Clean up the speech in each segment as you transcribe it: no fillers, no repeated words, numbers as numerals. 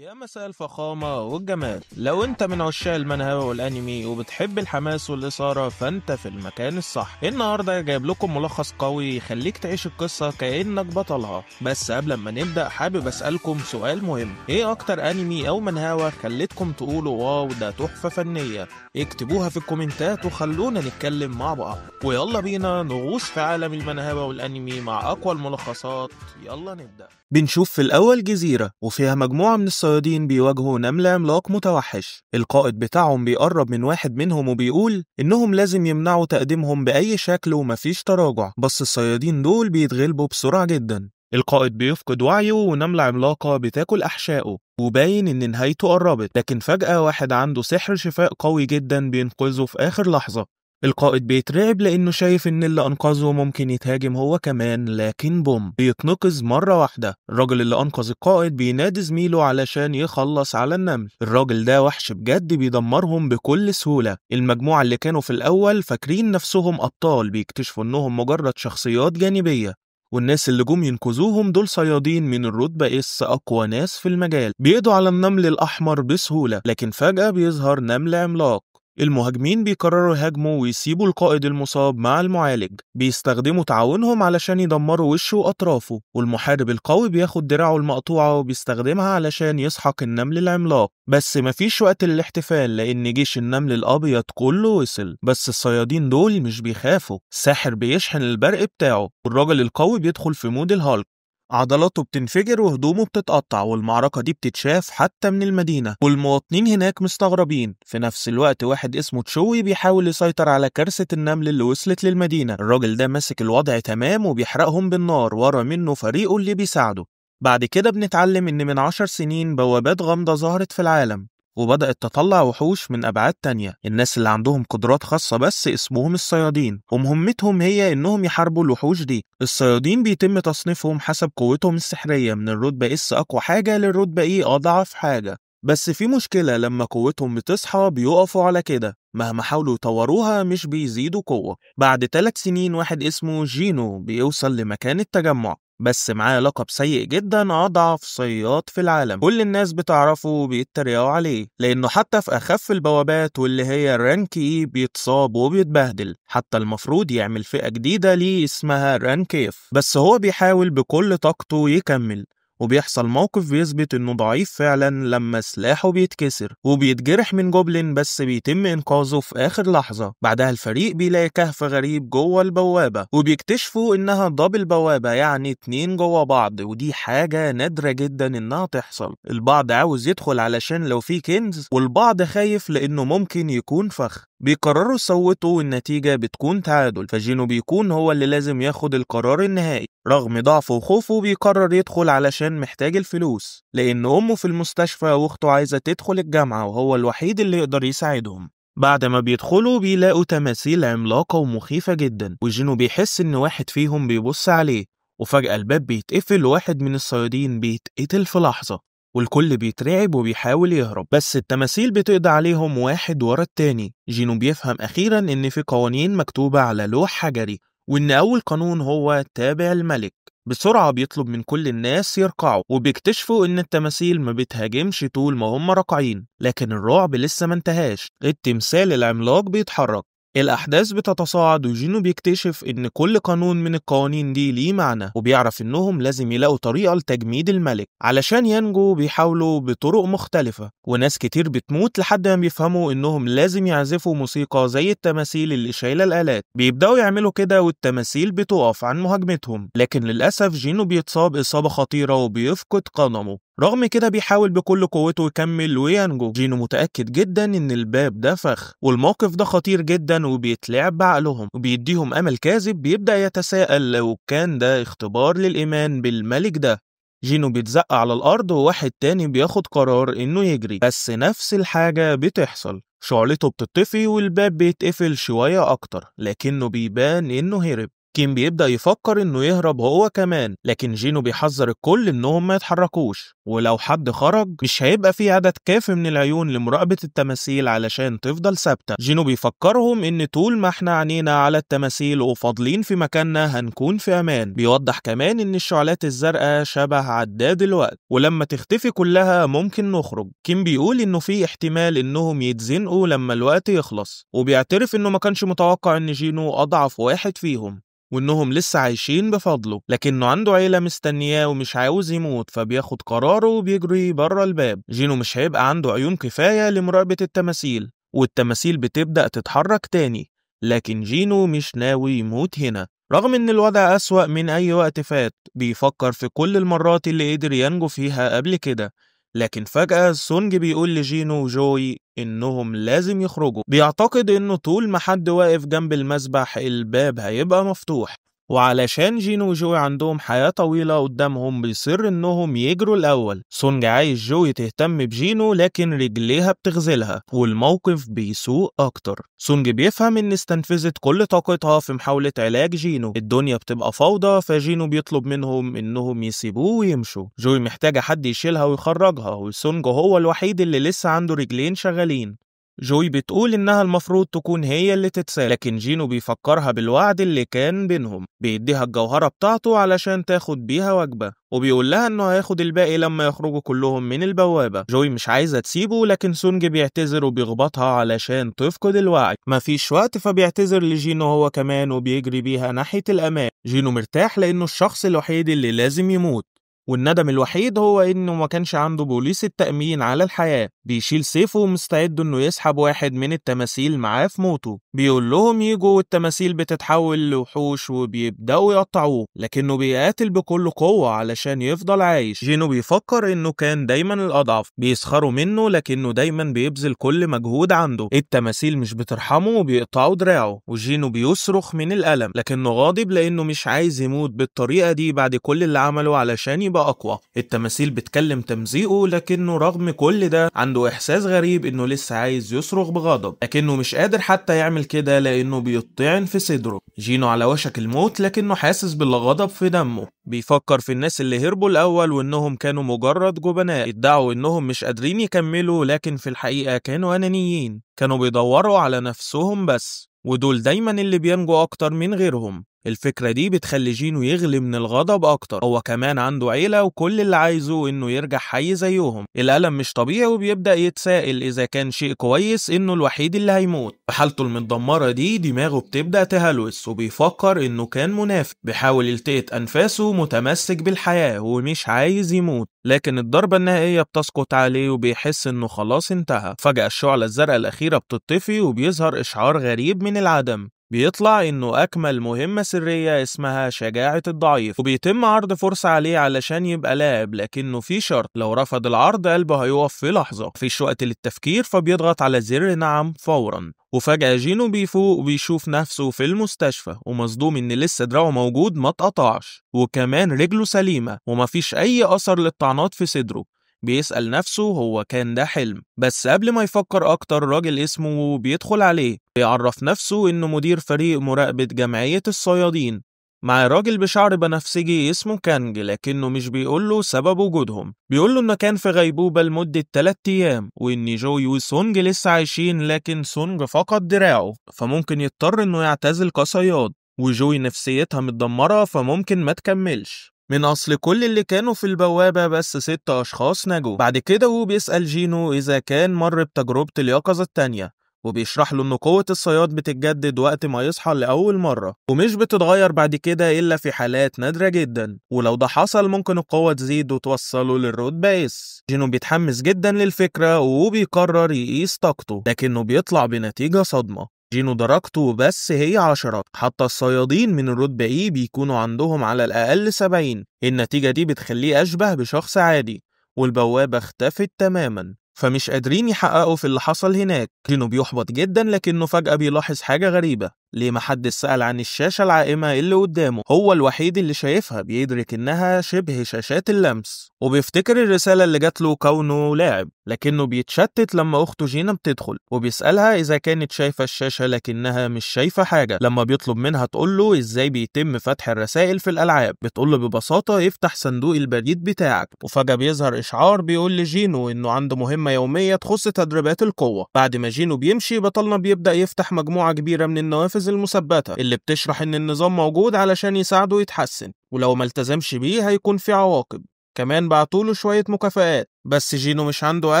يا مساء الفخامة والجمال. لو انت من عشاق المانهوا والانمي وبتحب الحماس والإثارة فانت في المكان الصح. النهاردة جايب لكم ملخص قوي يخليك تعيش القصة كأنك بطلها. بس قبل ما نبدأ حابب أسألكم سؤال مهم، ايه اكتر انمي او منهوا خلتكم تقولوا واو ده تحفة فنية؟ اكتبوها في الكومنتات وخلونا نتكلم مع بعض. ويلا بينا نغوص في عالم المانهوا والانمي مع اقوى الملخصات. يلا نبدأ. بنشوف في الأول جزيرة وفيها مجموعة من الصيادين بيواجهوا نمل عملاق متوحش. القائد بتاعهم بيقرب من واحد منهم وبيقول إنهم لازم يمنعوا تقديمهم بأي شكل ومفيش تراجع، بس الصيادين دول بيتغلبوا بسرعة جدا. القائد بيفقد وعيه ونملة عملاقة بتاكل أحشائه وباين إن نهايته قربت، لكن فجأة واحد عنده سحر شفاء قوي جدا بينقذه في آخر لحظة. القائد بيترعب لأنه شايف إن اللي أنقذه ممكن يتهاجم هو كمان، لكن بوم بيتنقذ مرة واحدة. الراجل اللي أنقذ القائد بينادي زميله علشان يخلص على النمل. الراجل ده وحش بجد بيدمرهم بكل سهولة. المجموعة اللي كانوا في الأول فاكرين نفسهم أبطال بيكتشفوا إنهم مجرد شخصيات جانبية، والناس اللي جم ينقذوهم دول صيادين من الرتبة اس أقوى ناس في المجال. بيقضوا على النمل الأحمر بسهولة، لكن فجأة بيظهر نمل عملاق. المهاجمين بيقرروا يهاجموا ويسيبوا القائد المصاب مع المعالج. بيستخدموا تعاونهم علشان يدمروا وشه وأطرافه، والمحارب القوي بياخد دراعه المقطوعة وبيستخدمها علشان يسحق النمل العملاق. بس مفيش وقت للاحتفال لأن جيش النمل الأبيض كله وصل. بس الصيادين دول مش بيخافوا، الساحر بيشحن البرق بتاعه والراجل القوي بيدخل في مود الهالك. عضلاته بتنفجر وهدومه بتتقطع، والمعركة دي بتتشاف حتى من المدينة والمواطنين هناك مستغربين. في نفس الوقت واحد اسمه تشوي بيحاول يسيطر على كارثة النمل اللي وصلت للمدينة. الراجل ده ماسك الوضع تمام وبيحرقهم بالنار، ورا منه فريقه اللي بيساعده. بعد كده بنتعلم ان من 10 سنين بوابات غامضة ظهرت في العالم وبدأت تطلع وحوش من أبعاد تانية. الناس اللي عندهم قدرات خاصة بس اسمهم الصيادين، ومهمتهم هي إنهم يحاربوا الوحوش دي. الصيادين بيتم تصنيفهم حسب قوتهم السحرية من الرتبة اس أقوى حاجة للرتبة اي أضعف حاجة. بس في مشكلة، لما قوتهم بتصحى بيقفوا على كده، مهما حاولوا يطوروها مش بيزيدوا قوة. بعد 3 سنين واحد اسمه جينو بيوصل لمكان التجمع، بس معاه لقب سيء جدا، أضعف صياد في العالم. كل الناس بتعرفه وبيتريقوا عليه لأنه حتى في أخف البوابات واللي هي رانك إي بيتصاب وبيتبهدل. حتى المفروض يعمل فئة جديدة ليه اسمها رانك إف، بس هو بيحاول بكل طاقته يكمل. وبيحصل موقف بيثبت انه ضعيف فعلا لما سلاحه بيتكسر وبيتجرح من جوبلين، بس بيتم انقاذه في اخر لحظة. بعدها الفريق بيلاقي كهف غريب جوه البوابة وبيكتشفوا انها دبل بوابة، يعني 2 جوه بعض، ودي حاجة نادرة جدا انها تحصل. البعض عاوز يدخل علشان لو في كنز، والبعض خايف لانه ممكن يكون فخ. بيقرروا يصوتوا والنتيجة بتكون تعادل، فجينو بيكون هو اللي لازم ياخد القرار النهائي. رغم ضعفه وخوفه بيقرر يدخل علشان محتاج الفلوس، لأن أمه في المستشفى وأخته عايزة تدخل الجامعة وهو الوحيد اللي يقدر يساعدهم. بعد ما بيدخلوا بيلاقوا تماثيل عملاقة ومخيفة جدا، وجينو بيحس إن واحد فيهم بيبص عليه. وفجأة الباب بيتقفل وواحد من الصيادين بيتقتل في لحظة، والكل بيترعب وبيحاول يهرب، بس التماثيل بتقضي عليهم واحد ورا التاني. جينو بيفهم أخيرا إن في قوانين مكتوبة على لوح حجري، وإن أول قانون هو تابع الملك. بسرعة بيطلب من كل الناس يركعوا، وبيكتشفوا إن التماثيل ما بتهاجمش طول ما هم راكعين، لكن الرعب لسه ما انتهاش. التمثال العملاق بيتحرك، الأحداث بتتصاعد، وجينو بيكتشف إن كل قانون من القوانين دي ليه معنى، وبيعرف إنهم لازم يلاقوا طريقة لتجميد الملك. علشان ينجوا بيحاولوا بطرق مختلفة، وناس كتير بتموت لحد ما بيفهموا إنهم لازم يعزفوا موسيقى زي التماثيل اللي شايلة الآلات. بيبدأوا يعملوا كده والتماثيل بتقف عن مهاجمتهم، لكن للأسف جينو بيتصاب إصابة خطيرة وبيفقد قدمه. رغم كده بيحاول بكل قوته يكمل وينجو. جينو متأكد جدا إن الباب ده فخ، والموقف ده خطير جدا وبيتلعب بعقلهم وبيديهم أمل كاذب. بيبدأ يتساءل لو كان ده اختبار للإيمان بالملك ده. جينو بيتزق على الأرض وواحد تاني بياخد قرار إنه يجري، بس نفس الحاجة بتحصل. شعلته بتطفي والباب بيتقفل شوية أكتر، لكنه بيبان إنه هرب. كين بيبدأ يفكر إنه يهرب هو كمان، لكن جينو بيحذر الكل إنهم ما يتحركوش، ولو حد خرج مش هيبقى في عدد كافي من العيون لمراقبة التماثيل علشان تفضل ثابتة. جينو بيفكرهم إن طول ما احنا عينينا على التماثيل وفاضلين في مكاننا هنكون في أمان. بيوضح كمان إن الشعلات الزرقاء شبه عداد الوقت، ولما تختفي كلها ممكن نخرج. كين بيقول إنه في احتمال إنهم يتزنقوا لما الوقت يخلص، وبيعترف إنه ما كانش متوقع إن جينو أضعف واحد فيهم وإنهم لسه عايشين بفضله، لكنه عنده عيلة مستنياه ومش عاوز يموت، فبياخد قراره وبيجري بره الباب. جينو مش هيبقى عنده عيون كفاية لمراقبة التماثيل، والتماثيل بتبدأ تتحرك تاني، لكن جينو مش ناوي يموت هنا. رغم إن الوضع أسوأ من أي وقت فات، بيفكر في كل المرات اللي قدر ينجو فيها قبل كده، لكن فجأة سونج بيقول لجينو وجوي إنهم لازم يخرجوا. بيعتقد إنه طول ما حد واقف جنب المسبح الباب هيبقى مفتوح، وعلشان جينو وجوي عندهم حياة طويلة قدامهم بيصر إنهم يجروا الأول. سونج عايز جوي تهتم بجينو لكن رجليها بتغزلها والموقف بيسوء أكتر. سونج بيفهم إن استنفذت كل طاقتها في محاولة علاج جينو، الدنيا بتبقى فوضى، فجينو بيطلب منهم إنهم يسيبوه ويمشوا. جوي محتاجة حد يشيلها ويخرجها، وسونج هو الوحيد اللي لسه عنده رجلين شغالين. جوي بتقول إنها المفروض تكون هي اللي تتسال، لكن جينو بيفكرها بالوعد اللي كان بينهم، بيديها الجوهرة بتاعته علشان تاخد بيها وجبة، وبيقول لها إنه هياخد الباقي لما يخرجوا كلهم من البوابة. جوي مش عايزة تسيبه، لكن سونج بيعتذر وبيخبطها علشان تفقد الوعي. مفيش وقت، فبيعتذر لجينو هو كمان وبيجري بيها ناحية الأمان. جينو مرتاح لأنه الشخص الوحيد اللي لازم يموت، والندم الوحيد هو إنه ما كانش عنده بوليس التأمين على الحياة. بيشيل سيفه ومستعد إنه يسحب واحد من التماثيل معاه في موته، بيقول لهم يجوا، والتماثيل بتتحول لوحوش وبيبدأوا يقطعوه، لكنه بيقاتل بكل قوة علشان يفضل عايش. جينو بيفكر إنه كان دايما الأضعف، بيسخروا منه لكنه دايما بيبذل كل مجهود عنده. التماثيل مش بترحمه وبيقطعوا دراعه، وجينو بيصرخ من الألم، لكنه غاضب لأنه مش عايز يموت بالطريقة دي بعد كل اللي عمله علشان يبقى أقوى. التماثيل بتكلم تمزيقه، لكنه رغم كل ده عنده إحساس غريب إنه لسه عايز يصرخ بغضب، لكنه مش قادر حتى يعمل كده لأنه بيطعن في صدره. جينو على وشك الموت لكنه حاسس بالغضب في دمه. بيفكر في الناس اللي هربوا الأول وإنهم كانوا مجرد جبناء ادعوا إنهم مش قادرين يكملوا، لكن في الحقيقة كانوا أنانيين، كانوا بيدوروا على نفسهم بس، ودول دايما اللي بينجوا أكتر من غيرهم. الفكرة دي بتخلي جينو يغلي من الغضب أكتر. هو كمان عنده عيلة وكل اللي عايزه إنه يرجع حي زيهم. الألم مش طبيعي، وبيبدأ يتساءل إذا كان شيء كويس إنه الوحيد اللي هيموت. في حالته المتدمرة دي دماغه بتبدأ تهلوس، وبيفكر إنه كان منافق بيحاول يلتقط أنفاسه متمسك بالحياة ومش عايز يموت، لكن الضربة النهائية بتسقط عليه وبيحس إنه خلاص انتهى. فجأة الشعلة الزرقاء الأخيرة بتطفي وبيظهر إشعار غريب من العدم. بيطلع إنه أكمل مهمة سرية اسمها شجاعة الضعيف، وبيتم عرض فرصة عليه علشان يبقى لاعب، لكنه في شرط: لو رفض العرض قلبه هيقف في لحظة. مفيش وقت للتفكير، فبيضغط على زر نعم فورا. وفجأة جينو بيفوق وبيشوف نفسه في المستشفى، ومصدوم إن لسه دراعه موجود ما اتقطعش، وكمان رجله سليمة ومفيش أي أثر للطعنات في صدره. بيسأل نفسه هو كان ده حلم؟ بس قبل ما يفكر أكتر راجل اسمه بيدخل عليه، بيعرف نفسه إنه مدير فريق مراقبة جمعية الصيادين. مع راجل بشعر بنفسجي اسمه كانج، لكنه مش بيقوله سبب وجودهم. بيقوله إنه كان في غيبوبة لمدة 3 أيام، وإن جوي وسونج لسه عايشين، لكن سونج فقد دراعه فممكن يضطر إنه يعتزل كصياد، وجوي نفسيتها متدمرة فممكن ما تكملش. من أصل كل اللي كانوا في البوابة بس 6 أشخاص نجوا. بعد كده هو بيسأل جينو إذا كان مر بتجربة اليقظة التانية، وبيشرح له إن قوة الصياد بتتجدد وقت ما يصحى لأول مرة، ومش بتتغير بعد كده إلا في حالات نادرة جدا، ولو ده حصل ممكن القوة تزيد وتوصله للرتبة اس. جينو بيتحمس جدا للفكرة وبيقرر يقيس طاقته، لكنه بيطلع بنتيجة صدمة. جينو درجته بس هي 10، حتى الصيادين من الرتبة إيه بيكونوا عندهم على الأقل 70. النتيجة دي بتخليه أشبه بشخص عادي، والبوابة اختفت تماما، فمش قادرين يحققوا في اللي حصل هناك. جينو بيحبط جدا، لكنه فجأة بيلاحظ حاجة غريبة: ليه محدش سأل عن الشاشة العائمة اللي قدامه؟ هو الوحيد اللي شايفها، بيدرك إنها شبه شاشات اللمس وبيفتكر الرسالة اللي جات له كونه لاعب، لكنه بيتشتت لما أخته جينا بتدخل وبيسألها إذا كانت شايفة الشاشة لكنها مش شايفة حاجة. لما بيطلب منها تقول له إزاي بيتم فتح الرسائل في الألعاب، بتقول له ببساطة يفتح صندوق البريد بتاعك. وفجأة بيظهر إشعار بيقول لجينو إنه عنده مهمة يومية تخص تدريبات القوة. بعد ما جينو بيمشي بطلنا بيبدأ يفتح مجموعة كبيرة من النوافذ المثبتة اللي بتشرح إن النظام موجود علشان يساعده يتحسن، ولو ما التزمش بيه هيكون في عواقب. كمان بعتوله شوية مكافآت، بس جينو مش عنده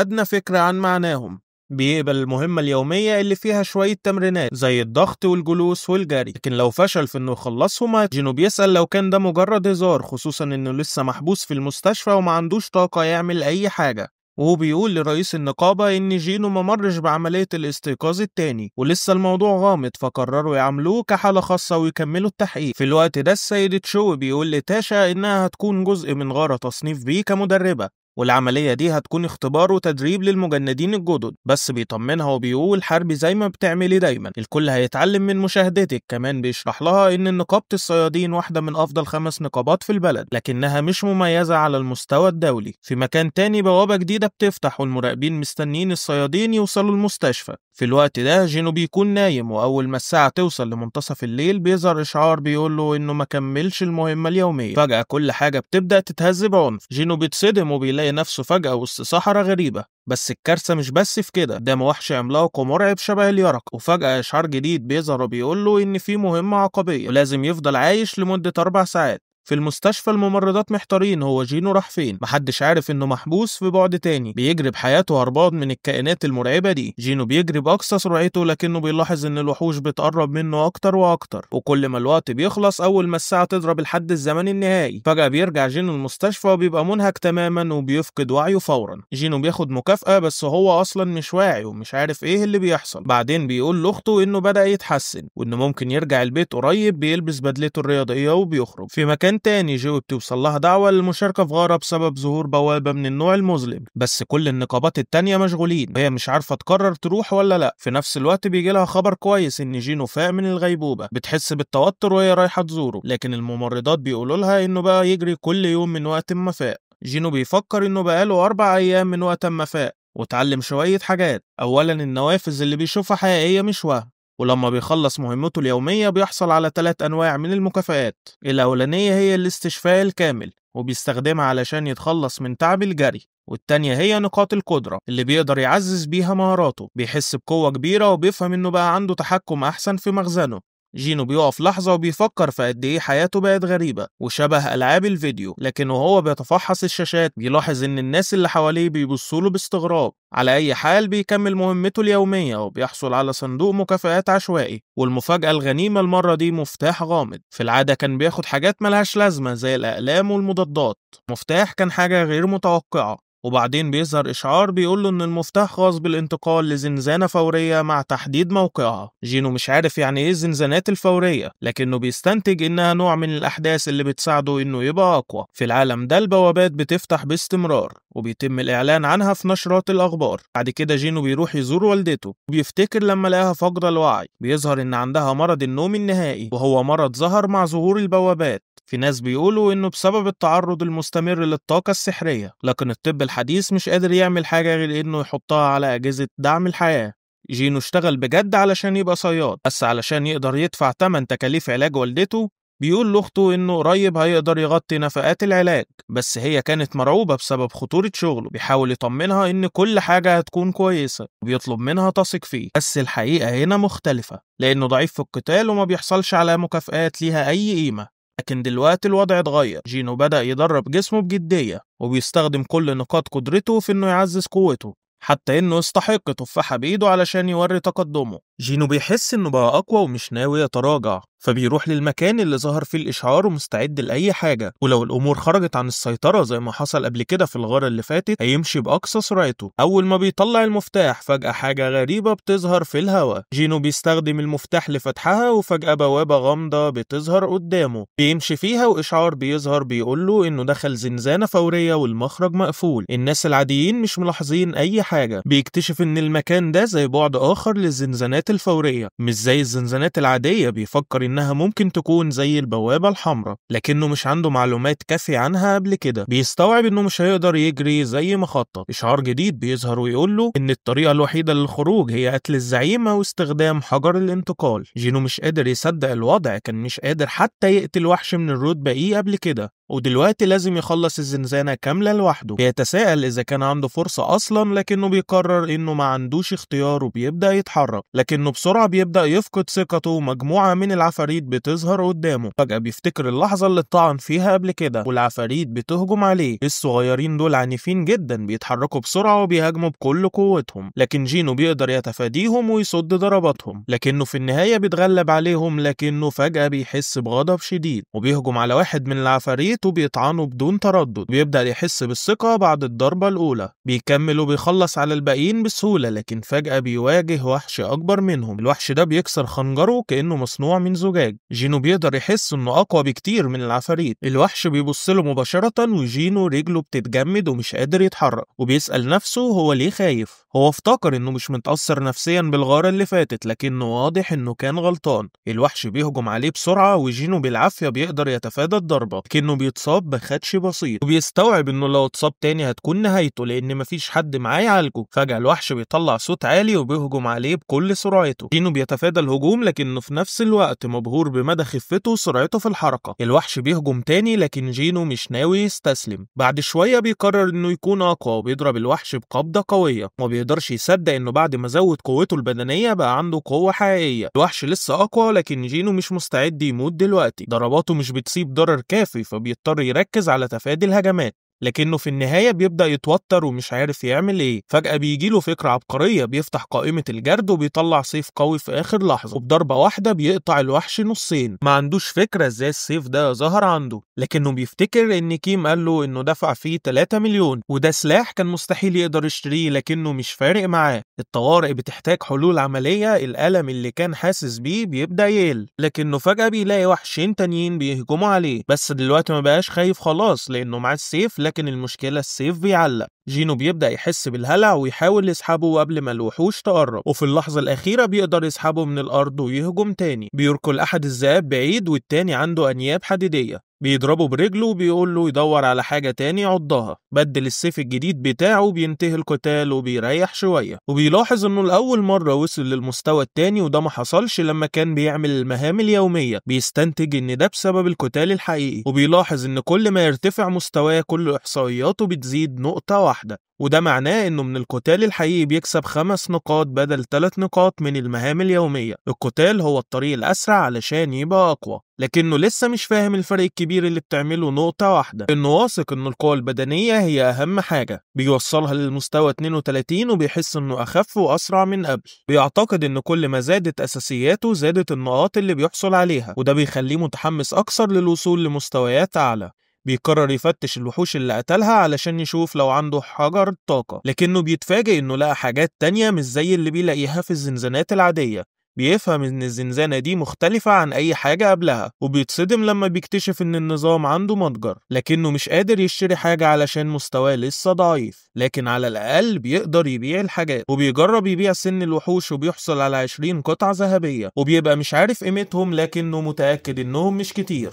أدنى فكرة عن معناهم. بيقبل المهمة اليومية اللي فيها شوية تمرينات زي الضغط والجلوس والجري، لكن لو فشل في انه يخلصهم جينو بيسأل لو كان ده مجرد هزار، خصوصا انه لسه محبوس في المستشفى وما عندوش طاقة يعمل اي حاجة. وهو بيقول لرئيس النقابة إن جينو ما مرش بعملية الاستيقاظ التاني ولسه الموضوع غامض، فقرروا يعاملوه كحالة خاصة ويكملوا التحقيق. في الوقت ده السيد تشو بيقول لتاشا إنها هتكون جزء من غارة تصنيف بيه كمدربة، والعملية دي هتكون اختبار وتدريب للمجندين الجدد. بس بيطمنها وبيقول حربي زي ما بتعملي دايما، الكل هيتعلم من مشاهدتك. كمان بيشرح لها ان نقابة الصيادين واحدة من افضل 5 نقابات في البلد، لكنها مش مميزة على المستوى الدولي. في مكان تاني بوابة جديدة بتفتح والمراقبين مستنيين الصيادين يوصلوا المستشفى. في الوقت ده جينو بيكون نايم، واول ما الساعة توصل لمنتصف الليل بيظهر اشعار بيقول له انه ما كملش المهمة اليومية. فجأة كل حاجة بتبدأ تتهز بعنف. جينو بيتصدم وبيلاقي نفسه فجأة وسط صحراء غريبة، بس الكارثة مش بس في كده، ده وحش عملاق ومرعب شبه اليرق. وفجأة إشعار جديد بيظهر وبيقول له إن في مهمة عقبية ولازم يفضل عايش لمدة 4 ساعات. في المستشفى الممرضات محتارين هو جينو راح فين، محدش عارف انه محبوس في بعد تاني بيجري بحياته هربان من الكائنات المرعبة دي. جينو بيجري بأقصى سرعته، لكنه بيلاحظ ان الوحوش بتقرب منه اكتر واكتر، وكل ما الوقت بيخلص اول ما الساعة تضرب الحد الزمني النهائي فجأة بيرجع جينو المستشفى وبيبقى منهك تماما وبيفقد وعيه فورا. جينو بياخد مكافأة بس هو اصلا مش واعي ومش عارف ايه اللي بيحصل. بعدين بيقول لاخته انه بدأ يتحسن وانه ممكن يرجع البيت قريب، بيلبس بدلته الرياضية وبيخرج. في مكان تاني جو بتوصل لها دعوة للمشاركة في غارة بسبب ظهور بوابة من النوع المظلم، بس كل النقابات التانية مشغولين وهي مش عارفة تقرر تروح ولا لا. في نفس الوقت بيجي لها خبر كويس ان جينو فاق من الغيبوبة، بتحس بالتوتر وهي رايحة تزوره، لكن الممرضات بيقولوا لها انه بقى يجري كل يوم من وقت ما فاق. جينو بيفكر انه بقاله 4 ايام من وقت ما فاق وتعلم شوية حاجات. اولا النوافذ اللي بيشوفها حقيقية مش وهم، ولما بيخلص مهمته اليومية بيحصل على 3 أنواع من المكافآت. الأولانية هي الاستشفاء الكامل وبيستخدمها علشان يتخلص من تعب الجري، والتانية هي نقاط القدرة اللي بيقدر يعزز بيها مهاراته، بيحس بقوة كبيرة وبيفهم إنه بقى عنده تحكم أحسن في مخزنه. جينو بيقف لحظة وبيفكر في قد إيه حياته بقت غريبة وشبه ألعاب الفيديو، لكن وهو بيتفحص الشاشات بيلاحظ إن الناس اللي حواليه بيبصوله باستغراب. على أي حال بيكمل مهمته اليومية وبيحصل على صندوق مكافآت عشوائي، والمفاجأة الغنيمة المرة دي مفتاح غامض. في العادة كان بياخد حاجات ملهاش لازمة زي الأقلام والمضادات، مفتاح كان حاجة غير متوقعة. وبعدين بيظهر إشعار بيقوله إن المفتاح خاص بالانتقال لزنزانة فورية مع تحديد موقعها. جينو مش عارف يعني إيه الزنزانات الفورية، لكنه بيستنتج إنها نوع من الأحداث اللي بتساعده إنه يبقى أقوى. في العالم ده البوابات بتفتح باستمرار وبيتم الإعلان عنها في نشرات الأخبار. بعد كده جينو بيروح يزور والدته وبيفتكر لما لقاها فاقدة الوعي. بيظهر إن عندها مرض النوم النهائي، وهو مرض ظهر مع ظهور البوابات. في ناس بيقولوا إنه بسبب التعرض المستمر للطاقة السحرية، لكن الطب الحديث مش قادر يعمل حاجة غير إنه يحطها على أجهزة دعم الحياة. جينو اشتغل بجد علشان يبقى صياد، بس علشان يقدر يدفع تمن تكاليف علاج والدته بيقول لاخته انه قريب هيقدر يغطي نفقات العلاج، بس هي كانت مرعوبة بسبب خطورة شغله. بيحاول يطمنها ان كل حاجة هتكون كويسة وبيطلب منها تثق فيه، بس الحقيقة هنا مختلفة لانه ضعيف في القتال وما بيحصلش على مكافآت ليها اي قيمة. لكن دلوقتي الوضع اتغير، جينو بدأ يدرب جسمه بجدية وبيستخدم كل نقاط قدرته في انه يعزز قوته، حتى انه يستحق تفاحة بايده علشان يوري تقدمه. جينو بيحس انه بقى اقوى ومش ناوي يتراجع، فبيروح للمكان اللي ظهر فيه الإشعار ومستعد لأي حاجة، ولو الأمور خرجت عن السيطرة زي ما حصل قبل كده في الغارة اللي فاتت هيمشي بأقصى سرعته. أول ما بيطلع المفتاح فجأة حاجة غريبة بتظهر في الهواء. جينو بيستخدم المفتاح لفتحها وفجأة بوابة غامضة بتظهر قدامه، بيمشي فيها وإشعار بيظهر بيقوله إنه دخل زنزانة فورية والمخرج مقفول. الناس العاديين مش ملاحظين أي حاجة. بيكتشف إن المكان ده زي بعد آخر للزنزانات الفورية، مش زي الزنزانات العادية. بيفكر إنها ممكن تكون زي البوابة الحمراء، لكنه مش عنده معلومات كافية عنها قبل كده. بيستوعب إنه مش هيقدر يجري زي ما خطط. إشعار جديد بيظهر ويقوله إن الطريقة الوحيدة للخروج هي قتل الزعيم أو استخدام حجر الانتقال. جينو مش قادر يصدق الوضع، كان مش قادر حتى يقتل وحش من الرتبة إيه قبل كده، ودلوقتي لازم يخلص الزنزانة كاملة لوحده. بيتساءل إذا كان عنده فرصة أصلا، لكنه بيقرر إنه ما عندوش اختيار وبيبدأ يتحرك. لكنه بسرعة بيبدأ يفقد ثقته ومجموعة من العفاريت بتظهر قدامه. فجأة بيفتكر اللحظة اللي اتطعن فيها قبل كده والعفاريت بتهجم عليه. الصغيرين دول عنيفين جدا، بيتحركوا بسرعة وبيهاجموا بكل قوتهم، لكن جينو بيقدر يتفاديهم ويصد ضرباتهم، لكنه في النهاية بيتغلب عليهم. لكنه فجأة بيحس بغضب شديد وبيهجم على واحد من العفاريت وبيطعنه بدون تردد. بيبدأ يحس بالثقة بعد الضربة الأولى، بيكمل وبيخلص على الباقيين بسهولة. لكن فجأة بيواجه وحش أكبر منهم. الوحش ده بيكسر خنجره كأنه مصنوع من زجاج. جينو بيقدر يحس إنه أقوى بكتير من العفاريت. الوحش بيبص له مباشرة وجينو رجله بتتجمد ومش قادر يتحرك، وبيسأل نفسه هو ليه خايف. هو افتكر إنه مش متأثر نفسيا بالغارة اللي فاتت، لكنه واضح إنه كان غلطان. الوحش بيهجم عليه بسرعة وجينو بالعافية بيقدر يتفادى الضربة، لكنه بيتصاب بخدش بسيط، وبيستوعب إنه لو اتصاب تاني هتكون نهايته لأن مفيش حد معاه يعالجه. فجأة الوحش بيطلع صوت عالي وبيهجم عليه بكل سرعته. جينو بيتفادى الهجوم لكنه في نفس الوقت مبهور بمدى خفته وسرعته في الحركة. الوحش بيهجم تاني لكن جينو مش ناوي يستسلم. بعد شوية بيقرر إنه يكون أقوى وبيضرب الوحش بقبضة قوية. ما بيقدرش يصدق إنه بعد ما زود قوته البدنية بقى عنده قوة حقيقية. الوحش لسه أقوى لكن جينو مش مستعد يموت دلوقتي. ضرباته مش بتسيب ضرر كافي، فبيضطر يركز على تفادي الهجمات. لكنه في النهاية بيبدأ يتوتر ومش عارف يعمل ايه. فجأة بيجيله فكرة عبقرية، بيفتح قائمة الجرد وبيطلع سيف قوي في آخر لحظة، وبضربة واحدة بيقطع الوحش نصين. ما عندوش فكرة ازاي السيف ده ظهر عنده، لكنه بيفتكر ان كيم قال له انه دفع فيه 3 مليون، وده سلاح كان مستحيل يقدر يشتريه، لكنه مش فارق معاه. الطوارئ بتحتاج حلول عملية. الألم اللي كان حاسس بيه بيبدأ يقل، لكنه فجأة بيلاقي وحشين تانيين بيهجموا عليه. بس دلوقتي ما بقاش خايف خلاص لأنه معاه السيف، لكن المشكلة السيف بيعلق. جينو بيبدأ يحس بالهلع ويحاول يسحبه قبل ما الوحوش تقرب، وفي اللحظة الأخيرة بيقدر يسحبه من الأرض ويهجم تاني. بيركل أحد الذئاب بعيد والتاني عنده أنياب حديدية، بيضربه برجله وبيقول له يدور على حاجة تاني يعضها. بدل السيف الجديد بتاعه بينتهي القتال وبيريح شوية، وبيلاحظ انه لأول مرة وصل للمستوى التاني، وده ما حصلش لما كان بيعمل المهام اليومية. بيستنتج ان ده بسبب القتال الحقيقي، وبيلاحظ ان كل ما يرتفع مستواه كل احصائياته بتزيد نقطة واحدة، وده معناه انه من القتال الحقيقي بيكسب 5 نقاط بدل 3 نقاط من المهام اليومية. القتال هو الطريق الأسرع علشان يبقى أقوى، لكنه لسه مش فاهم الفرق الكبير اللي بتعمله نقطة واحدة. انه واثق ان القوة البدنية هي اهم حاجة، بيوصلها للمستوى 32 وبيحس انه اخف واسرع من قبل. بيعتقد ان كل ما زادت اساسياته زادت النقاط اللي بيحصل عليها، وده بيخليه متحمس اكثر للوصول لمستويات اعلى. بيقرر يفتش الوحوش اللي قتلها علشان يشوف لو عنده حجر طاقة، لكنه بيتفاجئ انه لقى حاجات تانية مش زي اللي بيلاقيها في الزنزانات العادية. بيفهم ان الزنزانة دي مختلفة عن اي حاجة قبلها، وبيتصدم لما بيكتشف ان النظام عنده متجر، لكنه مش قادر يشتري حاجة علشان مستواه لسه ضعيف. لكن على الاقل بيقدر يبيع الحاجات، وبيجرب يبيع سن الوحوش وبيحصل على 20 قطعة ذهبية، وبيبقى مش عارف قيمتهم لكنه متأكد انهم مش كتير.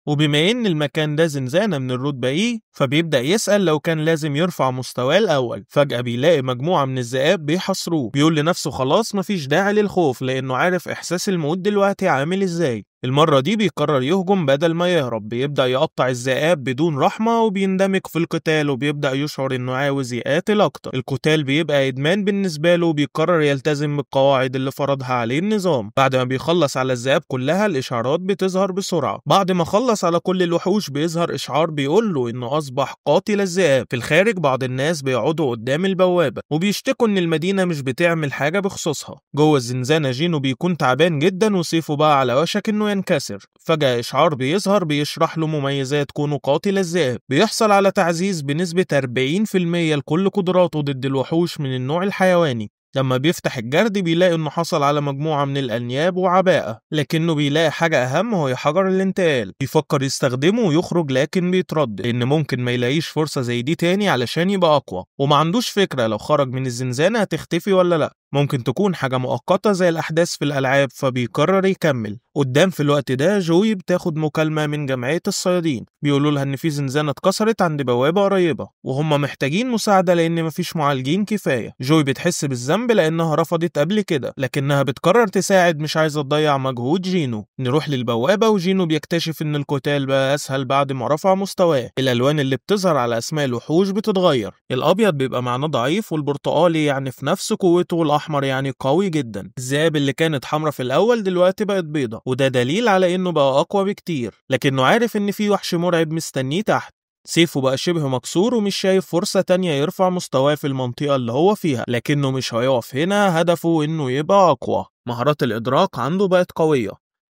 وبما ان المكان ده زنزانة من الرتبة ايه، فبيبدأ يسأل لو كان لازم يرفع مستواه الأول. فجأة بيلاقي مجموعة من الذئاب بيحاصروه، بيقول لنفسه خلاص مفيش داعي للخوف لأنه عارف إحساس الموت دلوقتي عامل ازاي. المرة دي بيقرر يهجم بدل ما يهرب، بيبدأ يقطع الذئاب بدون رحمة وبيندمج في القتال، وبيبدأ يشعر انه عاوز يقاتل اكتر. القتال بيبقى ادمان بالنسبة له، وبيقرر يلتزم بالقواعد اللي فرضها عليه النظام. بعد ما بيخلص على الذئاب كلها الاشعارات بتظهر بسرعة. بعد ما خلص على كل الوحوش بيظهر اشعار بيقول له انه اصبح قاتل الذئاب. في الخارج بعض الناس بيقعدوا قدام البوابة وبيشتكوا ان المدينة مش بتعمل حاجة بخصوصها. جوه الزنزانة جينو بيكون تعبان جدا وسيفه بقى على وشك انه إنه ينكسر. فجأة إشعار بيظهر بيشرح له مميزات كونه قاتل الذئاب، بيحصل على تعزيز بنسبة 40% لكل قدراته ضد الوحوش من النوع الحيواني. لما بيفتح الجرد بيلاقي انه حصل على مجموعة من الأنياب وعباءة، لكنه بيلاقي حاجة أهم وهي حجر الانتقال. بيفكر يستخدمه ويخرج لكن بيتردد لأن ممكن ما يلاقيش فرصة زي دي تاني علشان يبقى أقوى، وما عندوش فكرة لو خرج من الزنزانة هتختفي ولا لأ. ممكن تكون حاجة مؤقتة زي الأحداث في الألعاب، فبيقرر يكمل. قدام في الوقت ده جوي بتاخد مكالمة من جمعية الصيادين، بيقولوا لها إن في زنزانة اتكسرت عند بوابة قريبة وهم محتاجين مساعدة لأن مفيش معالجين كفاية. جوي بتحس بالذنب لأنها رفضت قبل كده، لكنها بتقرر تساعد، مش عايزة تضيع مجهود جينو. نروح للبوابة وجينو بيكتشف إن القتال بقى أسهل بعد ما رفع مستواه. الألوان اللي بتظهر على أسماء الوحوش بتتغير، الأبيض بيبقى معناه ضعيف، والبرتقالي يعني في نفس قوته، والأحمر يعني قوي جدا. الذئاب اللي كانت حمرا في الأول دلوقتي بقت بيضة، وده دليل على إنه بقى أقوى بكتير، لكنه عارف إن في وحش مرعب مستنيه تحت. سيفه بقى شبه مكسور ومش شايف فرصة تانية يرفع مستواه في المنطقة اللي هو فيها، لكنه مش هيقف هنا، هدفه إنه يبقى أقوى. مهارات الإدراك عنده بقت قوية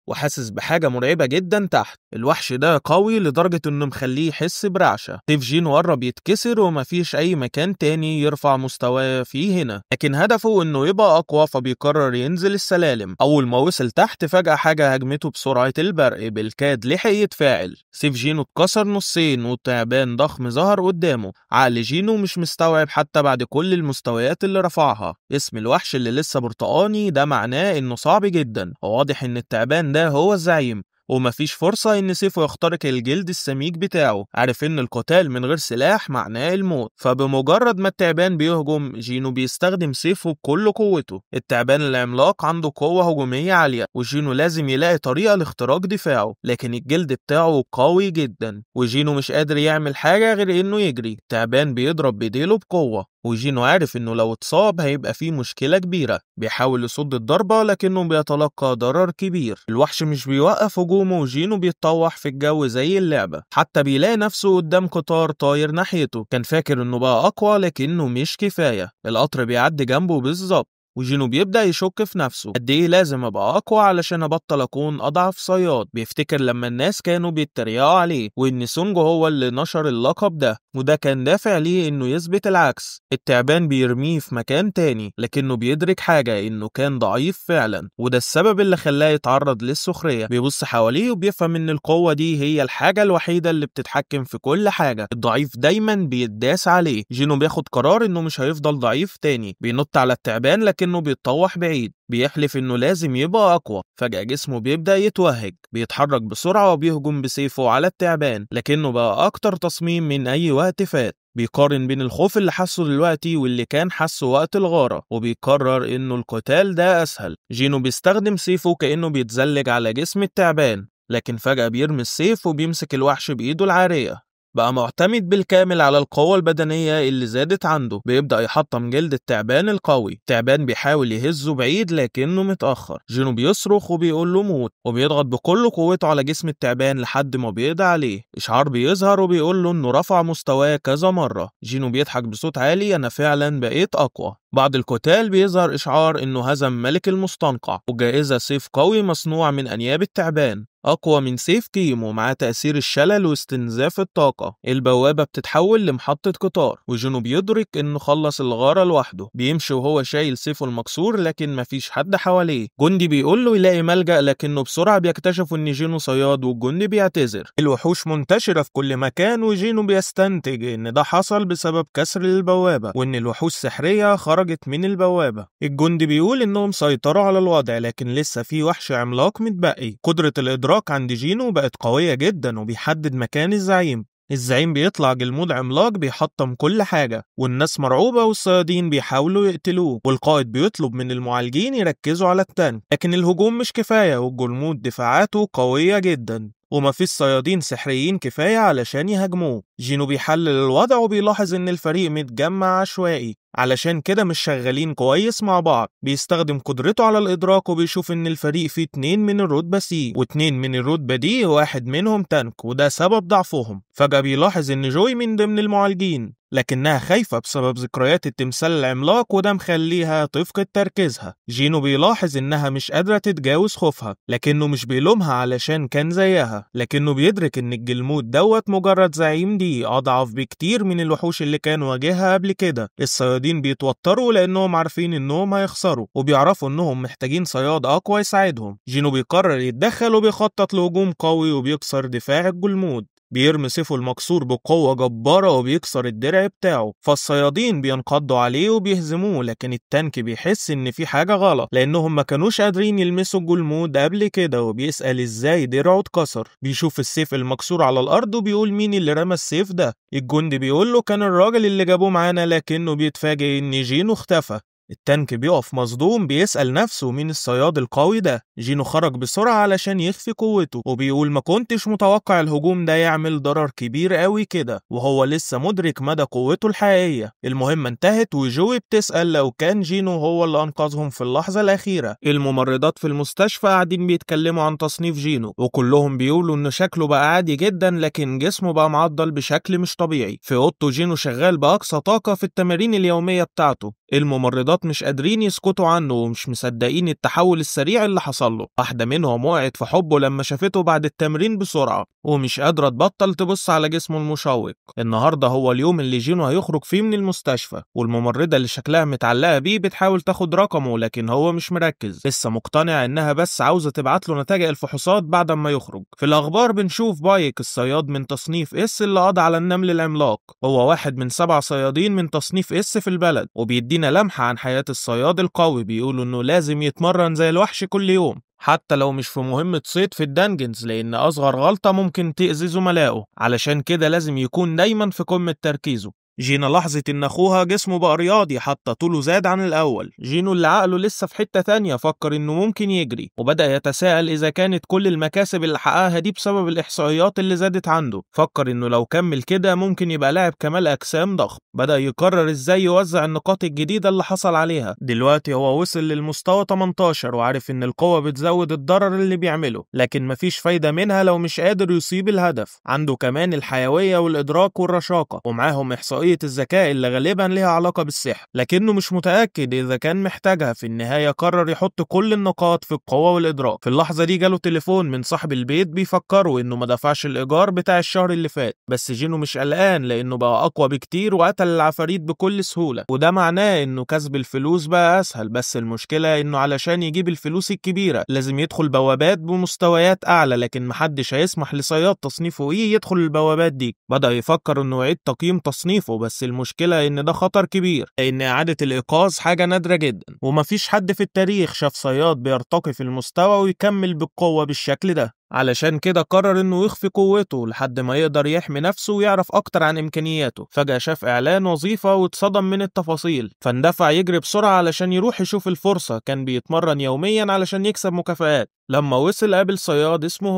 وحاسس بحاجة مرعبة جدا تحت. الوحش ده قوي لدرجة انه مخليه يحس برعشة. سيف جينو قرب يتكسر ومفيش اي مكان تاني يرفع مستواه فيه هنا، لكن هدفه انه يبقى اقوى، فبيقرر ينزل السلالم. اول ما وصل تحت فجأة حاجة هجمته بسرعة البرق، بالكاد لحق يتفاعل. سيف جينو اتكسر نصين وتعبان ضخم ظهر قدامه. عقل جينو مش مستوعب حتى بعد كل المستويات اللي رفعها. اسم الوحش اللي لسه برتقاني ده معناه انه صعب جدا، وواضح ان التعبان ده هو الزعيم، ومفيش فرصة إن سيفه يخترق الجلد السميك بتاعه. عارف إن القتال من غير سلاح معناه الموت، فبمجرد ما التعبان بيهجم جينو بيستخدم سيفه بكل قوته. التعبان العملاق عنده قوة هجومية عالية، وجينو لازم يلاقي طريقة لاختراق دفاعه، لكن الجلد بتاعه قوي جدا وجينو مش قادر يعمل حاجة غير إنه يجري. التعبان بيضرب بديله بقوة، وجينو عارف إنه لو اتصاب هيبقى فيه مشكلة كبيرة. بيحاول يصد الضربة لكنه بيتلقى ضرر كبير. الوحش مش بيوقف هجومه وجينو بيتطوح في الجو زي اللعبة، حتى بيلاقي نفسه قدام قطار طاير ناحيته. كان فاكر إنه بقى أقوى لكنه مش كفاية. القطر بيعدي جنبه بالظبط، وجينو بيبدأ يشك في نفسه، قد ايه لازم ابقى اقوى علشان ابطل اكون اضعف صياد. بيفتكر لما الناس كانوا بيتريقوا عليه وان سونجو هو اللي نشر اللقب ده، وده كان دافع ليه انه يثبت العكس. التعبان بيرميه في مكان تاني، لكنه بيدرك حاجة، انه كان ضعيف فعلا، وده السبب اللي خلاه يتعرض للسخرية. بيبص حواليه وبيفهم ان القوة دي هي الحاجة الوحيدة اللي بتتحكم في كل حاجة. الضعيف دايما بيتداس عليه. جينو بياخد قرار انه مش هيفضل ضعيف تاني، بينط على التعبان لكنه بيتطوح بعيد، بيحلف انه لازم يبقى اقوى. فجأة جسمه بيبدأ يتوهج، بيتحرك بسرعة وبيهجم بسيفه على التعبان، لكنه بقى اكتر تصميم من اي وقت فات. بيقارن بين الخوف اللي حسه دلوقتي واللي كان حسه وقت الغارة، وبيقرر انه القتال ده اسهل. جينو بيستخدم سيفه كأنه بيتزلج على جسم التعبان، لكن فجأة بيرمي السيف وبيمسك الوحش بإيده العارية. بقى معتمد بالكامل على القوة البدنية اللي زادت عنده. بيبدأ يحطم جلد التعبان القوي. التعبان بيحاول يهزه بعيد لكنه متأخر. جينو بيصرخ وبيقول له موت، وبيضغط بكل قوته على جسم التعبان لحد ما بيقضي عليه. إشعار بيظهر وبيقول له إنه رفع مستواه كذا مرة. جينو بيضحك بصوت عالي، أنا فعلا بقيت أقوى. بعد القتال بيظهر إشعار إنه هزم ملك المستنقع، وجائزة سيف قوي مصنوع من أنياب التعبان، أقوى من سيف كيمو، مع تأثير الشلل واستنزاف الطاقة. البوابة بتتحول لمحطة قطار، وجينو بيدرك إنه خلص الغارة لوحده. بيمشي وهو شايل سيفه المكسور لكن مفيش حد حواليه. جندي بيقول له يلاقي ملجأ، لكنه بسرعة بيكتشف إن جينو صياد، والجندي بيعتذر. الوحوش منتشرة في كل مكان، وجينو بيستنتج إن ده حصل بسبب كسر البوابة، وإن الوحوش سحرية خرجت من البوابة. الجندي بيقول إنهم سيطروا على الوضع، لكن لسه في وحش عملاق متبقي. قدرة الإدراك عند جينو بقت قوية جدا، وبيحدد مكان الزعيم. الزعيم بيطلع جلمود عملاق بيحطم كل حاجة، والناس مرعوبة، والصيادين بيحاولوا يقتلوه، والقائد بيطلب من المعالجين يركزوا على التانك. لكن الهجوم مش كفاية، والجلمود دفاعاته قوية جدا، ومفيش صيادين سحريين كفاية علشان يهاجموه. جينو بيحلل الوضع وبيلاحظ إن الفريق متجمع عشوائي، علشان كده مش شغالين كويس مع بعض. بيستخدم قدرته على الإدراك وبيشوف إن الفريق فيه 2 من الرتبة سي و2 من الرتبة دي، وواحد منهم تانك، وده سبب ضعفهم. فجأة بيلاحظ إن جوي من ضمن المعالجين، لكنها خايفة بسبب ذكريات التمثال العملاق وده مخليها تفقد تركيزها. جينو بيلاحظ إنها مش قادرة تتجاوز خوفها، لكنه مش بيلومها علشان كان زيها، لكنه بيدرك إن الجلمود دوت مجرد زعيم دي أضعف بكتير من الوحوش اللي كان واجهها قبل كده. الصيادين بيتوتروا لأنهم عارفين إنهم هيخسروا وبيعرفوا إنهم محتاجين صياد أقوى يساعدهم. جينو بيقرر يتدخل وبيخطط لهجوم قوي وبيكسر دفاع الجلمود. بيرمي سيفه المكسور بقوة جبارة وبيكسر الدرع بتاعه، فالصيادين بينقضوا عليه وبيهزموه، لكن التانك بيحس ان في حاجة غلط لانهم ما كانوش قادرين يلمسوا الجلمود قبل كده، وبيسأل ازاي درعه اتكسر. بيشوف السيف المكسور على الارض وبيقول مين اللي رمى السيف ده. الجندي بيقول له كان الراجل اللي جابوه معانا، لكنه بيتفاجئ ان جينو اختفى. التانك بيقف مصدوم بيسأل نفسه مين الصياد القوي ده. جينو خرج بسرعة علشان يخفي قوته وبيقول ما كنتش متوقع الهجوم ده يعمل ضرر كبير قوي كده، وهو لسه مدرك مدى قوته الحقيقية. المهمة انتهت وجوي بتسأل لو كان جينو هو اللي أنقذهم في اللحظة الأخيرة. الممرضات في المستشفى قاعدين بيتكلموا عن تصنيف جينو وكلهم بيقولوا إن شكله بقى عادي جدا لكن جسمه بقى معضل بشكل مش طبيعي. في أوضته جينو شغال بأقصى طاقة في التمارين اليومية بتاعته. الممرضات مش قادرين يسكتوا عنه ومش مصدقين التحول السريع اللي حصل له. واحدة منهم وقعت في حبه لما شافته بعد التمرين بسرعة ومش قادرة تبطل تبص على جسمه المشوق. النهاردة هو اليوم اللي جينو هيخرج فيه من المستشفى، والممرضة اللي شكلها متعلقة بيه بتحاول تاخد رقمه لكن هو مش مركز، لسه مقتنع انها بس عاوزة تبعت له نتائج الفحوصات بعد ما يخرج. في الأخبار بنشوف بايك الصياد من تصنيف اس اللي قضى على النمل العملاق، هو واحد من 7 صيادين من تصنيف اس في البلد، وبيدينا لمحة عن حياة الصياد القوي. بيقولوا انه لازم يتمرن زي الوحش كل يوم حتى لو مش في مهمة صيد في الدنجنز، لأن أصغر غلطة ممكن تأذي زملائه، علشان كده لازم يكون دايما في قمة تركيزه. جينا لاحظت إن أخوها جسمه بقى رياضي حتى طوله زاد عن الأول. جينو اللي عقله لسه في حتة تانية فكر إنه ممكن يجري، وبدأ يتساءل إذا كانت كل المكاسب اللي حققها دي بسبب الإحصائيات اللي زادت عنده. فكر إنه لو كمل كده ممكن يبقى لاعب كمال أجسام ضخم. بدأ يقرر إزاي يوزع النقاط الجديدة اللي حصل عليها. دلوقتي هو وصل للمستوى 18 وعارف إن القوة بتزود الضرر اللي بيعمله، لكن مفيش فايدة منها لو مش قادر يصيب الهدف. عنده كمان الحيوية والإدراك والرشاقة، ومعاهم إحصائية الذكاء اللي غالبا ليها علاقة بالسحر، لكنه مش متأكد إذا كان محتاجها. في النهاية قرر يحط كل النقاط في القوة والإدراك. في اللحظة دي جاله تليفون من صاحب البيت بيفكره إنه ما دفعش الإيجار بتاع الشهر اللي فات، بس جينو مش قلقان لأنه بقى أقوى بكتير وقتل العفاريت بكل سهولة، وده معناه إنه كسب الفلوس بقى أسهل. بس المشكلة إنه علشان يجيب الفلوس الكبيرة لازم يدخل بوابات بمستويات أعلى، لكن محدش هيسمح لصياد تصنيفه إيه يدخل البوابات دي. بدأ يفكر إنه يعيد تقييم تصنيفه، بس المشكلة إن ده خطر كبير لأن إعادة الإيقاظ حاجة نادرة جدا، ومفيش حد في التاريخ شاف صياد بيرتقي في المستوى ويكمل بالقوة بالشكل ده. علشان كده قرر انه يخفي قوته لحد ما يقدر يحمي نفسه ويعرف اكتر عن امكانياته. فجأة شاف اعلان وظيفة واتصدم من التفاصيل، فاندفع يجري بسرعة علشان يروح يشوف الفرصة. كان بيتمرن يوميا علشان يكسب مكافآت. لما وصل قابل صياد اسمه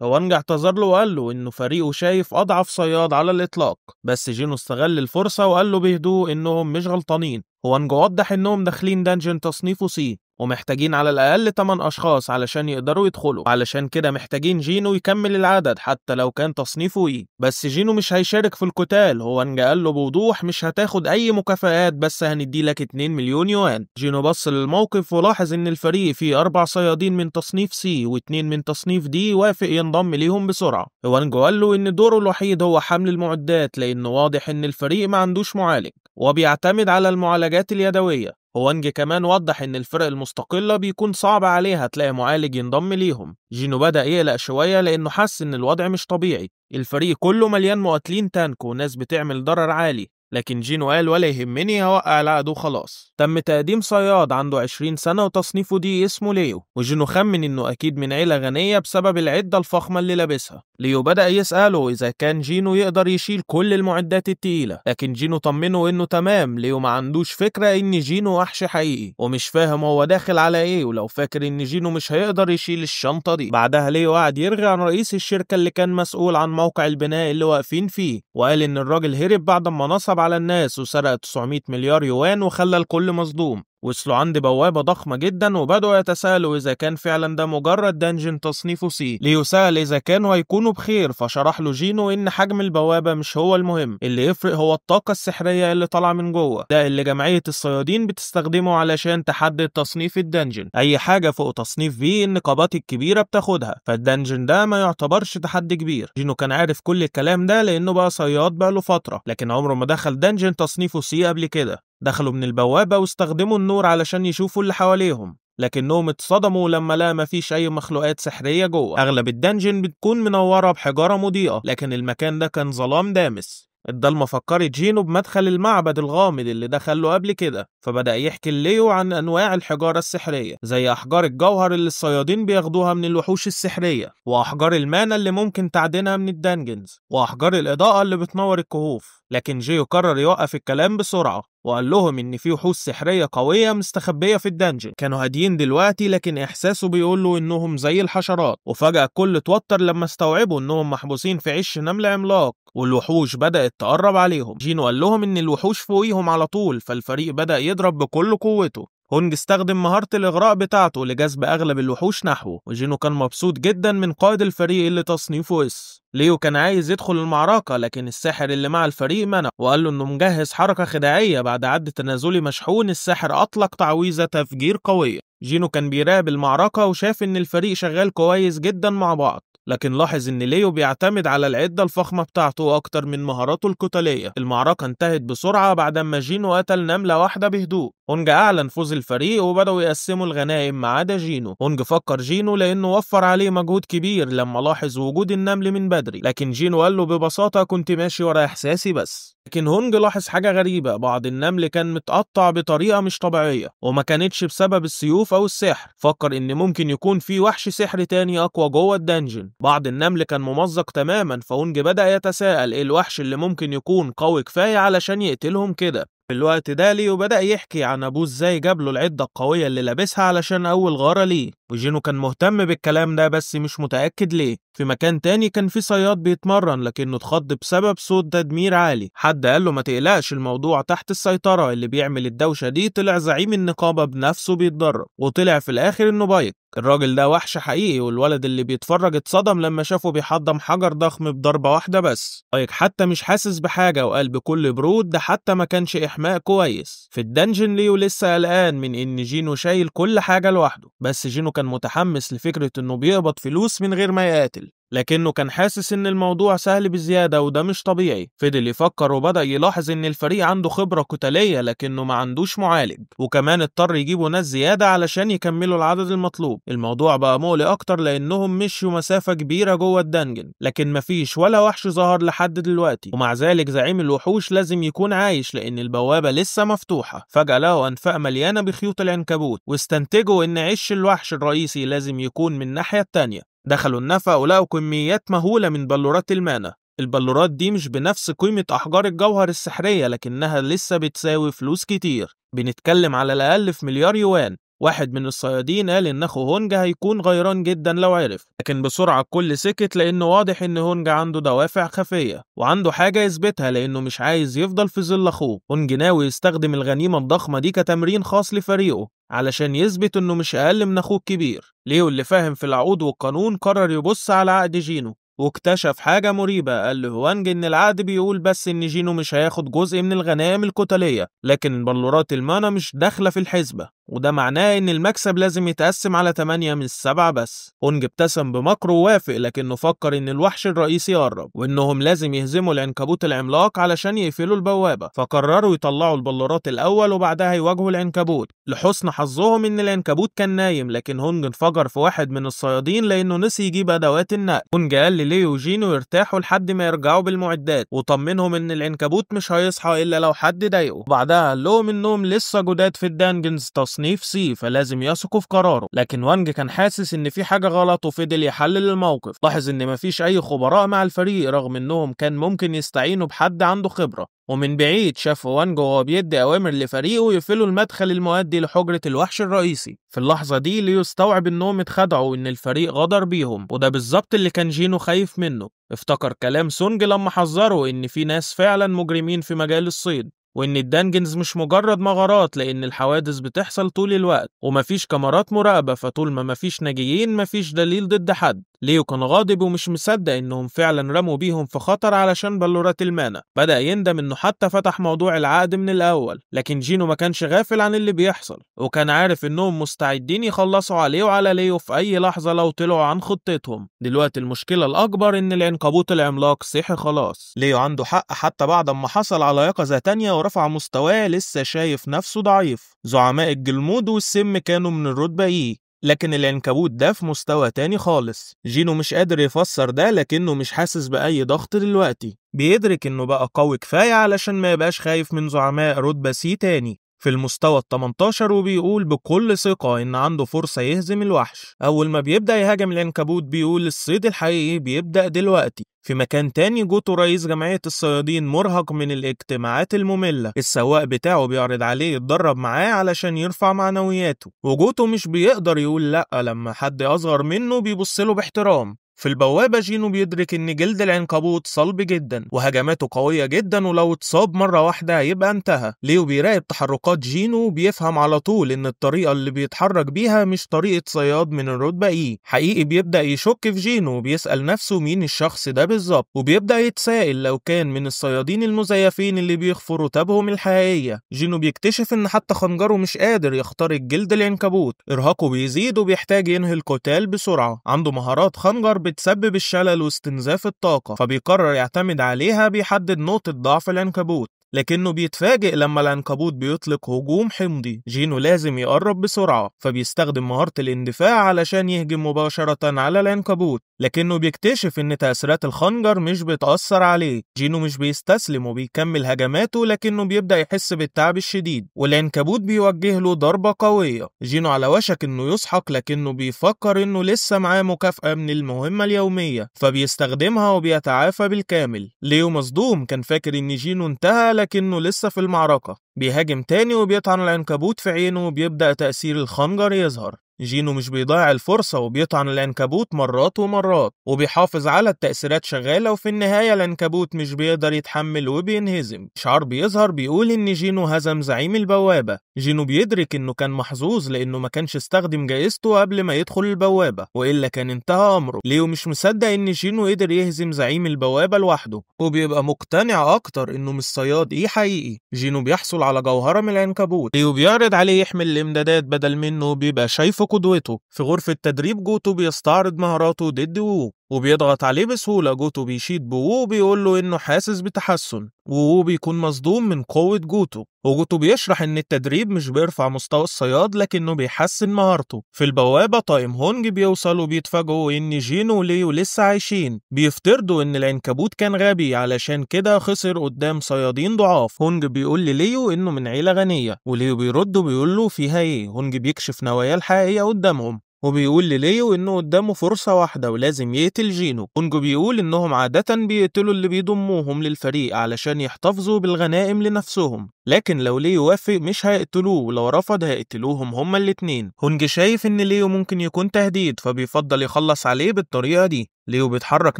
هوانج اعتذر له وقال له انه فريقه شايف اضعف صياد على الاطلاق، بس جينو استغل الفرصة وقال له بهدوء انهم مش غلطانين. هوانج وضح انهم داخلين دانجن تصنيفه سي ومحتاجين على الأقل 8 أشخاص علشان يقدروا يدخلوا، علشان كده محتاجين جينو يكمل العدد حتى لو كان تصنيفه إيه. بس جينو مش هيشارك في القتال. هوانج قال له بوضوح مش هتاخد أي مكافآت، بس هنديلك 2 مليون يوان. جينو بص للموقف ولاحظ إن الفريق فيه 4 صيادين من تصنيف سي و2 من تصنيف دي، وافق ينضم ليهم بسرعة. هوانج قال له إن دوره الوحيد هو حمل المعدات لأنه واضح إن الفريق ما عندوش معالج وبيعتمد على المعالجات اليدوية. هوانج كمان وضح ان الفرق المستقلة بيكون صعب عليها تلاقي معالج ينضم ليهم. جينو بدأ يقلق شوية لانه حس ان الوضع مش طبيعي. الفريق كله مليان مقاتلين تانك وناس بتعمل ضرر عالي، لكن جينو قال ولا يهمني هوقع العقد وخلاص. تم تقديم صياد عنده 20 سنة وتصنيفه دي اسمه ليو، وجينو خمن انه اكيد من عيلة غنية بسبب العدة الفخمة اللي لابسها. ليو بدأ يسأله اذا كان جينو يقدر يشيل كل المعدات التقيلة، لكن جينو طمنه انه تمام. ليو ما عندوش فكرة ان جينو وحش حقيقي ومش فاهم هو داخل على ايه، ولو فاكر ان جينو مش هيقدر يشيل الشنطة دي. بعدها ليو قعد يرغي عن رئيس الشركة اللي كان مسؤول عن موقع البناء اللي واقفين فيه، وقال ان الراجل هرب بعد ما نصب على الناس وسرق 900 مليار يوان وخلى الكل مصدوم. وصلوا عند بوابة ضخمة جدا وبدأوا يتساءلوا إذا كان فعلا ده مجرد دنجن تصنيفه سي. ليو سأل إذا كانوا هيكونوا بخير، فشرح له جينو إن حجم البوابة مش هو المهم، اللي يفرق هو الطاقة السحرية اللي طالعة من جوه، ده اللي جمعية الصيادين بتستخدمه علشان تحدد تصنيف الدنجن. أي حاجة فوق تصنيف بي النقابات الكبيرة بتاخدها، فالدنجن ده ما يعتبرش تحدي كبير. جينو كان عارف كل الكلام ده لأنه بقى صياد بقاله فترة، لكن عمره ما دخل دنجن تصنيفه سي قبل كده. دخلوا من البوابة واستخدموا النور علشان يشوفوا اللي حواليهم، لكنهم اتصدموا لما لقى مفيش أي مخلوقات سحرية جوه. أغلب الدنجن بتكون منورة بحجارة مضيئة، لكن المكان ده كان ظلام دامس. الضلمة فكرت جينو بمدخل المعبد الغامض اللي دخله قبل كده، فبدأ يحكي ليو عن أنواع الحجارة السحرية، زي أحجار الجوهر اللي الصيادين بياخدوها من الوحوش السحرية، وأحجار المانا اللي ممكن تعدينها من الدنجنز، وأحجار الإضاءة اللي بتنور الكهوف. لكن جيو قرر يوقف الكلام بسرعة وقال لهم إن في وحوش سحرية قوية مستخبية في الدنجن. كانوا هاديين دلوقتي، لكن إحساسه بيقول له إنهم زي الحشرات، وفجأة الكل اتوتر لما استوعبوا إنهم محبوسين في عش نمل عملاق والوحوش بدأت تقرب عليهم. جينو قال لهم إن الوحوش فوقيهم على طول، فالفريق بدأ يضرب بكل قوته. هونج استخدم مهارة الإغراء بتاعته لجذب أغلب الوحوش نحوه، وجينو كان مبسوط جدا من قائد الفريق اللي تصنيفه اس. ليو كان عايز يدخل المعركة، لكن الساحر اللي مع الفريق منع وقال له إنه مجهز حركة خداعية. بعد عد تنازلي مشحون، الساحر أطلق تعويذة تفجير قوية. جينو كان بيراقب المعركة وشاف إن الفريق شغال كويس جدا مع بعض، لكن لاحظ إن ليو بيعتمد على العدة الفخمة بتاعته أكتر من مهاراته القتالية. المعركة انتهت بسرعة بعدما جينو قتل نملة واحدة بهدوء. هونج أعلن فوز الفريق وبدأوا يقسموا الغنائم ما عدا جينو. هونج فكر جينو لأنه وفر عليه مجهود كبير لما لاحظ وجود النمل من بدري، لكن جينو قال له ببساطة كنت ماشي ورا إحساسي بس. لكن هونج لاحظ حاجة غريبة، بعض النمل كان متقطع بطريقة مش طبيعية، وما كانتش بسبب السيوف أو السحر. فكر إن ممكن يكون في وحش سحر تاني أقوى جوه الدنجن. بعض النمل كان ممزق تماما، فهونج بدأ يتساءل إيه الوحش اللي ممكن يكون قوي كفاية علشان يقتلهم كده. في الوقت ده ليو بدأ يحكي عن أبوه ازاي جاب له العدة القوية اللي لابسها علشان أول غارة ليه، وجينو كان مهتم بالكلام ده بس مش متأكد ليه. في مكان تاني كان في صياد بيتمرن، لكنه اتخض بسبب صوت تدمير عالي. حد قال له ما تقلقش، الموضوع تحت السيطرة. اللي بيعمل الدوشة دي طلع زعيم النقابة بنفسه بيتدرب، وطلع في الآخر إنه بايك. الراجل ده وحش حقيقي، والولد اللي بيتفرج اتصدم لما شافه بيحضم حجر ضخم بضربة واحدة بس. بايك حتى مش حاسس بحاجة وقال بكل برود ده حتى ما كانش إحماء كويس. في الدنجن ليو لسه قلقان من إن جينو شايل كل حاجة لوحده، بس جينو كان متحمس لفكرة إنه بيقبض فلوس من غير ما يقاتل، لكنه كان حاسس إن الموضوع سهل بزيادة وده مش طبيعي. فضل يفكر وبدأ يلاحظ إن الفريق عنده خبرة قتالية لكنه ما عندوش معالج، وكمان اضطر يجيبوا ناس زيادة علشان يكملوا العدد المطلوب. الموضوع بقى مقلق أكتر لأنهم مشوا مسافة كبيرة جوه الدنجن، لكن مفيش ولا وحش ظهر لحد دلوقتي، ومع ذلك زعيم الوحوش لازم يكون عايش لأن البوابة لسه مفتوحة. فجأة لقوا أنفاق مليانة بخيوط العنكبوت، واستنتجوا إن عش الوحش الرئيسي لازم يكون من الناحية التانية. دخلوا النفق ولقوا كميات مهولة من بلورات المانا. البلورات دي مش بنفس قيمة أحجار الجوهر السحرية، لكنها لسه بتساوي فلوس كتير، بنتكلم على الأقل في مليار يوان. واحد من الصيادين قال إن أخو هونج هيكون غيران جدا لو عرف، لكن بسرعة الكل سكت لأنه واضح إن هونج عنده دوافع خفية وعنده حاجة يثبتها، لأنه مش عايز يفضل في ظل أخوه. هونج ناوي يستخدم الغنيمة الضخمة دي كتمرين خاص لفريقه علشان يثبت إنه مش أقل من أخوه الكبير. ليو اللي فاهم في العقود والقانون قرر يبص على عقد جينو، واكتشف حاجة مريبة. قال لهوانج إن العقد بيقول بس إن جينو مش هياخد جزء من الغنائم القتالية، لكن بلورات المانا مش داخلة في الحسبة، وده معناه إن المكسب لازم يتقسم على 8 من 7 بس. هونج ابتسم بمكر ووافق، لكنه فكر إن الوحش الرئيسي قرب وإنهم لازم يهزموا العنكبوت العملاق علشان يقفلوا البوابة، فقرروا يطلعوا البلورات الأول وبعدها يواجهوا العنكبوت. لحسن حظهم إن العنكبوت كان نايم، لكن هونج انفجر في واحد من الصيادين لأنه نسي يجيب أدوات النقل. هونج قال لليو وجينو يرتاحوا لحد ما يرجعوا بالمعدات، وطمنهم إن العنكبوت مش هيصحى إلا لو حد ضايقه. بعدها قال لهم إنهم لسه جداد في الدانجنز تصنيف سي، فلازم يثقوا في قراره. لكن وانج كان حاسس إن في حاجة غلط وفضل يحلل الموقف. لاحظ إن مفيش أي خبراء مع الفريق رغم إنهم كان ممكن يستعينوا بحد عنده خبرة، ومن بعيد شاف وانج وهو بيدي أوامر لفريقه يقفلوا المدخل المؤدي لحجرة الوحش الرئيسي. في اللحظة دي ليو استوعب إنهم اتخدعوا وإن الفريق غدر بيهم، وده بالظبط اللي كان جينو خايف منه. افتكر كلام سونج لما حذره إن في ناس فعلا مجرمين في مجال الصيد، وإن الدانجنز مش مجرد مغارات لأن الحوادث بتحصل طول الوقت ومفيش كاميرات مراقبة، فطول ما مفيش ناجيين مفيش دليل ضد حد. ليو كان غاضب ومش مصدق إنهم فعلا رموا بيهم في خطر علشان بلورات المانا. بدأ يندم إنه حتى فتح موضوع العقد من الأول، لكن جينو ما كانش غافل عن اللي بيحصل وكان عارف إنهم مستعدين يخلصوا عليه وعلى ليو في أي لحظة لو طلعوا عن خطتهم. دلوقتي المشكلة الأكبر إن العنكبوت العملاق صحي خلاص. ليو عنده حق حتى بعد ما حصل على يقظة تانية ورفع مستواه لسه شايف نفسه ضعيف. زعماء الجلمود والسم كانوا من الرتبة إيه، لكن العنكبوت ده في مستوى تاني خالص. جينو مش قادر يفسر ده لكنه مش حاسس بأي ضغط دلوقتي، بيدرك إنه بقى قوي كفاية علشان ما يبقاش خايف من زعماء رتبة سي تاني في المستوى ال18، وبيقول بكل ثقة إن عنده فرصة يهزم الوحش. أول ما بيبدأ يهاجم العنكبوت بيقول الصيد الحقيقي بيبدأ دلوقتي. في مكان تاني جوتو رئيس جمعية الصيادين مرهق من الاجتماعات المملة. السواق بتاعه بيعرض عليه يتدرب معاه علشان يرفع معنوياته، وجوتو مش بيقدر يقول لأ لما حد أصغر منه بيبصله باحترام. في البوابة جينو بيدرك إن جلد العنكبوت صلب جدا وهجماته قوية جدا، ولو اتصاب مرة واحدة هيبقى انتهى. ليو بيراقب تحركات جينو وبيفهم على طول إن الطريقة اللي بيتحرك بيها مش طريقة صياد من الرتبة إيه. حقيقي بيبدأ يشك في جينو وبيسأل نفسه مين الشخص ده بالظبط، وبيبدأ يتساءل لو كان من الصيادين المزيفين اللي بيخفوا رتبهم الحقيقية. جينو بيكتشف إن حتى خنجره مش قادر يخترق جلد العنكبوت. إرهاقه بيزيد وبيحتاج ينهي القتال بسرعة. عنده مهارات خنجر بتسبب الشلل واستنزاف الطاقة، فبيقرر يعتمد عليها. بيحدد نقطة ضعف العنكبوت، لكنه بيتفاجئ لما العنكبوت بيطلق هجوم حمضي. جينو لازم يقرب بسرعة، فبيستخدم مهارة الاندفاع علشان يهجم مباشرة على العنكبوت، لكنه بيكتشف ان تأثيرات الخنجر مش بتأثر عليه. جينو مش بيستسلم وبيكمل هجماته، لكنه بيبدأ يحس بالتعب الشديد والعنكبوت بيوجه له ضربة قوية. جينو على وشك انه يسحق، لكنه بيفكر انه لسه معاه مكافأة من المهمة اليومية فبيستخدمها وبيتعافى بالكامل. ليو مصدوم، كان فاكر ان جينو انتهى لكنه لسه في المعركة. بيهاجم تاني وبيطعن العنكبوت في عينه وبيبدأ تأثير الخنجر يظهر. جينو مش بيضيع الفرصة وبيطعن العنكبوت مرات ومرات وبيحافظ على التأثيرات شغالة، وفي النهاية العنكبوت مش بيقدر يتحمل وبينهزم. شعار بيظهر بيقول إن جينو هزم زعيم البوابة. جينو بيدرك إنه كان محظوظ لأنه ما كانش استخدم جائزته قبل ما يدخل البوابة، وإلا كان انتهى أمره. ليو مش مصدق إن جينو قدر يهزم زعيم البوابة لوحده، وبيبقى مقتنع أكتر إنه مش صياد إيه حقيقي. جينو بيحصل على جوهرة من العنكبوت. ليو بيعرض عليه يحمل الإمدادات بدل منه، بيبقى شايفه قدوته. في غرفة تدريب جوتو بيستعرض مهاراته ضد وو وبيضغط عليه بسهولة. جوتو بيشيد بوو وبيقول له إنه حاسس بتحسن. ووو بيكون مصدوم من قوة جوتو، وجوتو بيشرح إن التدريب مش بيرفع مستوى الصياد لكنه بيحسن مهارته. في البوابة طاقم هونج بيوصل وبيتفاجئوا إن جينو وليو لسه عايشين. بيفترضوا إن العنكبوت كان غبي علشان كده خسر قدام صيادين ضعاف. هونج بيقول لليو إنه من عيلة غنية، وليو بيرد وبيقول له فيها إيه. هونج بيكشف نواياه الحقيقية قدامهم وبيقول لليو إنه قدامه فرصة واحدة ولازم يقتل جينو. هونجو بيقول إنهم عادة بيقتلوا اللي بيضموهم للفريق علشان يحتفظوا بالغنائم لنفسهم، لكن لو ليو وافق مش هيقتلوه، ولو رفض هيقتلوهم هما الاتنين. هونج شايف إن ليو ممكن يكون تهديد فبيفضل يخلص عليه بالطريقة دي. ليو بيتحرك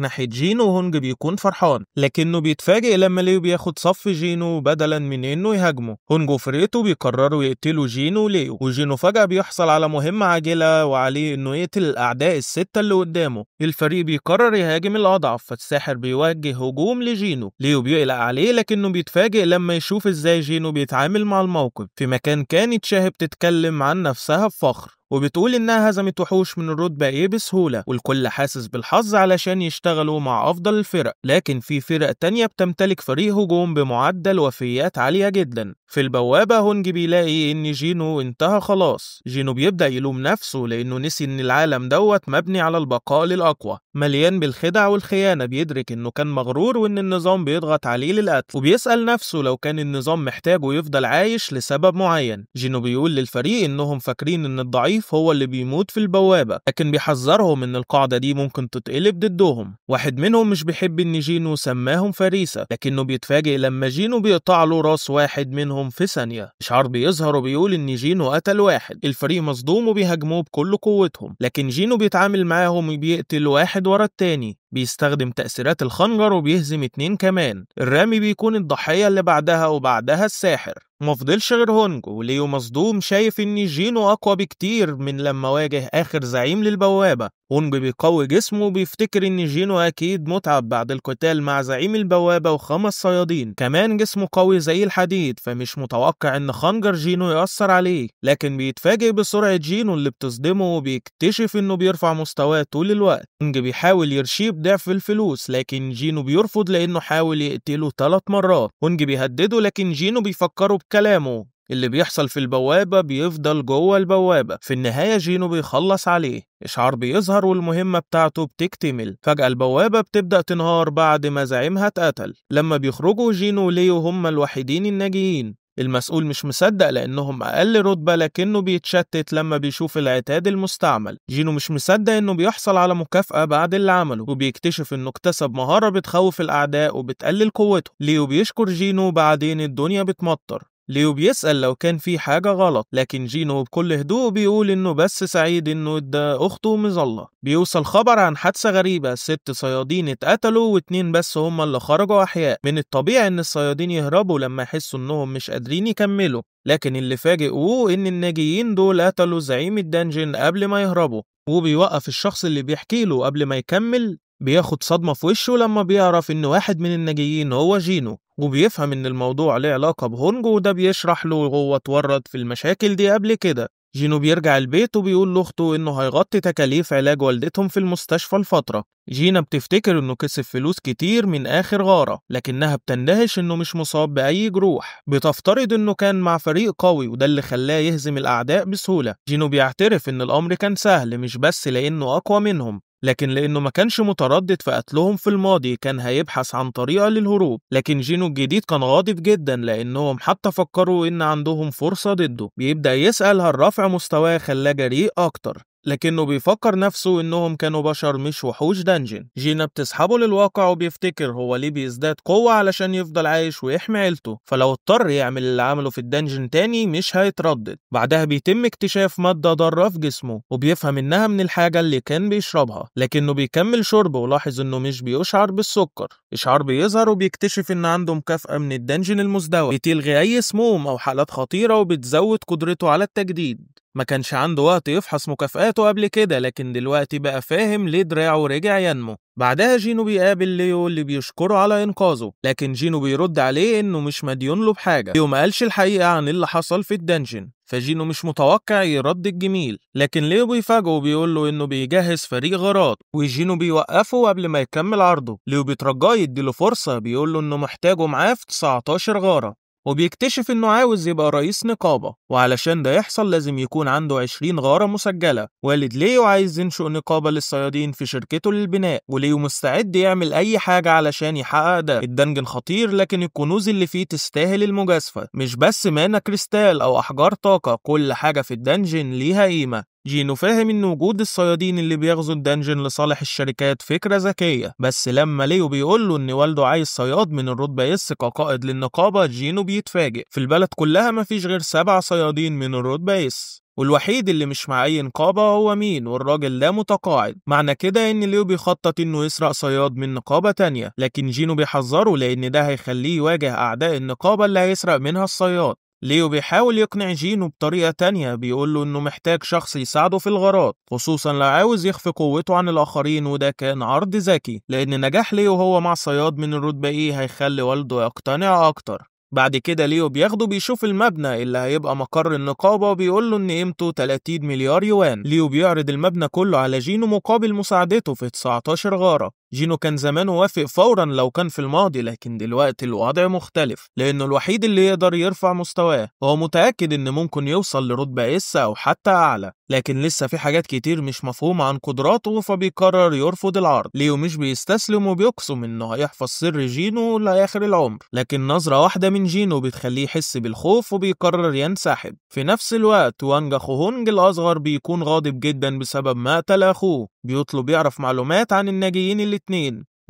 ناحية جينو وهونج بيكون فرحان، لكنه بيتفاجئ لما ليو بياخد صف جينو بدلا من انه يهاجمه. هونج وفرقته بيقرروا يقتلوا جينو وليو، وجينو فجأة بيحصل على مهمة عاجلة وعليه انه يقتل الاعداء الستة اللي قدامه. الفريق بيقرر يهاجم الاضعف، فالساحر بيوجه هجوم لجينو. ليو بيقلق عليه لكنه بيتفاجئ لما يشوف ازاي جينو بيتعامل مع الموقف. في مكان كانت شاهي بتتكلم عن نفسها بفخر وبتقول إنها هزمت وحوش من الرتبة إيه بسهولة، والكل حاسس بالحظ علشان يشتغلوا مع أفضل الفرق. لكن في فرق تانية بتمتلك فريق هجوم بمعدل وفيات عالية جدا. في البوابة هونج بيلاقي إن جينو انتهى خلاص. جينو بيبدأ يلوم نفسه لأنه نسي إن العالم دوت مبني على البقاء للأقوى، مليان بالخدع والخيانة. بيدرك إنه كان مغرور وإن النظام بيضغط عليه للقتل، وبيسأل نفسه لو كان النظام محتاجه يفضل عايش لسبب معين. جينو بيقول للفريق إنهم فاكرين إن الضعيف هو اللي بيموت في البوابة، لكن بيحذرهم ان القاعدة دي ممكن تتقلب ضدهم. واحد منهم مش بيحب ان جينو سماهم فريسة، لكنه بيتفاجئ لما جينو بيقطع له راس واحد منهم في ثانية. شعار بيظهر وبيقول ان جينو قتل واحد. الفريق مصدوم وبيهاجموه بكل قوتهم، لكن جينو بيتعامل معاهم وبيقتل واحد ورا التاني. بيستخدم تأثيرات الخنجر وبيهزم 2 كمان. الرامي بيكون الضحية اللي بعدها وبعدها الساحر. ومفضلش غير هونج، وليو مصدوم شايف ان جينو اقوى بكتير من لما واجه اخر زعيم للبوابة. هونج بيقوي جسمه وبيفتكر ان جينو اكيد متعب بعد القتال مع زعيم البوابة و5 صيادين، كمان جسمه قوي زي الحديد، فمش متوقع ان خنجر جينو يأثر عليه. لكن بيتفاجئ بسرعة جينو اللي بتصدمه وبيكتشف انه بيرفع مستواه طول الوقت. هونج بيحاول يرشيه بضعف الفلوس، لكن جينو بيرفض لانه حاول يقتله 3 مرات. هونج بيهدده لكن جينو بيفكره بكلامه. اللي بيحصل في البوابة بيفضل جوه البوابة. في النهاية جينو بيخلص عليه، إشعار بيظهر والمهمة بتاعته بتكتمل. فجأة البوابة بتبدأ تنهار بعد ما زعيمها اتقتل. لما بيخرجوا جينو وليو هما الوحيدين الناجيين. المسؤول مش مصدق لأنهم أقل رتبة، لكنه بيتشتت لما بيشوف العتاد المستعمل. جينو مش مصدق إنه بيحصل على مكافأة بعد اللي عمله، وبيكتشف إنه اكتسب مهارة بتخوف الأعداء وبتقلل قوته. ليو بيشكر جينو وبعدين الدنيا بتمطر. ليو بيسأل لو كان في حاجة غلط، لكن جينو بكل هدوء بيقول إنه بس سعيد إنه ادى أخته مظلة. بيوصل خبر عن حادثة غريبة، 6 صيادين اتقتلوا و2 بس هما اللي خرجوا أحياء. من الطبيعي إن الصيادين يهربوا لما يحسوا إنهم مش قادرين يكملوا، لكن اللي فاجئوه إن الناجيين دول قتلوا زعيم الدنجن قبل ما يهربوا. وبيوقف الشخص اللي بيحكي له قبل ما يكمل، بياخد صدمة في وشه لما بيعرف إن واحد من الناجيين هو جينو، وبيفهم إن الموضوع له علاقة بهونج، وده بيشرح له هو اتورط في المشاكل دي قبل كده. جينو بيرجع البيت وبيقول لاخته إنه هيغطي تكاليف علاج والدتهم في المستشفى لفترة. جينا بتفتكر إنه كسب فلوس كتير من آخر غارة، لكنها بتندهش إنه مش مصاب بأي جروح. بتفترض إنه كان مع فريق قوي وده اللي خلاه يهزم الأعداء بسهولة. جينو بيعترف إن الأمر كان سهل، مش بس لأنه أقوى منهم، لكن لأنه ما كانش متردد في قتلهم في الماضي، كان هيبحث عن طريقة للهروب. لكن جينو الجديد كان غاضب جدا لأنهم حتى فكروا إن عندهم فرصة ضده. بيبدأ يسأل هل رفع مستواه خلاه جريء أكتر، لكنه بيفكر نفسه إنهم كانوا بشر مش وحوش دنجن. جينا بتسحبه للواقع وبيفتكر هو ليه بيزداد قوة علشان يفضل عايش ويحمي عيلته، فلو اضطر يعمل اللي عمله في الدنجن تاني مش هيتردد. بعدها بيتم اكتشاف مادة ضارة في جسمه، وبيفهم إنها من الحاجة اللي كان بيشربها، لكنه بيكمل شربه ولاحظ إنه مش بيشعر بالسكر. إشعار بيظهر وبيكتشف إن عنده مكافأة من الدنجن المزدوج بتلغي أي سموم أو حالات خطيرة وبتزود قدرته على التجديد. ما كانش عنده وقت يفحص مكافآته قبل كده، لكن دلوقتي بقى فاهم ليه دراعه رجع ينمو. بعدها جينو بيقابل ليو اللي بيشكره على إنقاذه، لكن جينو بيرد عليه إنه مش مديون له بحاجة. ليو ما قالش الحقيقة عن اللي حصل في الدنجن، فجينو مش متوقع يرد الجميل، لكن ليو بيفاجئه وبيقول له إنه بيجهز فريق غارات، وجينو بيوقفه قبل ما يكمل عرضه. ليو بيترجاه يديله فرصة، بيقول له إنه محتاجه معاه في 19 غارة، وبيكتشف إنه عاوز يبقى رئيس نقابة، وعلشان ده يحصل لازم يكون عنده 20 غارة مسجلة. والد ليو عايز ينشئ نقابة للصيادين في شركته للبناء، وليو مستعد يعمل أي حاجة علشان يحقق ده. الدنجن خطير، لكن الكنوز اللي فيه تستاهل المجازفة، مش بس مانا كريستال أو أحجار طاقة، كل حاجة في الدنجن ليها قيمة. جينو فاهم إن وجود الصيادين اللي بيغزوا الدنجن لصالح الشركات فكرة ذكية، بس لما ليو بيقول له إن والده عايز صياد من الرتبة اس كقائد للنقابة، جينو بيتفاجئ. في البلد كلها مفيش غير 7 صيادين من الرتبة اس، والوحيد اللي مش مع أي نقابة هو مين، والراجل ده متقاعد. معنى كده إن ليو بيخطط إنه يسرق صياد من نقابة تانية، لكن جينو بيحذره لأن ده هيخليه يواجه أعداء النقابة اللي هيسرق منها الصياد. ليو بيحاول يقنع جينو بطريقة تانية، بيقوله إنه محتاج شخص يساعده في الغارات، خصوصا لو عاوز يخفي قوته عن الآخرين، وده كان عرض ذكي لأن نجاح ليو هو مع صياد من الرتبة إيه هيخلي والده يقتنع أكتر. بعد كده ليو بياخده بيشوف المبنى اللي هيبقى مقر النقابة، وبيقول له إن قيمته 30 مليار يوان. ليو بيعرض المبنى كله على جينو مقابل مساعدته في 19 غارة. جينو كان زمانه وافق فورا لو كان في الماضي، لكن دلوقتي الوضع مختلف لأنه الوحيد اللي يقدر يرفع مستواه. هو متأكد إن ممكن يوصل لرتبة اس أو حتى أعلى، لكن لسه في حاجات كتير مش مفهومة عن قدراته، فبيقرر يرفض العرض. ليو مش بيستسلم وبيقسم إنه هيحفظ سر جينو لآخر العمر، لكن نظرة واحدة من جينو بتخليه يحس بالخوف وبيقرر ينسحب. في نفس الوقت وانج أخو هونج الأصغر بيكون غاضب جدا بسبب ما قتل أخوه، بيطلب يعرف معلومات عن الناجيين الاتنين.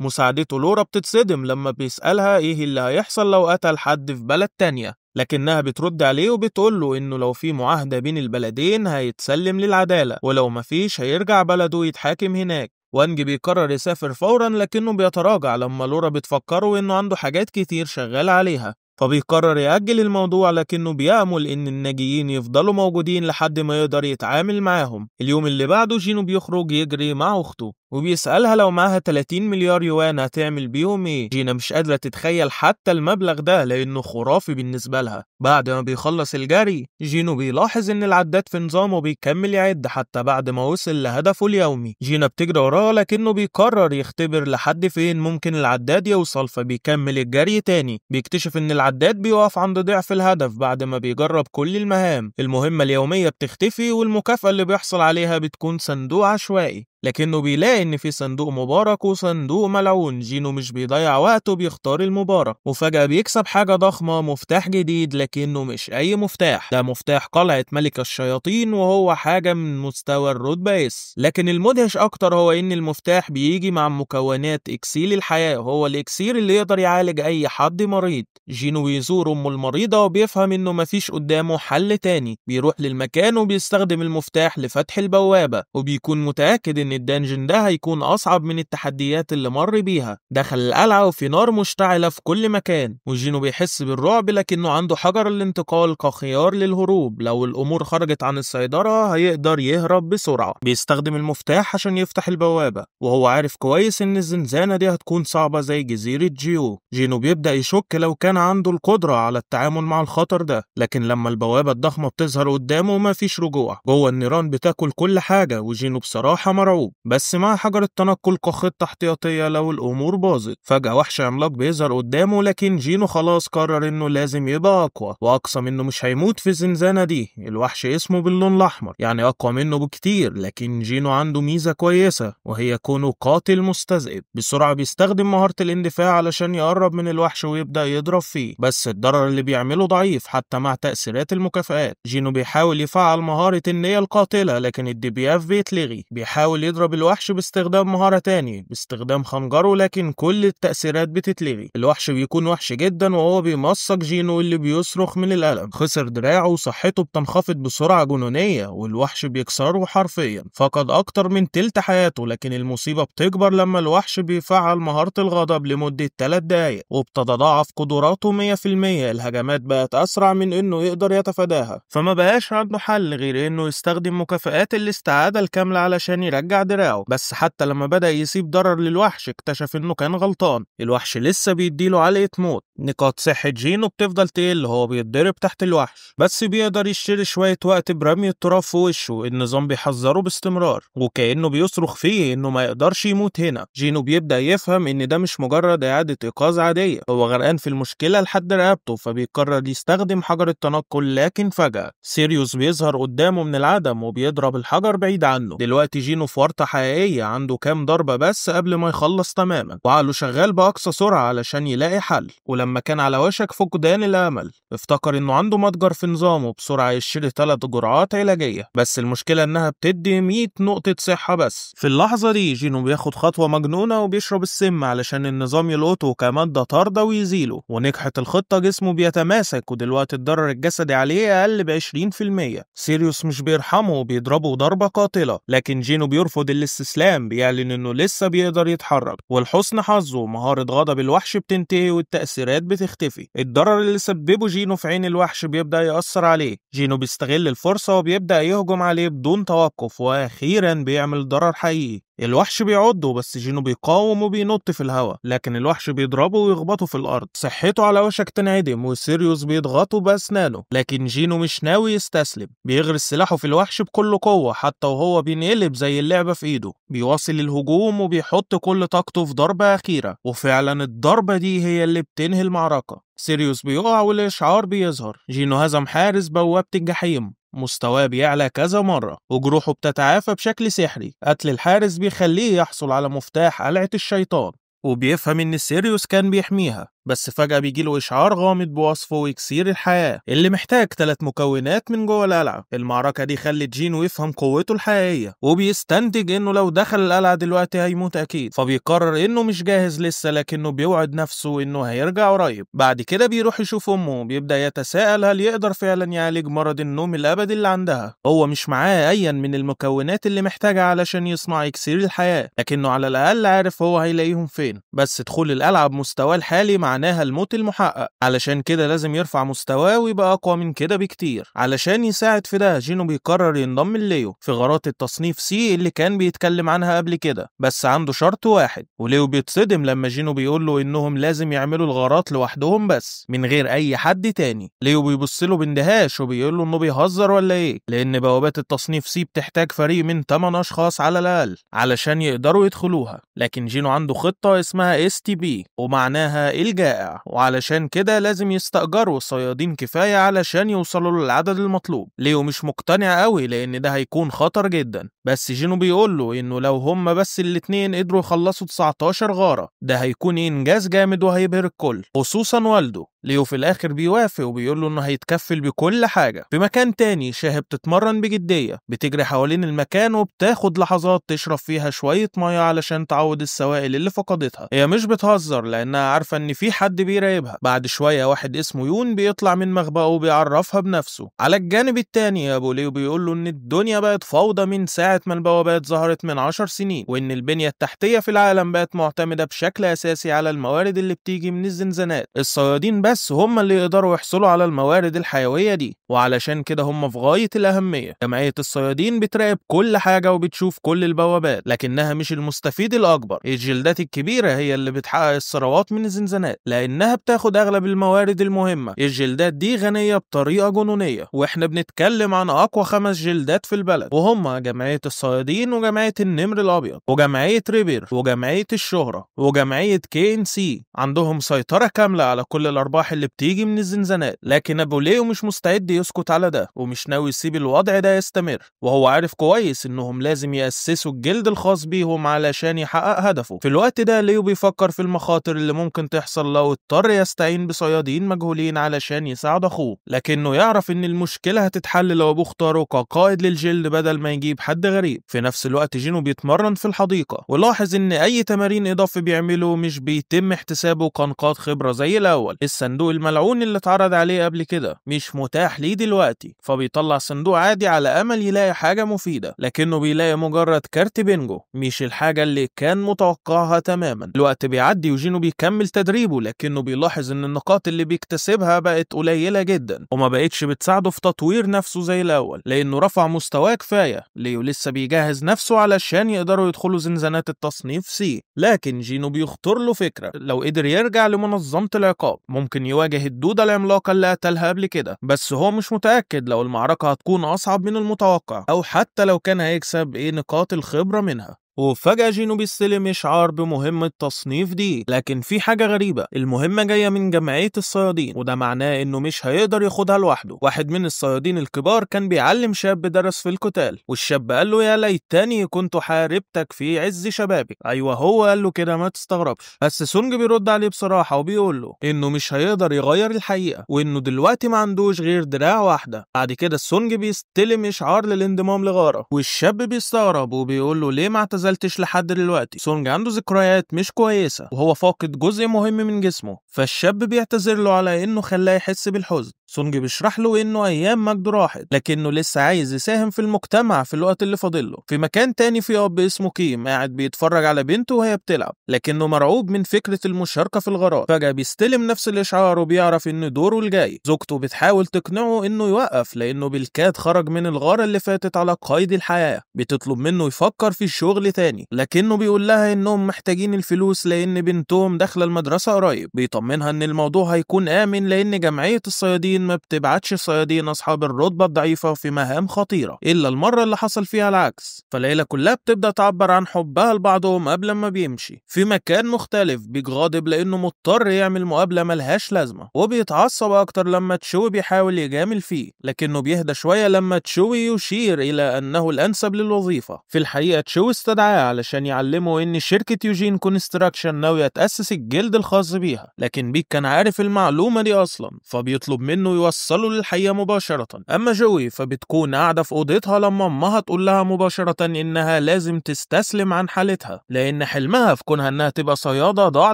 مساعدته لورا بتتصدم لما بيسألها ايه اللي هيحصل لو قتل حد في بلد تانية، لكنها بترد عليه وبتقوله انه لو في معاهدة بين البلدين هيتسلم للعدالة، ولو مفيش هيرجع بلده يتحاكم هناك. وانج بيقرر يسافر فورا لكنه بيتراجع لما لورا بتفكره انه عنده حاجات كتير شغال عليها، فبيقرر يأجل الموضوع لكنه بيأمل إن الناجيين يفضلوا موجودين لحد ما يقدر يتعامل معاهم. اليوم اللي بعده جينو بيخرج يجري مع أخته وبيسألها لو معاها 30 مليار يوان هتعمل بيهم ايه. جينا مش قادرة تتخيل حتى المبلغ ده لأنه خرافي بالنسبة لها. بعد ما بيخلص الجري جينو بيلاحظ إن العداد في نظامه بيكمل يعد حتى بعد ما وصل لهدفه اليومي. جينا بتجري وراه لكنه بيقرر يختبر لحد فين ممكن العداد يوصل، فبيكمل الجري تاني. بيكتشف إن العداد بيقف عند ضعف الهدف بعد ما بيجرب كل المهام. المهمة اليومية بتختفي والمكافأة اللي بيحصل عليها بتكون صندوق عشوائي، لكنه بيلاقي ان في صندوق مبارك وصندوق ملعون. جينو مش بيضيع وقته، بيختار المبارك وفجأة بيكسب حاجة ضخمة، مفتاح جديد لكنه مش اي مفتاح، ده مفتاح قلعة ملك الشياطين وهو حاجة من مستوى الرتبة اس. لكن المدهش اكتر هو ان المفتاح بيجي مع مكونات اكسيل الحياة، وهو الاكسير اللي يقدر يعالج اي حد مريض. جينو بيزور امه المريضة وبيفهم انه مفيش قدامه حل تاني، بيروح للمكان وبيستخدم المفتاح لفتح البوابة وبيكون متأكد ان الدنجن ده هيكون أصعب من التحديات اللي مر بيها. دخل القلعة وفي نار مشتعلة في كل مكان وجينو بيحس بالرعب، لكنه عنده حجر الانتقال كخيار للهروب. لو الأمور خرجت عن السيطرة هيقدر يهرب بسرعة. بيستخدم المفتاح عشان يفتح البوابة وهو عارف كويس إن الزنزانة دي هتكون صعبة زي جزيرة جيو. جينو بيبدأ يشك لو كان عنده القدرة على التعامل مع الخطر ده، لكن لما البوابة الضخمة بتظهر قدامه مفيش رجوع. جوه النيران بتاكل كل حاجة وجينو بصراحة مرعوب، بس مع حجر التنقل كخطة احتياطية لو الأمور باظت. فجأة وحش عملاق بيظهر قدامه، لكن جينو خلاص قرر إنه لازم يبقى أقوى، وأقسم إنه مش هيموت في الزنزانة دي. الوحش اسمه باللون الأحمر، يعني أقوى منه بكتير، لكن جينو عنده ميزة كويسة وهي كونه قاتل مستذئب. بسرعة بيستخدم مهارة الاندفاع علشان يقرب من الوحش ويبدأ يضرب فيه، بس الضرر اللي بيعمله ضعيف حتى مع تأثيرات المكافآت. جينو بيحاول يفعل مهارة النية القاتلة لكن الدبياف بيتلغي. بيحاول يضرب الوحش باستخدام مهارة تاني باستخدام خنجره، لكن كل التأثيرات بتتلغي. الوحش بيكون وحش جدا وهو بيمسك جينو اللي بيصرخ من الألم. خسر دراعه وصحته بتنخفض بسرعة جنونية والوحش بيكسره حرفيا. فقد أكتر من تلت حياته، لكن المصيبة بتكبر لما الوحش بيفعل مهارة الغضب لمدة 3 دقايق وبتتضاعف قدراته 100%. الهجمات بقت أسرع من إنه يقدر يتفاداها، فما بقاش عنده حل غير إنه يستخدم مكافآت الاستعادة الكاملة علشان يرجع دراعه. بس حتى لما بدأ يسيب ضرر للوحش اكتشف إنه كان غلطان. الوحش لسه بيديله علقة موت. نقاط صحة جينو بتفضل تقل وهو بيتضرب تحت الوحش، بس بيقدر يشتري شوية وقت برمي التراب في وشه. النظام بيحذره باستمرار وكأنه بيصرخ فيه إنه ما يقدرش يموت هنا. جينو بيبدأ يفهم إن ده مش مجرد إعادة إيقاظ عادية، هو غرقان في المشكلة لحد رقبته، فبيقرر يستخدم حجر التنقل. لكن فجأة سيريوس بيظهر قدامه من العدم وبيضرب الحجر بعيد عنه. دلوقتي جينو في ورطة حقيقية، عنده كام ضربة بس قبل ما يخلص تماما، وعقله شغال بأقصى سرعة علشان يلاقي حل. ولما كان على وشك فقدان الأمل افتكر إنه عنده متجر في نظامه، بسرعة يشتري 3 جرعات علاجية، بس المشكلة إنها بتدي 100 نقطة صحة بس. في اللحظة دي جينو بياخد خطوة مجنونة وبيشرب السم علشان النظام يلقطه كمادة طاردة ويزيله، ونجحت الخطة. جسمه بيتماسك ودلوقتي الضرر الجسدي عليه أقل ب20%. سيريوس مش بيرحمه وبيضربه ضربة قاتلة، لكن جينو بيرفض الاستسلام، بيعلن إنه لسه بيقدر يتحرك. ولحسن حظه مهارة غضب الوحش بتنتهي والتأثيرات بتختفي. الضرر اللي سببه جينو في عين الوحش بيبدأ يأثر عليه. جينو بيستغل الفرصة وبيبدأ يهجم عليه بدون توقف، وأخيرا بيعمل ضرر حقيقي. الوحش بيعضه بس جينو بيقاوم وبينط في الهواء، لكن الوحش بيضربه ويخبطه في الأرض. صحته على وشك تنعدم وسيريوس بيضغطه بأسنانه، لكن جينو مش ناوي يستسلم. بيغرس سلاحه في الوحش بكل قوة حتى وهو بينقلب زي اللعبة في إيده. بيواصل الهجوم وبيحط كل طاقته في ضربة أخيرة، وفعلا الضربة دي هي اللي بتنهي المعركة. سيريوس بيقع والإشعار بيظهر. جينو هزم حارس بوابة الجحيم، مستواه بيعلى كذا مرة وجروحه بتتعافى بشكل سحري. قتل الحارس بيخليه يحصل على مفتاح قلعة الشيطان، وبيفهم إن سيريوس كان بيحميها. بس فجأة بيجيله إشعار غامض بوصفه إكسير الحياة اللي محتاج 3 مكونات من جوه القلعة. المعركة دي خلت جينو يفهم قوته الحقيقية، وبيستنتج إنه لو دخل القلعة دلوقتي هيموت أكيد، فبيقرر إنه مش جاهز لسه، لكنه بيوعد نفسه إنه هيرجع قريب. بعد كده بيروح يشوف أمه وبيبدأ يتساءل هل يقدر فعلا يعالج مرض النوم الأبدي اللي عندها. هو مش معاه أي من المكونات اللي محتاجها علشان يصنع إكسير الحياة، لكنه على الأقل عارف هو هيلاقيهم فين. بس دخول القلعة بمستواه الحالي معناها الموت المحقق، علشان كده لازم يرفع مستواه ويبقى أقوى من كده بكتير. علشان يساعد في ده جينو بيقرر ينضم لليو في غارات التصنيف سي اللي كان بيتكلم عنها قبل كده، بس عنده شرط واحد. وليو بيتصدم لما جينو بيقول له إنهم لازم يعملوا الغارات لوحدهم بس من غير أي حد تاني. ليو بيبص له باندهاش وبيقول له إنه بيهزر ولا إيه، لأن بوابات التصنيف سي بتحتاج فريق من 8 أشخاص على الأقل علشان يقدروا يدخلوها. لكن جينو عنده خطة اسمها STB ومعناها الجائع، وعلشان كده لازم يستأجروا صيادين كفاية علشان يوصلوا للعدد المطلوب. ليو مش مقتنع قوي لأن ده هيكون خطر جدا، بس جينو بيقول له إنه لو هم بس الاتنين قدروا يخلصوا 19 غارة ده هيكون إنجاز جامد وهيبهر الكل خصوصا والده. ليو في الآخر بيوافق وبيقول له إنه هيتكفل بكل حاجة. في مكان تاني شاه بتتمرن بجدية، بتجري حوالين المكان وبتاخد لحظات تشرب فيها شوية مية علشان تعوض السوائل اللي فقدتها. هي مش بتهزر لأنها عارفة إن في حد بيراقبها. بعد شوية واحد اسمه يون بيطلع من مخبأه وبيعرفها بنفسه. على الجانب التاني أبو ليو بيقول له إن الدنيا بقت فوضى من ساعة ما البوابات ظهرت من 10 سنين، وإن البنية التحتية في العالم بقت معتمدة بشكل أساسي على الموارد اللي بتيجي من الزنزانات. الصيادين بس هم اللي يقدروا يحصلوا على الموارد الحيوية دي، وعلشان كده هم في غاية الأهمية. جمعية الصيادين بتراقب كل حاجة وبتشوف كل البوابات، لكنها مش المستفيد الأكبر. الجلدات الكبيرة هي اللي بتحقق الثروات من الزنزانات لأنها بتاخد أغلب الموارد المهمة. الجلدات دي غنية بطريقة جنونية، وإحنا بنتكلم عن أقوى 5 جلدات في البلد، وهم جمعية الصيادين وجمعية النمر الأبيض وجمعية ريبير وجمعية الشهرة وجمعية KNC. عندهم سيطرة كاملة على كل الأرباح اللي بتيجي من الزنزانات. لكن أبو ليو مش مستعد يسكت على ده، ومش ناوي يسيب الوضع ده يستمر، وهو عارف كويس إنهم لازم يأسسوا الجلد الخاص بيهم علشان يحقق هدفه. في الوقت ده ليو بيفكر في المخاطر اللي ممكن تحصل لو اضطر يستعين بصيادين مجهولين علشان يساعد أخوه، لكنه يعرف إن المشكلة هتتحل لو أبوه اختاره كقائد للجلد بدل ما يجيب حد غريب. في نفس الوقت جينو بيتمرن في الحديقة، ولاحظ إن أي تمارين إضافي بيعمله مش بيتم احتسابه كنقاط خبرة زي الأول. الصندوق الملعون اللي اتعرض عليه قبل كده مش متاح ليه دلوقتي، فبيطلع صندوق عادي على أمل يلاقي حاجة مفيدة، لكنه بيلاقي مجرد كارت بينجو، مش الحاجة اللي كان متوقعها تماما. الوقت بيعدي وجينو بيكمل تدريبه، لكنه بيلاحظ إن النقاط اللي بيكتسبها بقت قليلة جدا وما بقتش بتساعده في تطوير نفسه زي الأول، لأنه رفع مستواه كفاية. ليو لسه بيجهز نفسه علشان يقدروا يدخلوا زنزانات التصنيف سي، لكن جينو بيخطر له فكرة. لو قدر يرجع لمنظمة العقاب ممكن يواجه الدودة العملاقة اللي قتلها قبل كده، بس هو مش متأكد لو المعركة هتكون أصعب من المتوقع أو حتى لو كان هيكسب إيه نقاط الخبرة منها. وفجأة جينو بيستلم إشعار بمهمة تصنيف دي، لكن في حاجة غريبة، المهمة جاية من جمعية الصيادين، وده معناه إنه مش هيقدر ياخدها لوحده. واحد من الصيادين الكبار كان بيعلم شاب درس في القتال، والشاب قال له يا ليتني كنت حاربتك في عز شبابك. أيوه هو قال له كده، ما تستغربش. بس سونج بيرد عليه بصراحة وبيقول له إنه مش هيقدر يغير الحقيقة، وإنه دلوقتي ما عندوش غير دراع واحدة. بعد كده سونج بيستلم إشعار للانضمام لغارة، والشاب بيستغرب وبيقول له ليه ما اعتزلتش لحد دلوقتي؟ سونج عنده ذكريات مش كويسة وهو فاقد جزء مهم من جسمه، فالشاب بيعتذر له على انه خلاه يحس بالحزن. سونج بيشرح له انه ايام مجده راحت، لكنه لسه عايز يساهم في المجتمع في الوقت اللي فاضله. في مكان تاني في اب اسمه كيم قاعد بيتفرج على بنته وهي بتلعب، لكنه مرعوب من فكرة المشاركة في الغارات. فجأة بيستلم نفس الاشعار وبيعرف ان دوره الجاي. زوجته بتحاول تقنعه انه يوقف لانه بالكاد خرج من الغارة اللي فاتت على قيد الحياة. بتطلب منه يفكر في الشغل تاني، لكنه بيقول لها انهم محتاجين الفلوس لان بنتهم داخله المدرسة قريب. بيطمنها ان الموضوع هيكون امن لان جمعية الصيادين جوجين ما بتبعتش الصيادين أصحاب الرتبة الضعيفة في مهام خطيرة إلا المرة اللي حصل فيها العكس، فالعيلة كلها بتبدأ تعبر عن حبها لبعضهم قبل ما بيمشي. في مكان مختلف بيك غاضب لأنه مضطر يعمل مقابلة ملهاش لازمة، وبيتعصب أكتر لما تشوي بيحاول يجامل فيه، لكنه بيهدى شوية لما تشوي يشير إلى أنه الأنسب للوظيفة. في الحقيقة تشوي استدعاه علشان يعلمه إن شركة يوجين كونستراكشن ناوية تأسس الجلد الخاص بيها، لكن بيك كان عارف المعلومة دي أصلا، فبيطلب منه يوصله للحقيقة مباشرة. أما جوي فبتكون قاعدة في أوضتها لما أمها تقول لها مباشرة إنها لازم تستسلم عن حالتها، لأن حلمها في كونها إنها تبقى صيادة ضاع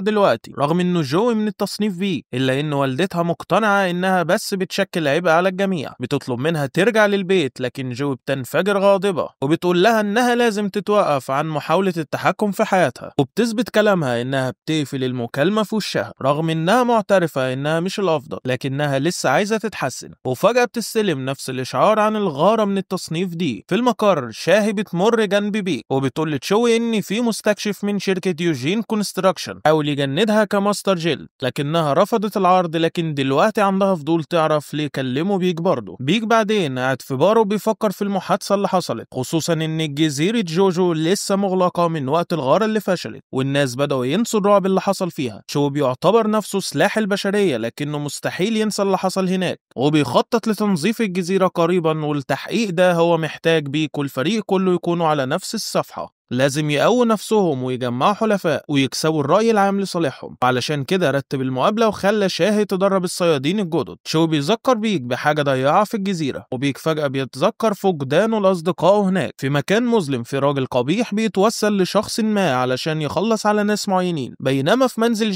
دلوقتي، رغم إنه جوي من التصنيف بي، إلا إن والدتها مقتنعة إنها بس بتشكل عبء على الجميع. بتطلب منها ترجع للبيت، لكن جوي بتنفجر غاضبة وبتقول لها إنها لازم تتوقف عن محاولة التحكم في حياتها، وبتثبت كلامها إنها بتقفل المكالمة في وشها، رغم إنها معترفة إنها مش الأفضل لكنها لسه عايزة تتحسن. وفجأة بتستلم نفس الإشعار عن الغارة من التصنيف دي. في المقر شاهي بتمر جنب بيك وبتقول لتشوي إن في مستكشف من شركة يوجين كونستراكشن حاول يجندها كماستر جيل، لكنها رفضت العرض، لكن دلوقتي عندها فضول تعرف ليه كلموا بيك برضه. بيك بعدين قاعد في باره بيفكر في المحادثة اللي حصلت، خصوصا إن جزيرة جوجو لسه مغلقة من وقت الغارة اللي فشلت والناس بدأوا ينسوا الرعب اللي حصل فيها. شو بيعتبر نفسه سلاح البشرية لكنه مستحيل ينسى اللي حصل هناك، وبيخطط لتنظيف الجزيرة قريبا، والتحقيق ده هو محتاج بيك والفريق كله يكونوا على نفس الصفحة. لازم يقووا نفسهم ويجمعوا حلفاء ويكسبوا الرأي العام لصالحهم، علشان كده رتب المقابلة وخلى شاهي تدرب الصيادين الجدد. شو بيذكر بيك بحاجة ضيعها في الجزيرة، وبيك فجأة بيتذكر فقدانه لأصدقائه هناك. في مكان مظلم في راجل قبيح بيتوسل لشخص ما علشان يخلص على ناس معينين، بينما في منزل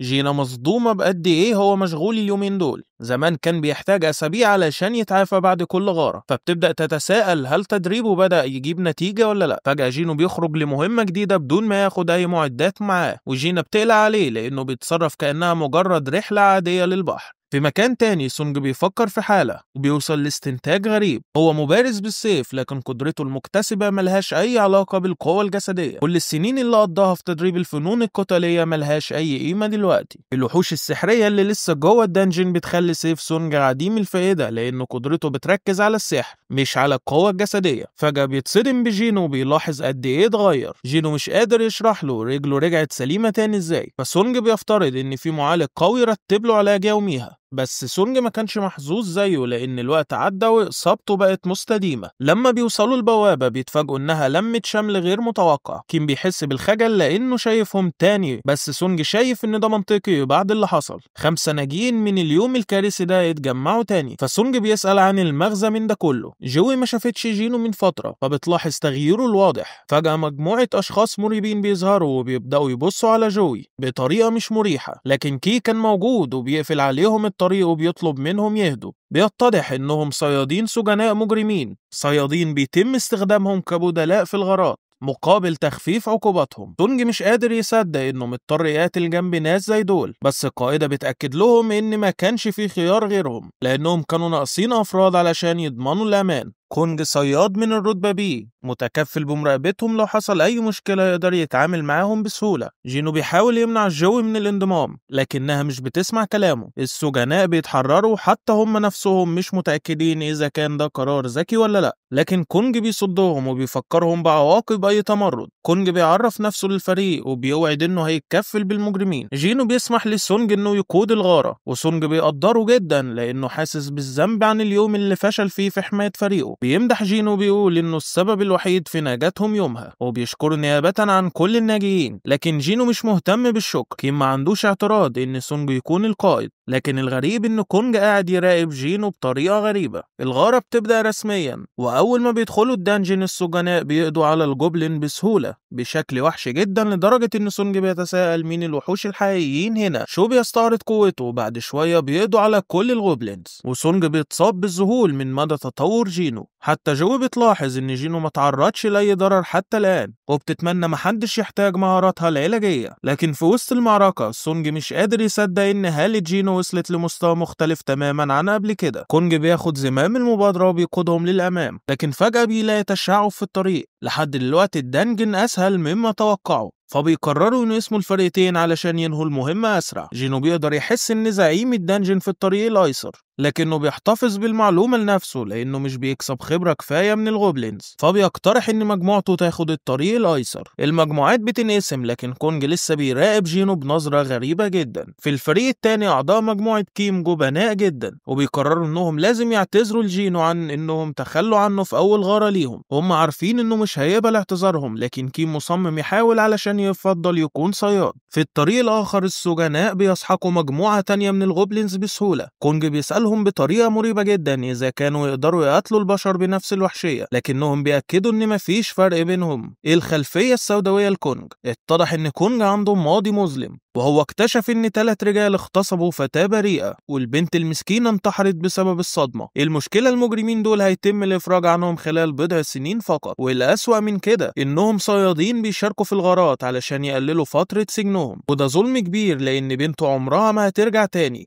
جينا مصدومة بقد ايه هو مشغول اليومين دول. زمان كان بيحتاج أسابيع علشان يتعافى بعد كل غارة، فبتبدأ تتساءل هل تدريبه بدأ يجيب نتيجة ولا لا. فجأة جينو بيخرج لمهمة جديدة بدون ما ياخد أي معدات معاه، وجينا بتقلق عليه لأنه بيتصرف كأنها مجرد رحلة عادية للبحر. في مكان تاني سونج بيفكر في حالة وبيوصل لاستنتاج غريب، هو مبارز بالسيف لكن قدرته المكتسبة ملهاش أي علاقة بالقوة الجسدية. كل السنين اللي قضاها في تدريب الفنون القتالية ملهاش أي قيمة دلوقتي. الوحوش السحرية اللي لسه جوه الدنجن بتخلي سيف سونج عديم الفائدة لأنه قدرته بتركز على السحر مش على القوة الجسدية. فجأة بيتصدم بجينو وبيلاحظ قد إيه اتغير. جينو مش قادر يشرح له رجله رجعت سليمة تاني إزاي، فسونج بيفترض إن في معالج قوي رتب له علاج يوميها. بس سونج ما كانش محظوظ زيه لأن الوقت عدى وإصابته بقت مستديمة. لما بيوصلوا البوابة بيتفاجئوا إنها لمت شمل غير متوقع. كين بيحس بالخجل لأنه شايفهم تاني، بس سونج شايف إن ده منطقي بعد اللي حصل. 5 ناجين من اليوم الكارثي ده يتجمعوا تاني، فسونج بيسأل عن المغزى من ده كله. جوي ما شافتش جينو من فترة فبتلاحظ تغييره الواضح. فجأة مجموعة أشخاص مريبين بيظهروا وبيبدأوا يبصوا على جوي بطريقة مش مريحة، لكن كي كان موجود وبيقفل عليهم الطريق وبيطلب منهم يهدوا. بيتضح انهم صيادين سجناء مجرمين، صيادين بيتم استخدامهم كبدلاء في الغارات مقابل تخفيف عقوباتهم. سونج مش قادر يصدق انه مضطر يقاتل جنب ناس زي دول، بس القائدة بتأكد لهم ان ما كانش في خيار غيرهم لانهم كانوا ناقصين افراد علشان يضمنوا الامان. كونج صياد من الرتبة بي متكفل بمراقبتهم، لو حصل أي مشكلة يقدر يتعامل معاهم بسهولة. جينو بيحاول يمنع جوي من الانضمام لكنها مش بتسمع كلامه. السجناء بيتحرروا حتى هم نفسهم مش متأكدين إذا كان ده قرار ذكي ولا لأ، لكن كونج بيصدهم وبيفكرهم بعواقب أي تمرد. كونج بيعرف نفسه للفريق وبيوعد إنه هيتكفل بالمجرمين. جينو بيسمح لسونج إنه يقود الغارة، وسونج بيقدره جدا لأنه حاسس بالذنب عن اليوم اللي فشل فيه في حماية فريقه. بيمدح جينو بيقول إنه السبب الوحيد في نجاتهم يومها، وبيشكر نيابة عن كل الناجيين. لكن جينو مش مهتم بالشكر، كين ما عندوش اعتراض إن سونج يكون القائد. لكن الغريب إن كونج قاعد يراقب جينو بطريقة غريبة. الغارة بتبدأ رسميا، وأول ما بيدخلوا الدنجن السجناء بيقضوا على الجوبلين بسهولة بشكل وحش جدا، لدرجة إن سونج بيتساءل مين الوحوش الحقيقيين هنا. شو بيستعرض قوته وبعد شوية بيقضوا على كل الجوبلينز، وسونج بيتصاب بالذهول من مدى تطور جينو. حتى جو بتلاحظ إن جينو ما تعرضش لأي ضرر حتى الآن، وبتتمنى محدش يحتاج مهاراتها العلاجية. لكن في وسط المعركة سونج مش قادر يصدق إن هالة جينو وصلت لمستوى مختلف تماما عن قبل كده. كونج بياخد زمام المبادرة وبيقودهم للأمام، لكن فجأة بيلاقي تشعب في الطريق. لحد دلوقتي الدنجن أسهل مما توقعوا، فبيقرروا انه يسموا الفريقين علشان ينهوا المهمة اسرع. جينو بيقدر يحس ان زعيم الدنجن في الطريق الايسر، لكنه بيحتفظ بالمعلومة لنفسه لأنه مش بيكسب خبرة كفاية من الغوبلينز، فبيقترح إن مجموعته تاخد الطريق الأيسر. المجموعات بتنقسم، لكن كونج لسه بيراقب جينو بنظرة غريبة جدا. في الفريق التاني أعضاء مجموعة كيم جبناء جدا، وبيقرروا إنهم لازم يعتذروا لجينو عن إنهم تخلوا عنه في أول غارة ليهم. هم عارفين إنه مش هيقبل اعتذارهم، لكن كيم مصمم يحاول علشان يفضل يكون صياد. في الطريق الآخر السجناء بيسحقوا مجموعة تانية من الغوبلينز بسهولة. كونج بيسألهم بطريقة مريبة جدا إذا كانوا يقدروا يقتلوا البشر بنفس الوحشية، لكنهم بيأكدوا إن مفيش فرق بينهم. الخلفية السوداوية لكونج اتضح إن كونج عنده ماضي مظلم، وهو اكتشف إن 3 رجال اغتصبوا فتاة بريئة، والبنت المسكينة انتحرت بسبب الصدمة. المشكلة المجرمين دول هيتم الإفراج عنهم خلال بضع سنين فقط، والأسوأ من كده إنهم صيادين بيشاركوا في الغارات علشان يقللوا فترة سجنهم، وده ظلم كبير لأن بنته عمرها ما هترجع تاني.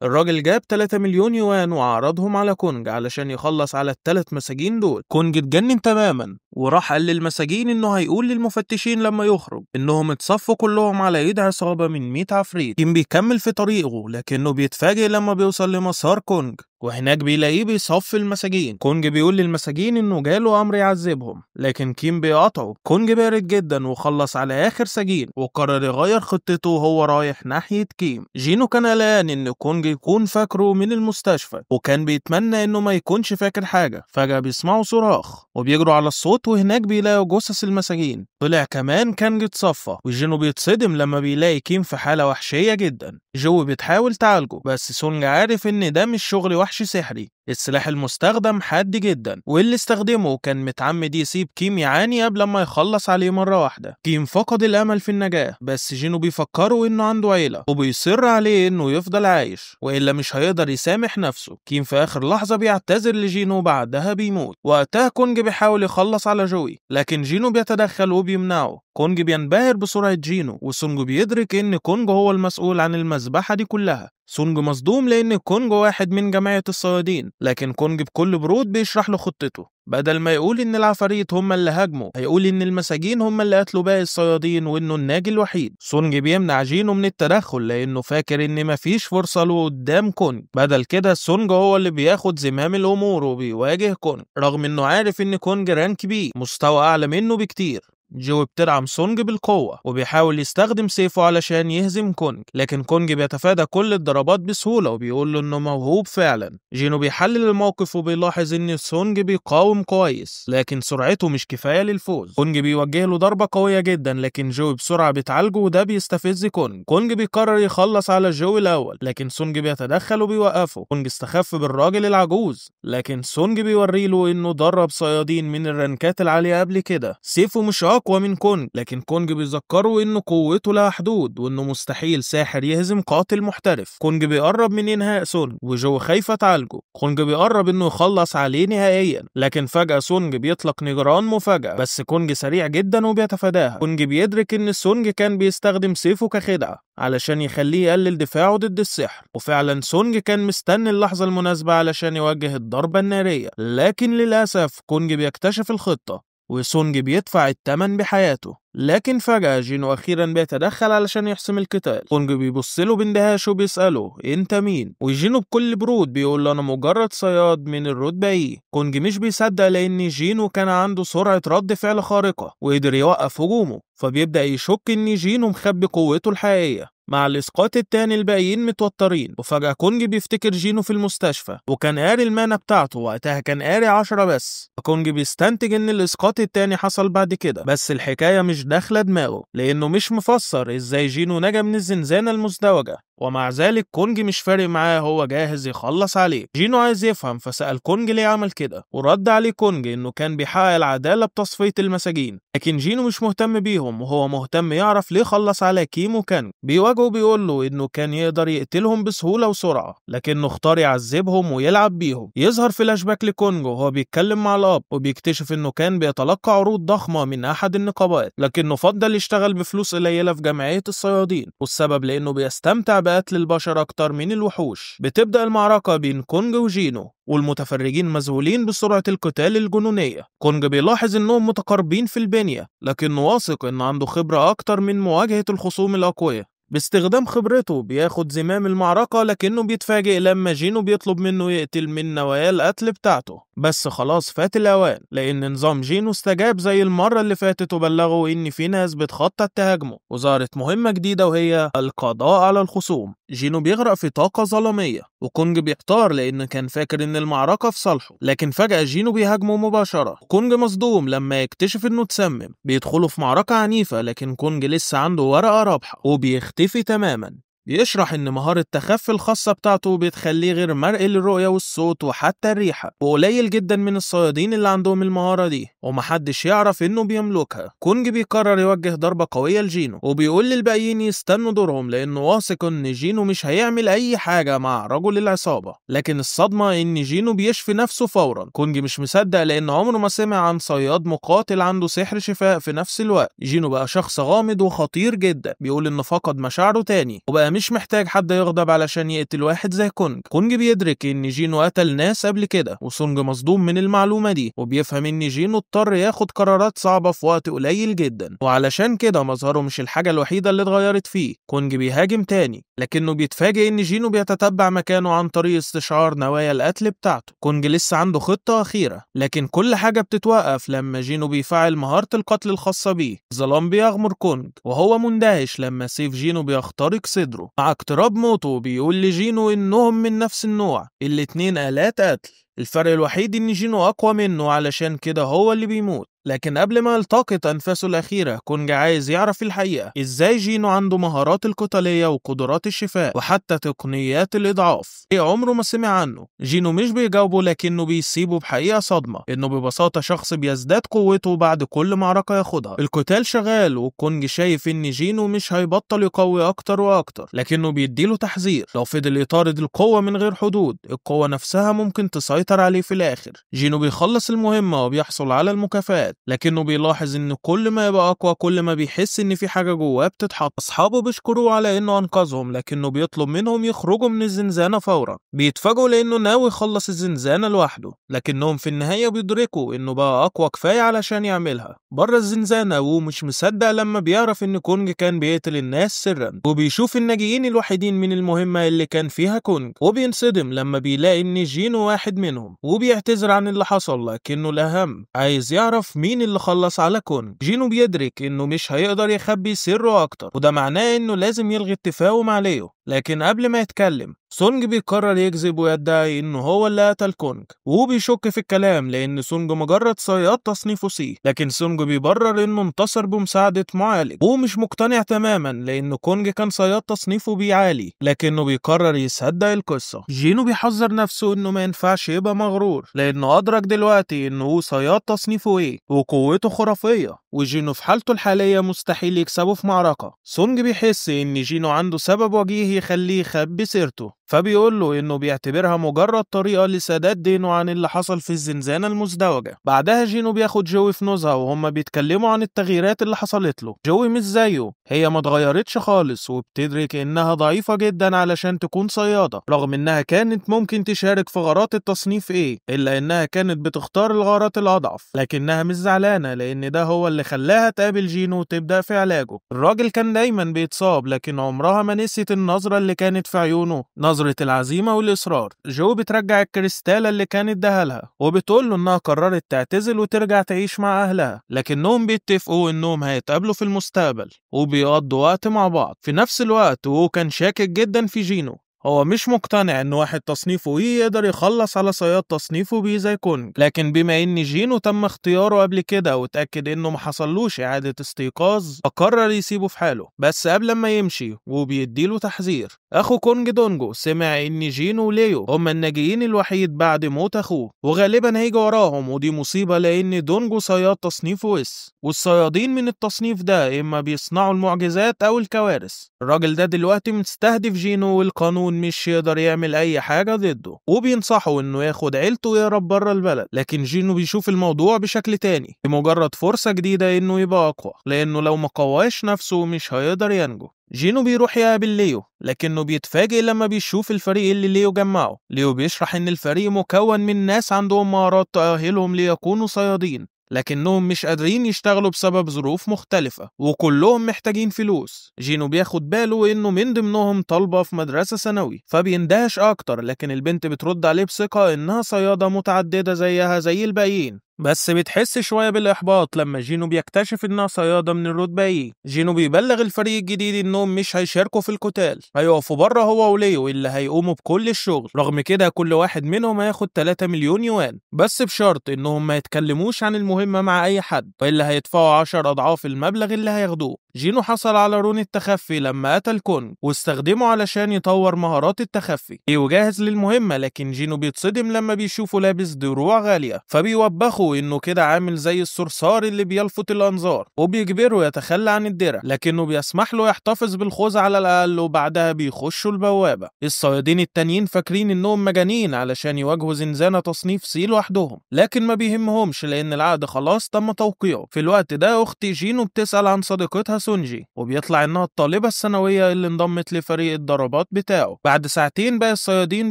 الراجل جاب 3 مليون يوان وعرضهم على كونج علشان يخلص على ال3 مساجين دول. كونج اتجنن تماما وراح قال للمساجين إنه هيقول للمفتشين لما يخرج إنهم اتصفوا كلهم على ايد عصابة من 100 عفريت. كيم بيكمل في طريقه، لكنه بيتفاجئ لما بيوصل لمسار كونج، وهناك بيلاقيه بيصفي المساجين. كونج بيقول للمساجين انه جاله امر يعذبهم، لكن كيم بيقاطعه. كونج بارد جدا وخلص على اخر سجين، وقرر يغير خطته وهو رايح ناحية كيم. جينو كان قلقان ان كونج يكون فاكره من المستشفى، وكان بيتمنى انه ما يكونش فاكر حاجة. فجأة بيسمعوا صراخ وبيجروا على الصوت، وهناك بيلاقوا جثث المساجين. طلع كمان كانج اتصفى، وجينو بيتصدم لما بيلاقي كيم في حالة وحشية جدا. جو بتحاول تعالجه، بس سونج عارف ان ده مش شغل وحش سحري. السلاح المستخدم حاد جدا، واللي استخدمه كان متعمد يسيب كيم يعاني قبل ما يخلص عليه مرة واحدة. كيم فقد الامل في النجاة، بس جينو بيفكره انه عنده عيلة، وبيصر عليه انه يفضل عايش والا مش هيقدر يسامح نفسه. كيم في اخر لحظة بيعتذر لجينو، بعدها بيموت. وقتها كونج بيحاول يخلص على جوي، لكن جينو بيتدخل وبيمنعه. كونج بينبهر بسرعة جينو، وسونج بيدرك ان كونج هو المسؤول عن المذبحة دي كلها. سونج مصدوم لان كونج واحد من جماعة الصيادين، لكن كونج بكل برود بيشرح له خطته. بدل ما يقول ان العفاريت هم اللي هاجموا، هيقول ان المساجين هم اللي قتلوا باقي الصيادين وانه الناجي الوحيد. سونج بيمنع جينو من التدخل لانه فاكر ان مفيش فرصة له قدام كونج. بدل كده سونج هو اللي بياخد زمام الامور وبيواجه كونج، رغم انه عارف ان كونج رانك بي مستوى اعلى منه بكتير. جو بتدعم سونج بالقوة، وبيحاول يستخدم سيفه علشان يهزم كونج، لكن كونج بيتفادى كل الضربات بسهولة وبيقول له انه موهوب فعلا. جينو بيحلل الموقف وبيلاحظ ان سونج بيقاوم كويس، لكن سرعته مش كفاية للفوز. كونج بيوجه له ضربة قوية جدا، لكن جو بسرعة بتعالجه وده بيستفز كونج. كونج بيقرر يخلص على جو الاول، لكن سونج بيتدخل وبيوقفه. كونج استخف بالراجل العجوز، لكن سونج بيوري له انه درب صيادين من الرانكات العالية قبل كده. سيفه مش أقوى من كونج، لكن كونج بيذكره إنه قوته لها حدود، وإنه مستحيل ساحر يهزم قاتل محترف. كونج بيقرب من إنهاء سونج، وجو خايفة تعالجه. كونج بيقرب إنه يخلص عليه نهائيا، لكن فجأة سونج بيطلق نجران مفاجأة، بس كونج سريع جدا وبيتفاداها. كونج بيدرك إن سونج كان بيستخدم سيفه كخدعة علشان يخليه يقلل دفاعه ضد السحر، وفعلا سونج كان مستني اللحظة المناسبة علشان يوجه الضربة النارية، لكن للأسف كونج بيكتشف الخطة وسونج بيدفع الثمن بحياته. لكن فجأة جينو أخيرا بيتدخل علشان يحسم القتال. كونج بيبصله باندهاش وبيسأله انت مين؟ وجينو بكل برود بيقول له انا مجرد صياد من الرتبة ايه. كونج مش بيصدق لان جينو كان عنده سرعة رد فعل خارقة وقدر يوقف هجومه، فبيبدأ يشك ان جينو مخبي قوته الحقيقية. مع الاسقاط التاني الباقيين متوترين، وفجأة كونج بيفتكر جينو في المستشفى وكان قاري المانة بتاعته، وقتها كان قاري 10 بس. كونج بيستنتج ان الاسقاط التاني حصل بعد كده، بس الحكاية مش داخلة دماغه لانه مش مفسر ازاي جينو نجا من الزنزانة المزدوجة. ومع ذلك كونج مش فارق معاه، هو جاهز يخلص عليه. جينو عايز يفهم، فسأل كونج ليه عمل كده، ورد عليه كونج انه كان بيحقق العدالة بتصفية المساجين، لكن جينو مش مهتم بيهم وهو مهتم يعرف ليه خلص على كيم وكانج. بيواجهه بيقول له انه كان يقدر يقتلهم بسهولة وسرعة، لكنه اختار يعذبهم ويلعب بيهم. يظهر فلاش باك لكونج وهو بيتكلم مع الاب، وبيكتشف انه كان بيتلقى عروض ضخمة من احد النقابات، لكنه فضل يشتغل بفلوس قليلة في جمعية الصيادين، والسبب لانه بيستمتع بقتل البشر أكتر من الوحوش. بتبدأ المعركة بين كونج وجينو، والمتفرجين مذهولين بسرعة القتال الجنونية. كونج بيلاحظ إنهم متقاربين في البنية، لكنه واثق إن عنده خبرة أكتر من مواجهة الخصوم الأقوياء. باستخدام خبرته بياخد زمام المعركة، لكنه بيتفاجئ لما جينو بيطلب منه يقتل من نوايا القتل بتاعته. بس خلاص فات الأوان، لأن نظام جينو استجاب زي المرة اللي فاتت وبلغوا إن في ناس بتخطط تهاجمه، وظهرت مهمة جديدة وهي القضاء على الخصوم. جينو بيغرق في طاقة ظلامية، وكونج بيحتار لأن كان فاكر إن المعركة في صالحه، لكن فجأة جينو بيهاجمه مباشرة. كونج مصدوم لما يكتشف إنه اتسمم. بيدخلوا في معركة عنيفة، لكن كونج لسه عنده ورقة رابحة وبيختفي تماما. بيشرح إن مهارة تخفي الخاصة بتاعته بتخليه غير مرئي للرؤية والصوت وحتى الريحة، وقليل جدا من الصيادين اللي عندهم المهارة دي، ومحدش يعرف إنه بيملكها. كونج بيقرر يوجه ضربة قوية لجينو، وبيقول للباقيين يستنوا دورهم لأنه واثق إن جينو مش هيعمل أي حاجة مع رجل العصابة. لكن الصدمة إن جينو بيشفي نفسه فورا. كونج مش مصدق لأن عمره ما سمع عن صياد مقاتل عنده سحر شفاء في نفس الوقت. جينو بقى شخص غامض وخطير جدا، بيقول إنه فقد مشاعره تاني وبقى مش محتاج حد يغضب علشان يقتل واحد زي كونج. كونج بيدرك ان جينو قتل ناس قبل كده، وسونج مصدوم من المعلومة دي، وبيفهم ان جينو اضطر ياخد قرارات صعبة في وقت قليل جدا، وعلشان كده مظهره مش الحاجة الوحيدة اللي اتغيرت فيه. كونج بيهاجم تاني، لكنه بيتفاجئ ان جينو بيتتبع مكانه عن طريق استشعار نوايا القتل بتاعته. كونج لسه عنده خطة أخيرة، لكن كل حاجة بتتوقف لما جينو بيفعل مهارة القتل الخاصة بيه. الظلام بيغمر كونج وهو مندهش لما سيف جينو بيخترق صدره. مع اقتراب موته بيقول لجينو انهم من نفس النوع، الاتنين آلات قتل. الفرق الوحيد ان جينو اقوى منه، علشان كده هو اللي بيموت. لكن قبل ما يلتقط أنفاسه الأخيرة، كونج عايز يعرف الحقيقة، إزاي جينو عنده مهارات القتالية وقدرات الشفاء وحتى تقنيات الإضعاف عمره ما سمع عنه. جينو مش بيجاوبه، لكنه بيسيبه بحقيقة صدمة، إنه ببساطة شخص بيزداد قوته بعد كل معركة ياخدها. القتال شغال، وكونج شايف إن جينو مش هيبطل يقوي أكتر وأكتر، لكنه بيديله تحذير، لو فضل يطارد القوة من غير حدود، القوة نفسها ممكن تسيطر عليه في الآخر. جينو بيخلص المهمة وبيحصل على المكافآت، لكنه بيلاحظ ان كل ما يبقى اقوى كل ما بيحس ان في حاجه جواه بتتحط. اصحابه بيشكروه على انه انقذهم، لكنه بيطلب منهم يخرجوا من الزنزانه فورا. بيتفاجئوا لانه ناوي يخلص الزنزانه لوحده، لكنهم في النهايه بيدركوا انه بقى اقوى كفايه علشان يعملها. بره الزنزانه ومش مصدق لما بيعرف ان كونج كان بيقتل الناس سرا، وبيشوف الناجيين الوحيدين من المهمه اللي كان فيها كونج، وبينصدم لما بيلاقي ان جينو واحد منهم، وبيعتذر عن اللي حصل، لكنه الاهم عايز يعرف مين اللي خلص على كونج. جينو بيدرك انه مش هيقدر يخبي سره اكتر، وده معناه انه لازم يلغي اتفاقه مع ليو. لكن قبل ما يتكلم، سونج بيقرر يكذب ويدعي انه هو اللي قتل كونج، وهو بيشك في الكلام لان سونج مجرد صياد تصنيفه سي. لكن سونج بيبرر انه انتصر بمساعدة معالج، وهو مش مقتنع تماما لان كونج كان صياد تصنيفه بي عالي، لكنه بيقرر يصدق القصة. جينو بيحذر نفسه انه ما ينفعش يبقى مغرور، لانه ادرك دلوقتي انه هو صياد تصنيفه ايه وقوته خرافية، وجينو في حالته الحالية مستحيل يكسبه في معركة. سونج بيحس ان جينو عنده سبب وجيه يخليه يخبي سيرته، فبيقول له انه بيعتبرها مجرد طريقة لسداد دينه عن اللي حصل في الزنزانة المزدوجة. بعدها جينو بياخد جوي في نزهة وهما بيتكلموا عن التغييرات اللي حصلت له. جوي مش زيه، هي ما اتغيرتش خالص، وبتدرك انها ضعيفة جدا علشان تكون صيادة، رغم انها كانت ممكن تشارك في غارات التصنيف ايه، الا انها كانت بتختار الغارات الاضعف. لكنها مش زعلانة لان ده هو اللي خلاها تقابل جينو وتبدأ في علاجه. الراجل كان دايما بيتصاب، لكن عمرها ما نسيت النظرة اللي كانت في عيونه، نظرة العزيمة والإصرار. جو بترجع الكريستالة اللي كانت اداها وبتقول له انها قررت تعتزل وترجع تعيش مع اهلها، لكنهم بيتفقوا انهم هيتقابلوا في المستقبل وبيقضوا وقت مع بعض. في نفس الوقت هو كان شاكك جدا في جينو، هو مش مقتنع ان واحد تصنيفه ايه يقدر يخلص على صياد تصنيفه بي زي كونج. لكن بما ان جينو تم اختياره قبل كده وتأكد انه محصلوش اعادة استيقاظ، فقرر يسيبه في حاله. بس قبل ما يمشي وبيديله تحذير، اخو كونج دونجو سمع ان جينو وليو هما الناجيين الوحيد بعد موت اخوه، وغالبا هيجي وراهم، ودي مصيبة لان دونجو صياد تصنيفه اس، والصيادين من التصنيف ده اما بيصنعوا المعجزات او الكوارث. الراجل ده دلوقتي مستهدف جينو، والقانون مش يقدر يعمل اي حاجة ضده، وبينصحه انه ياخد عيلته ويهرب بره البلد. لكن جينو بيشوف الموضوع بشكل تاني، بمجرد فرصة جديدة انه يبقى اقوى، لانه لو ما قواش نفسه مش هيقدر ينجو. جينو بيروح يقابل ليو، لكنه بيتفاجئ لما بيشوف الفريق اللي ليو جمعه. ليو بيشرح ان الفريق مكون من ناس عندهم مهارات تأهلهم ليكونوا صيادين، لكنهم مش قادرين يشتغلوا بسبب ظروف مختلفة وكلهم محتاجين فلوس. جينو بياخد باله إنه من ضمنهم طالبة في مدرسة ثانوي فبيندهش أكتر، لكن البنت بترد عليه بثقة إنها صيادة متعددة زيها زي الباقيين، بس بتحس شوية بالإحباط لما جينو بيكتشف إنها صيادة من الرتبة إيه. جينو بيبلغ الفريق الجديد إنهم مش هيشاركوا في القتال، هيقفوا بره هو وليو اللي هيقوموا بكل الشغل. رغم كده كل واحد منهم هياخد 3 مليون يوان، بس بشرط إنهم ما يتكلموش عن المهمة مع أي حد، وإلا هيدفعوا 10 أضعاف المبلغ اللي هياخدوه. جينو حصل على رون التخفي لما قتل كونغ واستخدمه علشان يطور مهارات التخفي. ليو جاهز للمهمة، لكن جينو بيتصدم لما بيشوفه لابس دروع غالية، فبيوبخه انه كده عامل زي الصرصار اللي بيلفت الانظار، وبيجبره يتخلى عن الدرع، لكنه بيسمح له يحتفظ بالخوذة على الاقل، وبعدها بيخشوا البوابة. الصيادين التانيين فاكرين انهم مجانين علشان يواجهوا زنزانة تصنيف سي لوحدهم، لكن ما بيهمهمش لان العقد خلاص تم توقيعه. في الوقت ده اخت جينو بتسأل عن صديقتها سونجي، وبيطلع انها الطالبة الثانوية اللي انضمت لفريق الضربات بتاعه. بعد ساعتين بقى الصيادين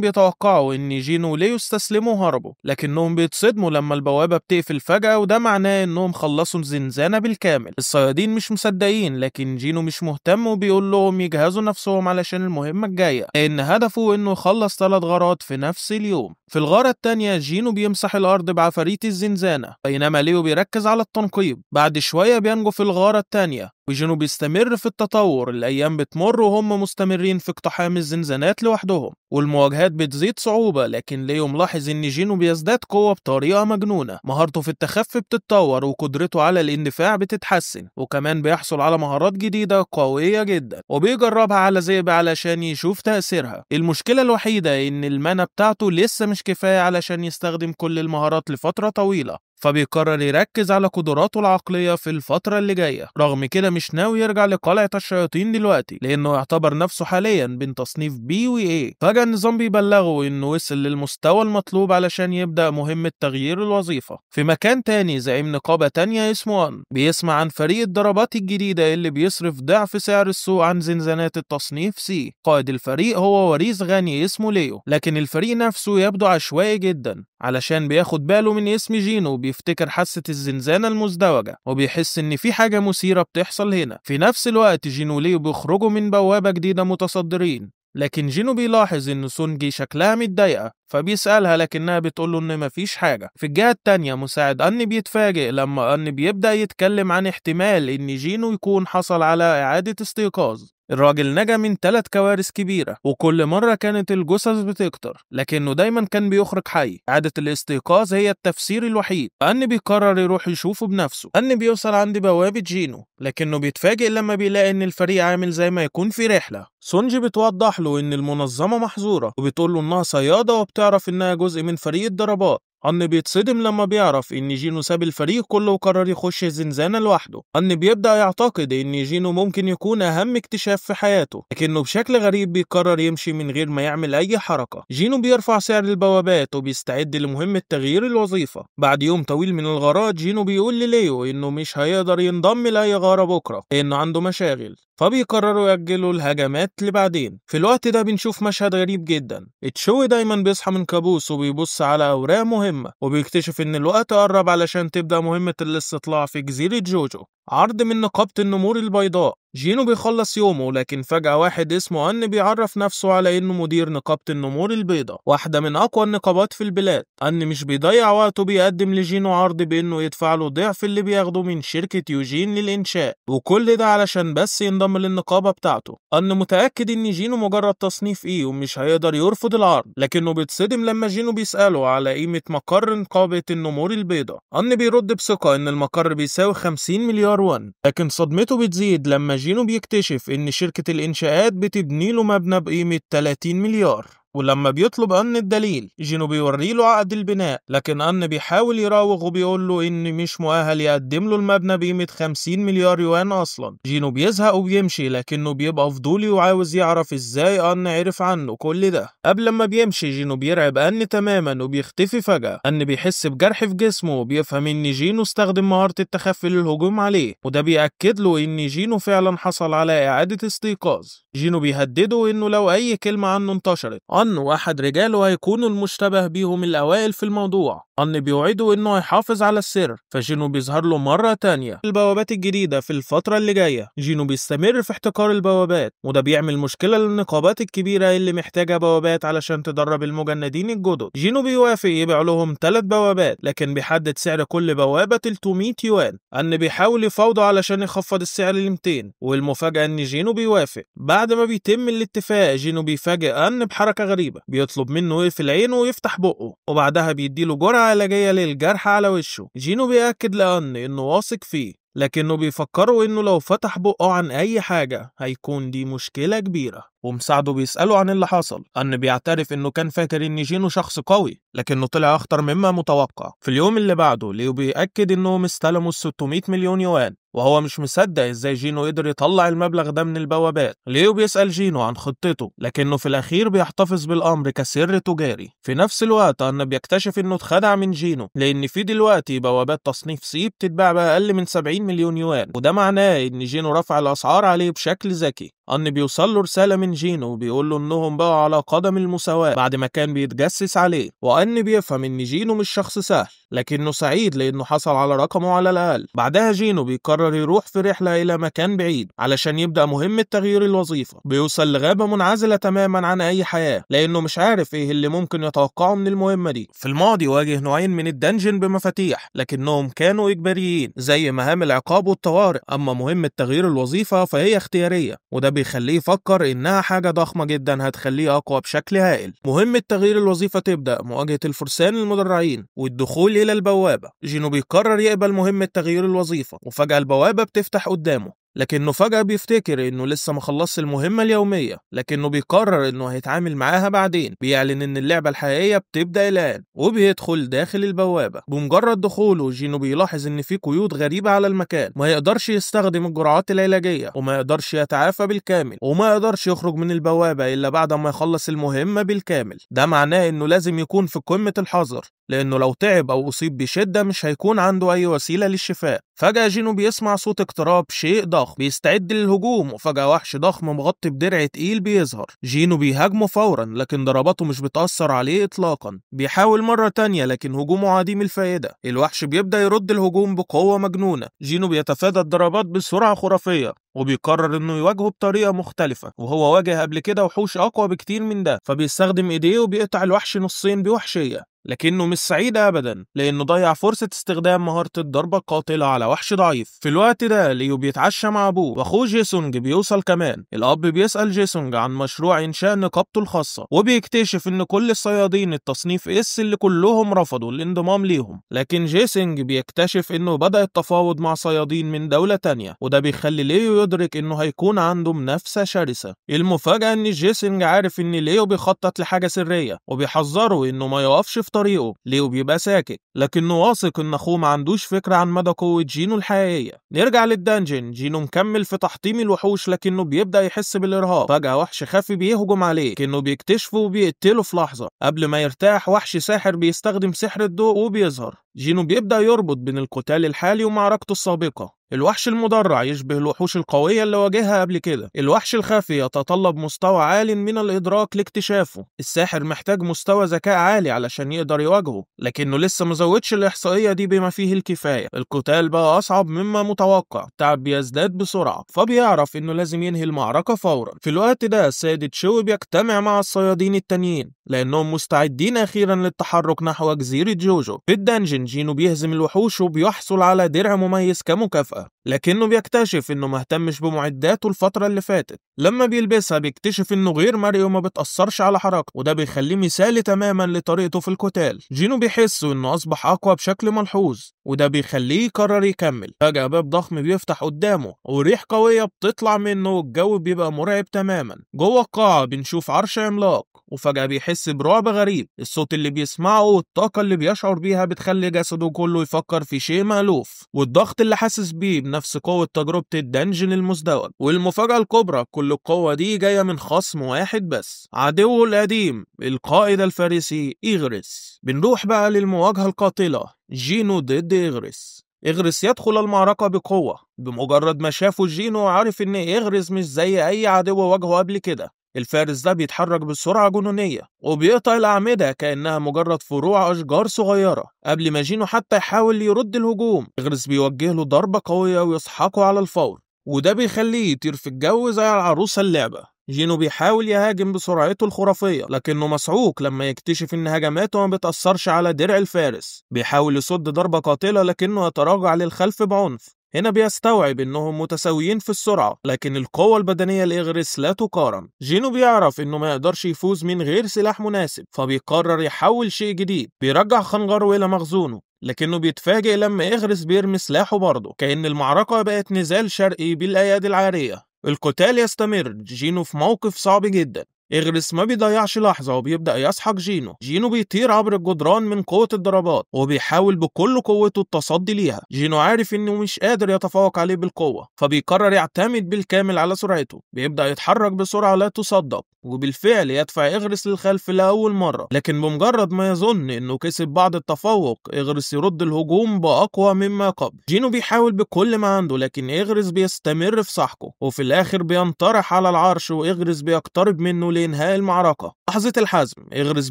بيتوقعوا ان جينو وليو استسلموا وهربوا، لكنهم بيتصدموا لما البوابة بتقفل فجأة، وده معناه انهم خلصوا الزنزانة بالكامل. الصيادين مش مصدقين، لكن جينو مش مهتم وبيقول لهم يجهزوا نفسهم علشان المهمة الجاية، لان هدفه انه يخلص 3 غارات في نفس اليوم. في الغارة التانية جينو بيمسح الارض بعفاريت الزنزانة، بينما ليو بيركز على التنقيب. بعد شوية بينجو في الغارة التانية، وجينو بيستمر في التطور. الايام بتمر وهم مستمرين في اقتحام الزنزانات لوحدهم، والمواجهات بتزيد صعوبة، لكن ليو ملاحظ ان جينو بيزداد قوة بطريقة مجنونة. مهارته في التخفي بتتطور وقدرته على الاندفاع بتتحسن، وكمان بيحصل على مهارات جديدة قوية جدا وبيجربها على ذئب علشان يشوف تأثيرها. المشكلة الوحيدة ان المانا بتاعته لسه مش كفاية علشان يستخدم كل المهارات لفترة طويلة، فبيقرر يركز على قدراته العقلية في الفترة اللي جاية. رغم كده مش ناوي يرجع لقلعة الشياطين دلوقتي، لأنه يعتبر نفسه حاليا بين تصنيف بي و A. فجأة النظام بيبلغه إنه وصل للمستوى المطلوب علشان يبدأ مهمة تغيير الوظيفة. في مكان تاني زعيم نقابة تانية اسمه أن بيسمع عن فريق الضربات الجديدة اللي بيصرف ضعف سعر السوق عن زنزانات التصنيف سي. قائد الفريق هو وريث غني اسمه ليو، لكن الفريق نفسه يبدو عشوائي جدا علشان بياخد باله من اسم جينو. بيفتكر حاسة الزنزانة المزدوجة وبيحس ان في حاجة مثيرة بتحصل هنا. في نفس الوقت جينو وليو بيخرجوا من بوابة جديدة متصدرين، لكن جينو بيلاحظ ان سونجي شكلها متضايقة، فبيسألها لكنها بتقوله ان مفيش حاجة. في الجهة التانية مساعد أن بيتفاجئ لما أن بيبدأ يتكلم عن احتمال ان جينو يكون حصل على إعادة استيقاظ. الراجل نجا من 3 كوارث كبيرة، وكل مرة كانت الجثث بتكتر، لكنه دايما كان بيخرج حي. إعادة الاستيقاظ هي التفسير الوحيد. أن بيقرر يروح يشوفه بنفسه. أن بيوصل عند بوابة جينو، لكنه بيتفاجئ لما بيلاقي إن الفريق عامل زي ما يكون في رحلة. سونجي بتوضح له إن المنظمة محظورة، وبتقول له إنها صيادة وبتعرف إنها جزء من فريق الضربات. أن بيتصدم لما بيعرف إن جينو ساب الفريق كله وقرر يخش الزنزانة لوحده. أن بيبدأ يعتقد إن جينو ممكن يكون أهم اكتشاف في حياته، لكنه بشكل غريب بيقرر يمشي من غير ما يعمل أي حركة. جينو بيرفع سعر البوابات وبيستعد لمهمة تغيير الوظيفة. بعد يوم طويل من الغارات جينو بيقول لليو إنه مش هيقدر ينضم لأي غارة بكرة لأنه عنده مشاغل، فبيقرروا يأجلوا الهجمات لبعدين. في الوقت ده بنشوف مشهد غريب جدا. تشوي دايما بيصحى من كابوس وبيبص على أوراق مهمة، وبيكتشف إن الوقت قرب علشان تبدأ مهمة الاستطلاع في جزيرة جوجو، عرض من نقابة النمور البيضاء. جينو بيخلص يومه، لكن فجأة واحد اسمه أن بيعرف نفسه على إنه مدير نقابة النمور البيضاء، واحدة من أقوى النقابات في البلاد. أن مش بيضيع وقته، بيقدم لجينو عرض بإنه يدفع له ضعف اللي بياخده من شركة يوجين للإنشاء، وكل ده علشان بس ينضم للنقابة بتاعته. أن متأكد إن جينو مجرد تصنيف إيه ومش هيقدر يرفض العرض، لكنه بيتصدم لما جينو بيسأله على قيمة مقر نقابة النمور البيضاء. أن بيرد بثقة إن المقر بيساوي 50 مليار وون، لكن صدمته بتزيد لما جينو بيكتشف إن شركة الإنشاءات بتبني له مبنى بقيمة 30 مليار. ولما بيطلب أن الدليل، جينو بيوري له عقد البناء، لكن أن بيحاول يراوغ وبيقول له إن مش مؤهل يقدم له المبنى بقيمة 50 مليار يوان أصلا. جينو بيزهق وبيمشي، لكنه بيبقى فضولي وعاوز يعرف إزاي أن عرف عنه كل ده. قبل ما بيمشي جينو بيرعب أن تماما وبيختفي فجأة. أن بيحس بجرح في جسمه وبيفهم إن جينو استخدم مهارة التخفي للهجوم عليه، وده بيأكد له إن جينو فعلا حصل على إعادة استيقاظ. جينو بيهدده إنه لو أي كلمة عنه انتشرت، أنه واحد رجاله هيكونوا المشتبه بيهم الأوائل في الموضوع. أن بيوعده إنه هيحافظ على السر، فجينو بيظهر له مرة تانية البوابات الجديدة في الفترة اللي جاية. جينو بيستمر في احتكار البوابات، وده بيعمل مشكلة للنقابات الكبيرة اللي محتاجة بوابات علشان تدرب المجندين الجدد. جينو بيوافق يبيع لهم 3 بوابات، لكن بيحدد سعر كل بوابة 300 يوان. أن بيحاول يفاوضه علشان يخفض السعر ل 200، والمفاجأة إن جينو بيوافق. بعد ما بيتم الاتفاق، جينو بيفاجئ أن بحركة غريبة، بيطلب منه يقفل عينه ويفتح بقه، وبعدها بيديله جرعة علاجية للجرح على وشه. جينو بيأكد لأن إنه واثق فيه، لكنه بيفكروا إنه لو فتح بقه عن أي حاجة هيكون دي مشكلة كبيرة، ومساعده بيسأله عن اللي حصل. أن بيعترف إنه كان فاكر إن جينو شخص قوي، لكنه طلع أخطر مما متوقع. في اليوم اللي بعده، ليو بيأكد إنهم استلموا 600 مليون يوان، وهو مش مصدق ازاي جينو قدر يطلع المبلغ ده من البوابات. ليو بيسأل جينو عن خطته، لكنه في الأخير بيحتفظ بالأمر كسر تجاري. في نفس الوقت أن بيكتشف إنه اتخدع من جينو، لأن في دلوقتي بوابات تصنيف سي بتتباع بأقل من 70 مليون يوان، وده معناه إن جينو رفع الأسعار عليه بشكل ذكي. أن بيوصل له رسالة من جينو وبيقول له إنهم بقوا على قدم المساواة بعد ما كان بيتجسس عليه، وأن بيفهم إن جينو مش شخص سهل، لكنه سعيد لأنه حصل على رقمه على الأقل. بعدها جينو بيقرر يروح في رحلة إلى مكان بعيد علشان يبدأ مهمة تغيير الوظيفة. بيوصل لغابة منعزلة تماما عن أي حياة، لأنه مش عارف إيه اللي ممكن يتوقعه من المهمة دي. في الماضي واجه نوعين من الدنجن بمفاتيح، لكنهم كانوا إجباريين زي مهام العقاب والطوارئ. أما مهمة تغيير الوظيفة فهي اختيارية، وده بيخليه يفكر إنها حاجة ضخمة جدا هتخليه أقوى بشكل هائل. مهمة تغيير الوظيفة تبدأ مواجهة الفرسان المدرعين والدخول إلى البوابة. جينو بيقرر يقبل مهمة تغيير الوظيفة، وفجأة البوابة بتفتح قدامه، لكنه فجأة بيفتكر إنه لسه مخلصش المهمة اليومية، لكنه بيقرر إنه هيتعامل معاها بعدين. بيعلن إن اللعبة الحقيقية بتبدأ الآن، وبيدخل داخل البوابة. بمجرد دخوله جينو بيلاحظ إن في قيود غريبة على المكان، ما يقدرش يستخدم الجرعات العلاجية، وما يقدرش يتعافى بالكامل، وما يقدرش يخرج من البوابة إلا بعد ما يخلص المهمة بالكامل. ده معناه إنه لازم يكون في قمة الحذر، لأنه لو تعب أو أصيب بشدة مش هيكون عنده أي وسيلة للشفاء. فجأة جينو بيسمع صوت اقتراب شيء ضخم، بيستعد للهجوم، وفجأة وحش ضخم مغطي بدرع تقيل بيظهر. جينو بيهاجمه فورا، لكن ضرباته مش بتأثر عليه إطلاقا. بيحاول مرة تانية، لكن هجومه عديم الفائدة. الوحش بيبدأ يرد الهجوم بقوة مجنونة. جينو بيتفادى الضربات بسرعة خرافية، وبيقرر انه يواجهه بطريقة مختلفة، وهو واجه قبل كده وحوش اقوى بكتير من ده. فبيستخدم ايديه وبيقطع الوحش نصين بوحشية، لكنه مش سعيد ابدا لانه ضيع فرصة استخدام مهارة الضربة القاتلة على وحش ضعيف. في الوقت ده ليو بيتعشى مع ابوه، واخوه جيسونج بيوصل كمان. الاب بيسأل جيسونج عن مشروع انشاء نقابته الخاصة، وبيكتشف ان كل الصيادين التصنيف اس اللي كلهم رفضوا الانضمام ليهم. لكن جيسونج بيكتشف انه بدأ التفاوض مع صيادين من دولة تانية، وده بيخلي ليو يدرك انه هيكون عنده منافسة شرسة. المفاجأة ان جيسونج عارف ان ليو بيخطط لحاجة سرية، وبيحذره انه ما يقفش في طريقه. ليو بيبقى ساكت، لكنه واثق ان اخوه ما عندوش فكرة عن مدى قوة جينو الحقيقية. نرجع للدنجن. جينو مكمل في تحطيم الوحوش، لكنه بيبدأ يحس بالإرهاق. فجأة وحش خفي بيهجم عليه، كأنه بيكتشفه وبيقتله في لحظة. قبل ما يرتاح، وحش ساحر بيستخدم سحر الضوء وبيظهر. جينو بيبدأ يربط بين القتال الحالي ومعركته السابقة. الوحش المدرع يشبه الوحوش القوية اللي واجهها قبل كده. الوحش الخفي يتطلب مستوى عال من الإدراك لاكتشافه. الساحر محتاج مستوى ذكاء عالي علشان يقدر يواجهه، لكنه لسه مزودش الإحصائية دي بما فيه الكفاية. القتال بقى أصعب مما متوقع، التعب بيزداد بسرعة، فبيعرف إنه لازم ينهي المعركة فورا. في الوقت ده السيد تشوي بيجتمع مع الصيادين التانيين، لأنهم مستعدين أخيرا للتحرك نحو جزيرة جوجو. في الدنجن جينو بيهزم الوحوش وبيحصل على درع مميز كمكافأة، لكنه بيكتشف انه مهتمش بمعداته الفترة اللي فاتت. لما بيلبسها بيكتشف انه غير مرئي وما بتأثرش على حركته، وده بيخليه مثالي تماما لطريقته في القتال. جينو بيحس انه اصبح اقوى بشكل ملحوظ، وده بيخليه يقرر يكمل. فجأة باب ضخم بيفتح قدامه، وريح قوية بتطلع منه، والجو بيبقى مرعب تماما. جوه القاعة بنشوف عرش عملاق، وفجأة بيحس برعب غريب. الصوت اللي بيسمعه والطاقة اللي بيشعر بيها بتخلي جسده كله يفكر في شيء مألوف، والضغط اللي حاسس بيه بنفس قوة تجربة الدنجن المزدوج. والمفاجأة الكبرى، كل القوة دي جاية من خصم واحد بس، عدوه القديم القائد الفارسي إغريس. بنروح بقى للمواجهة القاتلة، جينو ضد إغريس. إغريس يدخل المعركة بقوة. بمجرد ما شافه جينو عارف إن إغريس مش زي أي عدو واجهه قبل كده. الفارس ده بيتحرك بسرعة جنونية وبيقطع الأعمدة كأنها مجرد فروع أشجار صغيرة قبل ما جينو حتى يحاول يرد الهجوم. إغريس بيوجه له ضربة قوية ويسحقه على الفور، وده بيخليه يطير في الجو زي العروسة اللعبة. جينو بيحاول يهاجم بسرعته الخرافية لكنه مسعوق لما يكتشف إن هجماته ما بتأثرش على درع الفارس. بيحاول يصد ضربة قاتلة لكنه يتراجع للخلف بعنف. هنا بيستوعب إنهم متساويين في السرعة لكن القوة البدنية لإغريس لا تقارن. جينو بيعرف إنه ما يقدرش يفوز من غير سلاح مناسب، فبيقرر يحول شيء جديد. بيرجع خنجره إلى مخزونه لكنه بيتفاجئ لما إغريس بيرمي سلاحه برضه، كأن المعركة بقت نزال شرقي بالأيادي العارية. القتال يستمر، جينو في موقف صعب جدا. إغريس ما بيضيعش لحظة وبيبدأ يسحق جينو بيطير عبر الجدران من قوة الضربات وبيحاول بكل قوته التصدي ليها. جينو عارف إنه مش قادر يتفوق عليه بالقوة، فبيقرر يعتمد بالكامل على سرعته. بيبدأ يتحرك بسرعة لا تصدق وبالفعل يدفع إغريس للخلف لأول مرة، لكن بمجرد ما يظن إنه كسب بعض التفوق إغريس يرد الهجوم بأقوى مما قبل. جينو بيحاول بكل ما عنده لكن إغريس بيستمر في سحقه، وفي الآخر بينطرح على العرش وإغريس بيقترب منه لإنهاء المعركة. لحظة الحزم، إغريس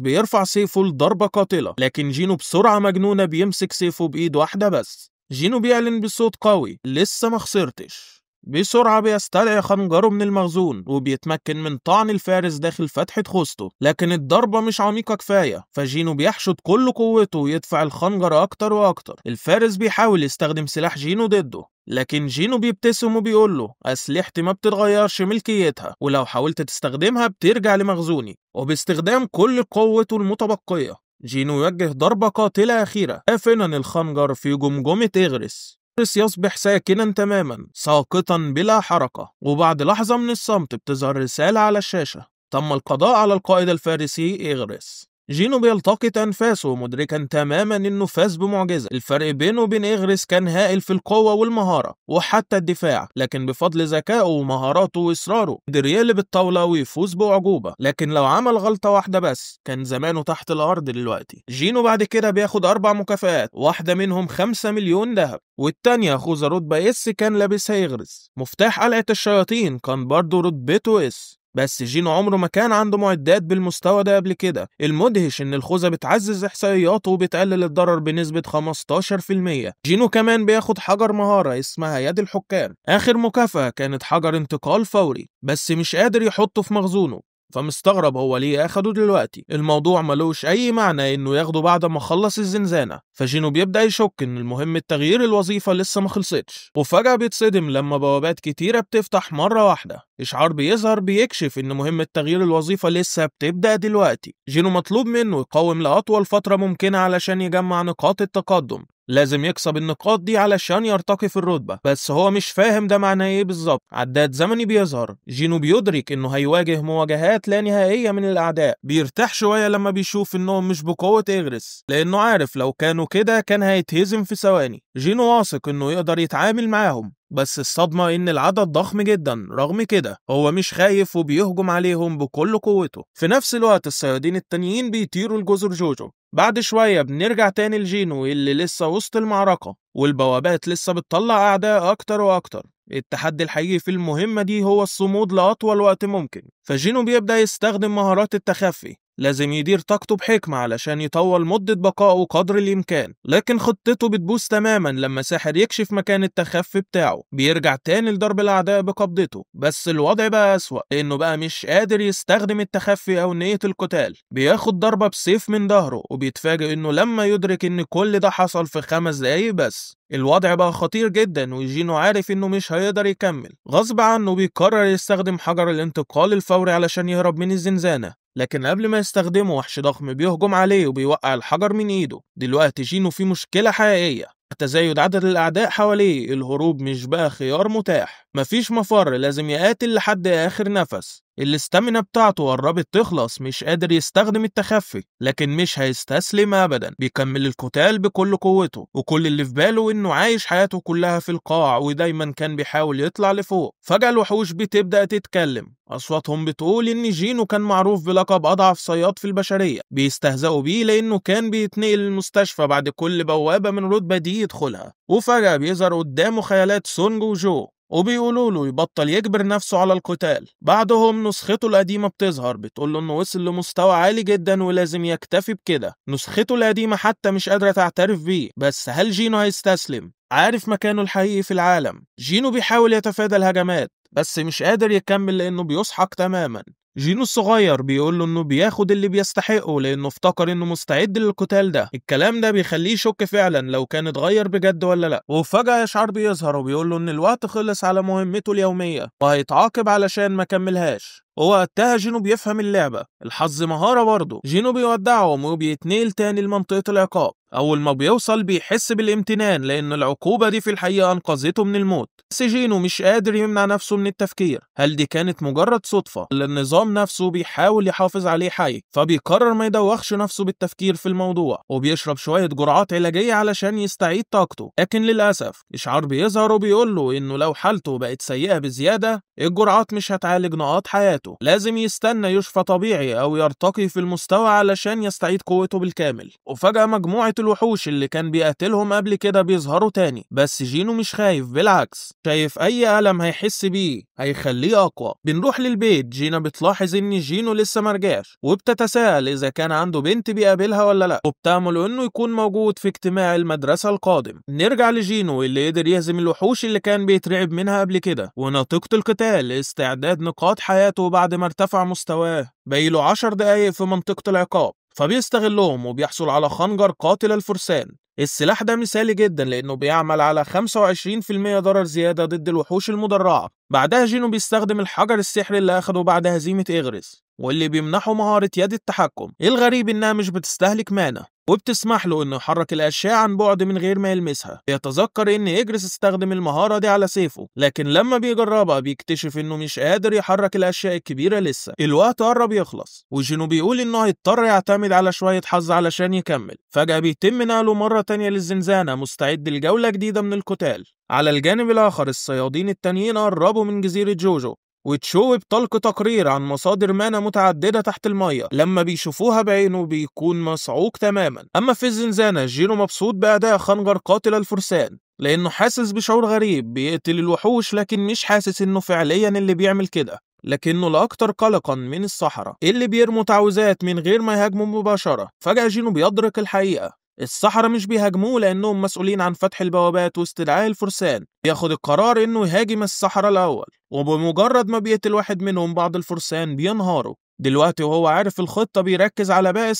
بيرفع سيفه لضربة قاتلة لكن جينو بسرعة مجنونة بيمسك سيفه بإيد واحدة بس. جينو بيعلن بصوت قوي: لسه ما خسرتش. بسرعة بيستدعي خنجره من المخزون وبيتمكن من طعن الفارس داخل فتحة خوسته، لكن الضربة مش عميقة كفاية، فجينو بيحشد كل قوته ويدفع الخنجر أكتر وأكتر. الفارس بيحاول يستخدم سلاح جينو ضده لكن جينو بيبتسم وبيقوله: أسلحتي ما بتتغيرش ملكيتها، ولو حاولت تستخدمها بترجع لمخزوني. وباستخدام كل قوته المتبقية جينو يوجه ضربة قاتلة أخيرة دافنا الخنجر في جمجمة إغريس. إغريس يصبح ساكنا تماما ساقطا بلا حركة، وبعد لحظة من الصمت بتظهر رسالة على الشاشة: تم القضاء على القائد الفارسي إغريس. جينو بيلتقط أنفاسه مدركا تماما إنه فاز بمعجزة. الفرق بينه وبين إغريس كان هائل في القوة والمهارة وحتى الدفاع، لكن بفضل ذكائه ومهاراته وإصراره قدر يقلب الطاولة ويفوز بأعجوبة. لكن لو عمل غلطة واحدة بس كان زمانه تحت الأرض دلوقتي. جينو بعد كده بياخد 4 مكافآت، واحدة منهم 5 مليون ذهب والتانية خوذة رتبة اس كان لابسها إغريس. مفتاح قلعة الشياطين كان برضه رتبته اس، بس جينو عمره ما كان عنده معدات بالمستوى ده قبل كده. المدهش ان الخوذة بتعزز احصائياته وبتقلل الضرر بنسبة 15%. جينو كمان بياخد حجر مهارة اسمها يد الحكام. اخر مكافأة كانت حجر انتقال فوري، بس مش قادر يحطه في مخزونه، فمستغرب هو ليه اخده دلوقتي. الموضوع ملوش اي معنى انه ياخده بعد ما خلص الزنزانة، فجينو بيبدأ يشك ان المهم التغيير الوظيفة لسه ما خلصتش. وفجأة بيتصدم لما بوابات كتيرة بتفتح مرة واحدة. اشعار بيظهر بيكشف ان مهمة تغيير الوظيفة لسه بتبدأ دلوقتي. جينو مطلوب منه يقاوم لأطول فترة ممكنة علشان يجمع نقاط التقدم. لازم يكسب النقاط دي علشان يرتقي في الرتبة، بس هو مش فاهم ده معناه ايه بالظبط. عداد زمني بيظهر. جينو بيدرك انه هيواجه مواجهات لا نهائية من الاعداء. بيرتاح شوية لما بيشوف انهم مش بقوة إغريس، لانه عارف لو كانوا كده كان هيتهزم في ثواني. جينو واثق انه يقدر يتعامل معاهم، بس الصدمة إن العدد ضخم جدا. رغم كده هو مش خايف وبيهجم عليهم بكل قوته. في نفس الوقت الصيادين التانيين بيطيروا لجزر جوجو. بعد شوية بنرجع تاني لجينو اللي لسه وسط المعركة، والبوابات لسه بتطلع أعداء أكتر وأكتر. التحدي الحقيقي في المهمة دي هو الصمود لأطول وقت ممكن، فجينو بيبدأ يستخدم مهارات التخفي. لازم يدير طاقته بحكمة علشان يطول مدة بقائه قدر الإمكان، لكن خطته بتبوظ تماما لما ساحر يكشف مكان التخفي بتاعه. بيرجع تاني لضرب الأعداء بقبضته، بس الوضع بقى أسوأ لأنه بقى مش قادر يستخدم التخفي أو نية القتال. بياخد ضربة بسيف من ظهره وبيتفاجئ إنه لما يدرك إن كل ده حصل في 5 دقايق بس. الوضع بقى خطير جدا وجينو عارف إنه مش هيقدر يكمل. غصب عنه بيقرر يستخدم حجر الانتقال الفوري علشان يهرب من الزنزانة، لكن قبل ما يستخدمه وحش ضخم بيهجم عليه وبيوقع الحجر من ايده. دلوقتي جينو في مشكلة حقيقية، تزايد عدد الأعداء حواليه. الهروب مش بقى خيار متاح، مفيش مفر، لازم يقاتل لحد آخر نفس. الاستامينا بتاعته قربت تخلص، مش قادر يستخدم التخفي، لكن مش هيستسلم أبدا. بيكمل القتال بكل قوته، وكل اللي في باله إنه عايش حياته كلها في القاع ودايما كان بيحاول يطلع لفوق. فجأة الوحوش بتبدأ تتكلم، أصواتهم بتقول إن جينو كان معروف بلقب أضعف صياد في البشرية. بيستهزئوا بيه لأنه كان بيتنقل المستشفى بعد كل بوابة من رتبة دي يدخلها. وفجأة بيظهر قدامه خيالات سونج وجو، وبيقولوا له يبطل يجبر نفسه على القتال. بعدهم نسخته القديمة بتظهر بتقول له انه وصل لمستوى عالي جدا ولازم يكتفي بكده. نسخته القديمة حتى مش قادرة تعترف بيه. بس هل جينو هيستسلم؟ عارف مكانه الحقيقي في العالم. جينو بيحاول يتفادى الهجمات بس مش قادر يكمل لانه بيسحق تماما. جينو الصغير بيقول له انه بياخد اللي بيستحقه لانه افتكر انه مستعد للقتال ده. الكلام ده بيخليه يشك فعلا لو كان اتغير بجد ولا لا. وفجأة اشعار بيظهر وبيقول له ان الوقت خلص على مهمته اليومية وهيتعاقب علشان ما كملهاش. ووقتها جينو بيفهم اللعبة. الحظ مهارة برضه. جينو بيودعهم وبيتنقل تاني لمنطقة العقاب. أول ما بيوصل بيحس بالامتنان لأن العقوبة دي في الحقيقة أنقذته من الموت. بس جينو مش قادر يمنع نفسه من التفكير. هل دي كانت مجرد صدفة ولا النظام نفسه بيحاول يحافظ عليه حي؟ فبيقرر ما يدوخش نفسه بالتفكير في الموضوع وبيشرب شوية جرعات علاجية علشان يستعيد طاقته. لكن للأسف إشعار بيظهر وبيقول له إنه لو حالته بقت سيئة بزيادة الجرعات مش هتعالج نقاط حياته. لازم يستنى يشفى طبيعي أو يرتقي في المستوى علشان يستعيد قوته بالكامل. وفجأة مجموعة الوحوش اللي كان بيقاتلهم قبل كده بيظهروا تاني. بس جينو مش خايف، بالعكس شايف أي ألم هيحس بيه هيخليه أقوى. بنروح للبيت. جينا بتلاحظ إن جينو لسه مرجعش وبتتساءل إذا كان عنده بنت بيقابلها ولا لأ، وبتأمل إنه يكون موجود في اجتماع المدرسة القادم. نرجع لجينو اللي قدر يهزم الوحوش اللي كان بيترعب منها قبل كده. وناطقة القتال استعداد نقاط حياته بعد ما ارتفع مستواه. باقيله 10 دقايق في منطقة العقاب فبيستغلهم وبيحصل على خنجر قاتل الفرسان. السلاح ده مثالي جدا لأنه بيعمل على 25% ضرر زيادة ضد الوحوش المدرعة. بعدها جينو بيستخدم الحجر السحري اللي أخده بعد هزيمة إغريس واللي بيمنحه مهارة يد التحكم. الغريب إنها مش بتستهلك مانا وبتسمح له إنه يحرك الأشياء عن بعد من غير ما يلمسها. يتذكر إن إجريس استخدم المهارة دي على سيفه لكن لما بيجربها بيكتشف إنه مش قادر يحرك الأشياء الكبيرة لسه. الوقت قرب يخلص وجينو بيقول إنه هيضطر يعتمد على شوية حظ علشان يكمل. فجأة بيتم نقله مرة تانية للزنزانة مستعد لجولة جديدة من القتال. على الجانب الآخر الصيادين التانيين قربوا من جزيرة جوجو وتشو بتلقي تقرير عن مصادر مانا متعددة تحت المية. لما بيشوفوها بعينه بيكون مصعوق تماما. أما في الزنزانة جينو مبسوط بأداء خنجر قاتل الفرسان لأنه حاسس بشعور غريب. بيقتل الوحوش لكن مش حاسس إنه فعليا اللي بيعمل كده، لكنه الأكثر قلقا من السحرة اللي بيرموا تعويذات من غير ما يهاجموا مباشرة. فجأة جينو بيدرك الحقيقة. السحرة مش بيهاجموه لأنهم مسؤولين عن فتح البوابات واستدعاء الفرسان. بياخد القرار إنه يهاجم السحرة الأول وبمجرد ما بيقتل واحد منهم بعض الفرسان بينهاروا. دلوقتي وهو عارف الخطة بيركز على باقي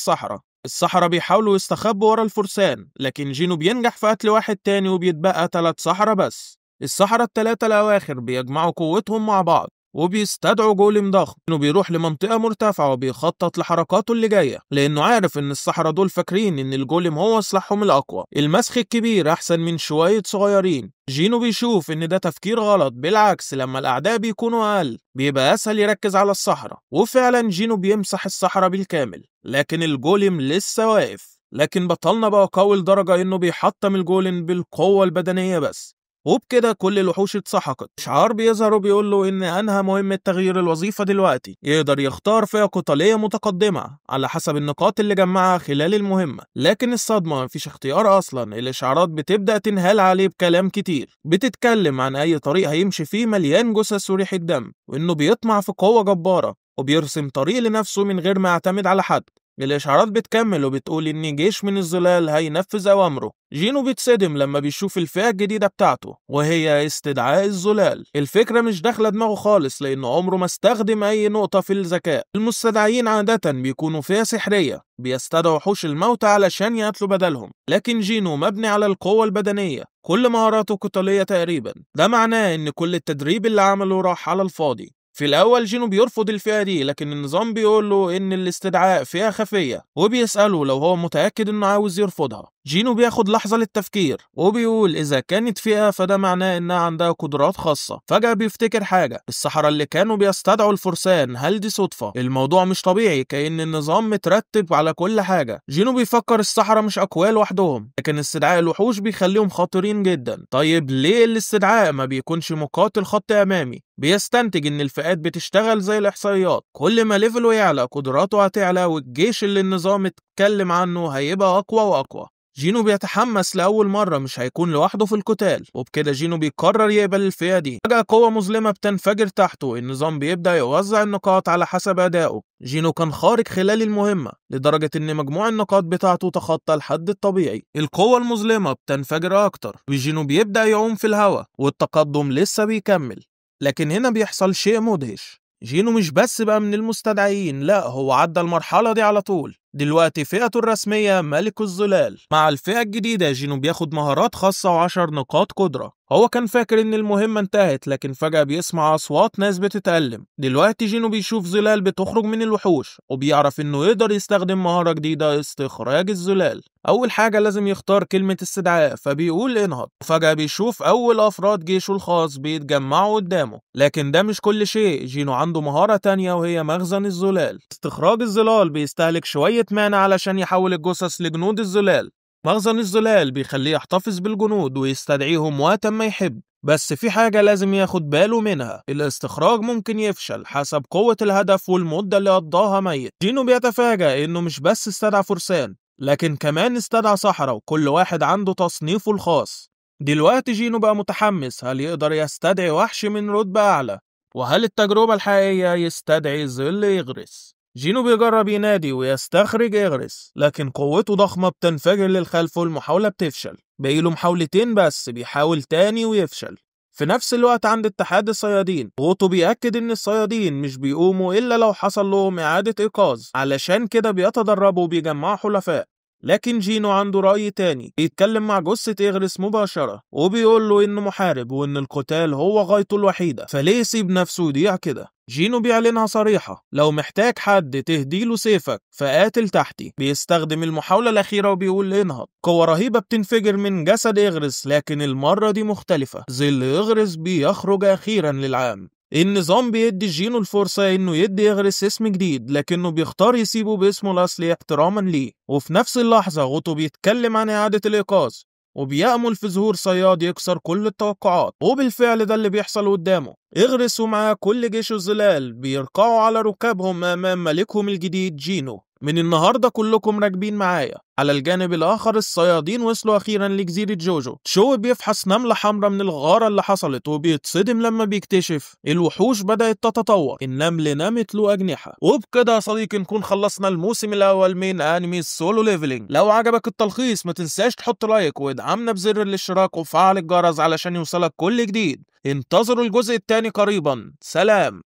السحرة بيحاولوا يستخبوا ورا الفرسان لكن جينو بينجح في قتل واحد تاني وبيتبقى 3 سحرة بس. السحرة ال3 الأواخر بيجمعوا قوتهم مع بعض وبيستدعوا جوليم ضخم. انه بيروح لمنطقة مرتفعة وبيخطط لحركاته اللي جاية لانه عارف ان السحرة دول فاكرين ان الجوليم هو سلاحهم الاقوى. المسخ الكبير احسن من شوية صغيرين. جينو بيشوف ان ده تفكير غلط، بالعكس لما الاعداء بيكونوا اقل بيبقى اسهل يركز على السحرة. وفعلا جينو بيمسح السحرة بالكامل لكن الجوليم لسه واقف. لكن بطلنا بقى قوي لدرجة انه بيحطم الجوليم بالقوة البدنية بس. وبكده كل الوحوش اتسحقت. إشعار بيظهر وبيقول له إن أنهى مهمة تغيير الوظيفة دلوقتي. يقدر يختار فئة قتالية متقدمة على حسب النقاط اللي جمعها خلال المهمة. لكن الصدمة مفيش اختيار أصلا. الإشعارات بتبدأ تنهال عليه بكلام كتير بتتكلم عن أي طريق هيمشي فيه مليان جثث وريحة دم وإنه بيطمع في قوة جبارة وبيرسم طريق لنفسه من غير ما يعتمد على حد. الإشعارات بتكمل وبتقول إن جيش من الظلال هينفذ أوامره. جينو بيتصدم لما بيشوف الفئة الجديدة بتاعته وهي استدعاء الظلال. الفكرة مش داخلة دماغه خالص لأنه عمره ما استخدم أي نقطة في الذكاء. المستدعيين عادة بيكونوا فئة سحرية بيستدعوا وحوش الموت علشان يقتلوا بدلهم. لكن جينو مبني على القوة البدنية، كل مهاراته قتالية تقريبا. ده معناه إن كل التدريب اللي عمله راح على الفاضي. في الأول جينو بيرفض الفئة دي لكن النظام بيقول له إن الاستدعاء فئة خفية وبيسأله لو هو متأكد إنه عاوز يرفضها. جينو بياخد لحظة للتفكير وبيقول إذا كانت فئة فده معناه إنها عندها قدرات خاصة. فجأة بيفتكر حاجة، السحرة اللي كانوا بيستدعوا الفرسان هل دي صدفة؟ الموضوع مش طبيعي كأن النظام مترتب على كل حاجة. جينو بيفكر السحرة مش أقوياء لوحدهم لكن استدعاء الوحوش بيخليهم خطيرين جدا. طيب ليه الاستدعاء ما بيكونش مقاتل خط أمامي؟ بيستنتج إن الفئات بتشتغل زي الإحصائيات، كل ما ليفله يعلى قدراته هتعلى والجيش اللي النظام اتكلم عنه هيبقى أقوى وأقوى. جينو بيتحمس لأول مرة مش هيكون لوحده في القتال، وبكده جينو بيقرر يقبل الفئة دي. فجأة قوة مظلمة بتنفجر تحته، النظام بيبدأ يوزع النقاط على حسب أدائه. جينو كان خارق خلال المهمة لدرجة إن مجموع النقاط بتاعته تخطى الحد الطبيعي. القوة المظلمة بتنفجر أكتر وجينو بيبدأ يعوم في الهواء، والتقدم لسه بيكمل. لكن هنا بيحصل شيء مدهش، جينو مش بس بقى من المستدعيين، لا هو عدى المرحلة دي على طول. دلوقتي فئته الرسمية ملك الظلال. مع الفئة الجديدة جينو بياخد مهارات خاصة و10 نقاط قدرة. هو كان فاكر ان المهمة انتهت، لكن فجأة بيسمع اصوات ناس بتتألم. دلوقتي جينو بيشوف ظلال بتخرج من الوحوش، وبيعرف انه يقدر يستخدم مهارة جديدة، استخراج الظلال. اول حاجة لازم يختار كلمة استدعاء، فبيقول انهض. وفجأة بيشوف اول افراد جيشه الخاص بيتجمعوا قدامه. لكن ده مش كل شيء، جينو عنده مهارة تانية وهي مخزن الظلال. استخراج الظلال بيستهلك شوية مانا علشان يحول الجثث لجنود الظلال. مخزن الظلال بيخليه يحتفظ بالجنود ويستدعيهم وقت ما يحب. بس في حاجة لازم ياخد باله منها، الاستخراج ممكن يفشل حسب قوة الهدف والمدة اللي قضاها ميت. جينو بيتفاجأ انه مش بس استدعى فرسان، لكن كمان استدعى سحرة، وكل واحد عنده تصنيفه الخاص. دلوقتي جينو بقى متحمس، هل يقدر يستدعي وحش من رتبة أعلى؟ وهل التجربة الحقيقية يستدعي ظل يغرس؟ جينو بيجرب ينادي ويستخرج إغرس، لكن قوته ضخمة بتنفجر للخلف والمحاولة بتفشل. باقيله محاولتين بس، بيحاول تاني ويفشل. في نفس الوقت عند اتحاد الصيادين، غوتو بيأكد إن الصيادين مش بيقوموا إلا لو حصل لهم إعادة إيقاظ، علشان كده بيتدربوا وبيجمعوا حلفاء. لكن جينو عنده رأي تاني، بيتكلم مع جثة إغرس مباشرة وبيقول له إنه محارب وإن القتال هو غايته الوحيدة، فليه يسيب نفسه يضيع كده؟ جينو بيعلنها صريحة، لو محتاج حد تهديله سيفك فقاتل تحتي. بيستخدم المحاولة الأخيرة وبيقول انهض. قوة رهيبة بتنفجر من جسد إغرس، لكن المرة دي مختلفة، ظل إغرس بيخرج أخيرا للعام. النظام بيدي جينو الفرصة انه يدي إغرس اسم جديد، لكنه بيختار يسيبه باسمه الأصلي احتراما ليه. وفي نفس اللحظة غوتو بيتكلم عن إعادة الإيقاظ، وبيأمل في ظهور صياد يكسر كل التوقعات. وبالفعل ده اللي بيحصل قدامه. إغرس ومعاه كل جيش الظلال بيرقعوا على ركابهم أمام ملكهم الجديد جينو. من النهاردة كلكم راكبين معايا. على الجانب الآخر الصيادين وصلوا أخيرا لجزيرة جوجو. تشو بيفحص نملة حمراء من الغارة اللي حصلت، وبيتصدم لما بيكتشف الوحوش بدأت تتطور. النمل نمت له أجنحة. وبكده يا صديقي نكون خلصنا الموسم الأول من أنمي سولو ليفلينج. لو عجبك التلخيص ما تنساش تحط لايك وادعمنا بزر الاشتراك وفعل الجرس علشان يوصلك كل جديد. انتظروا الجزء الثاني قريبا. سلام.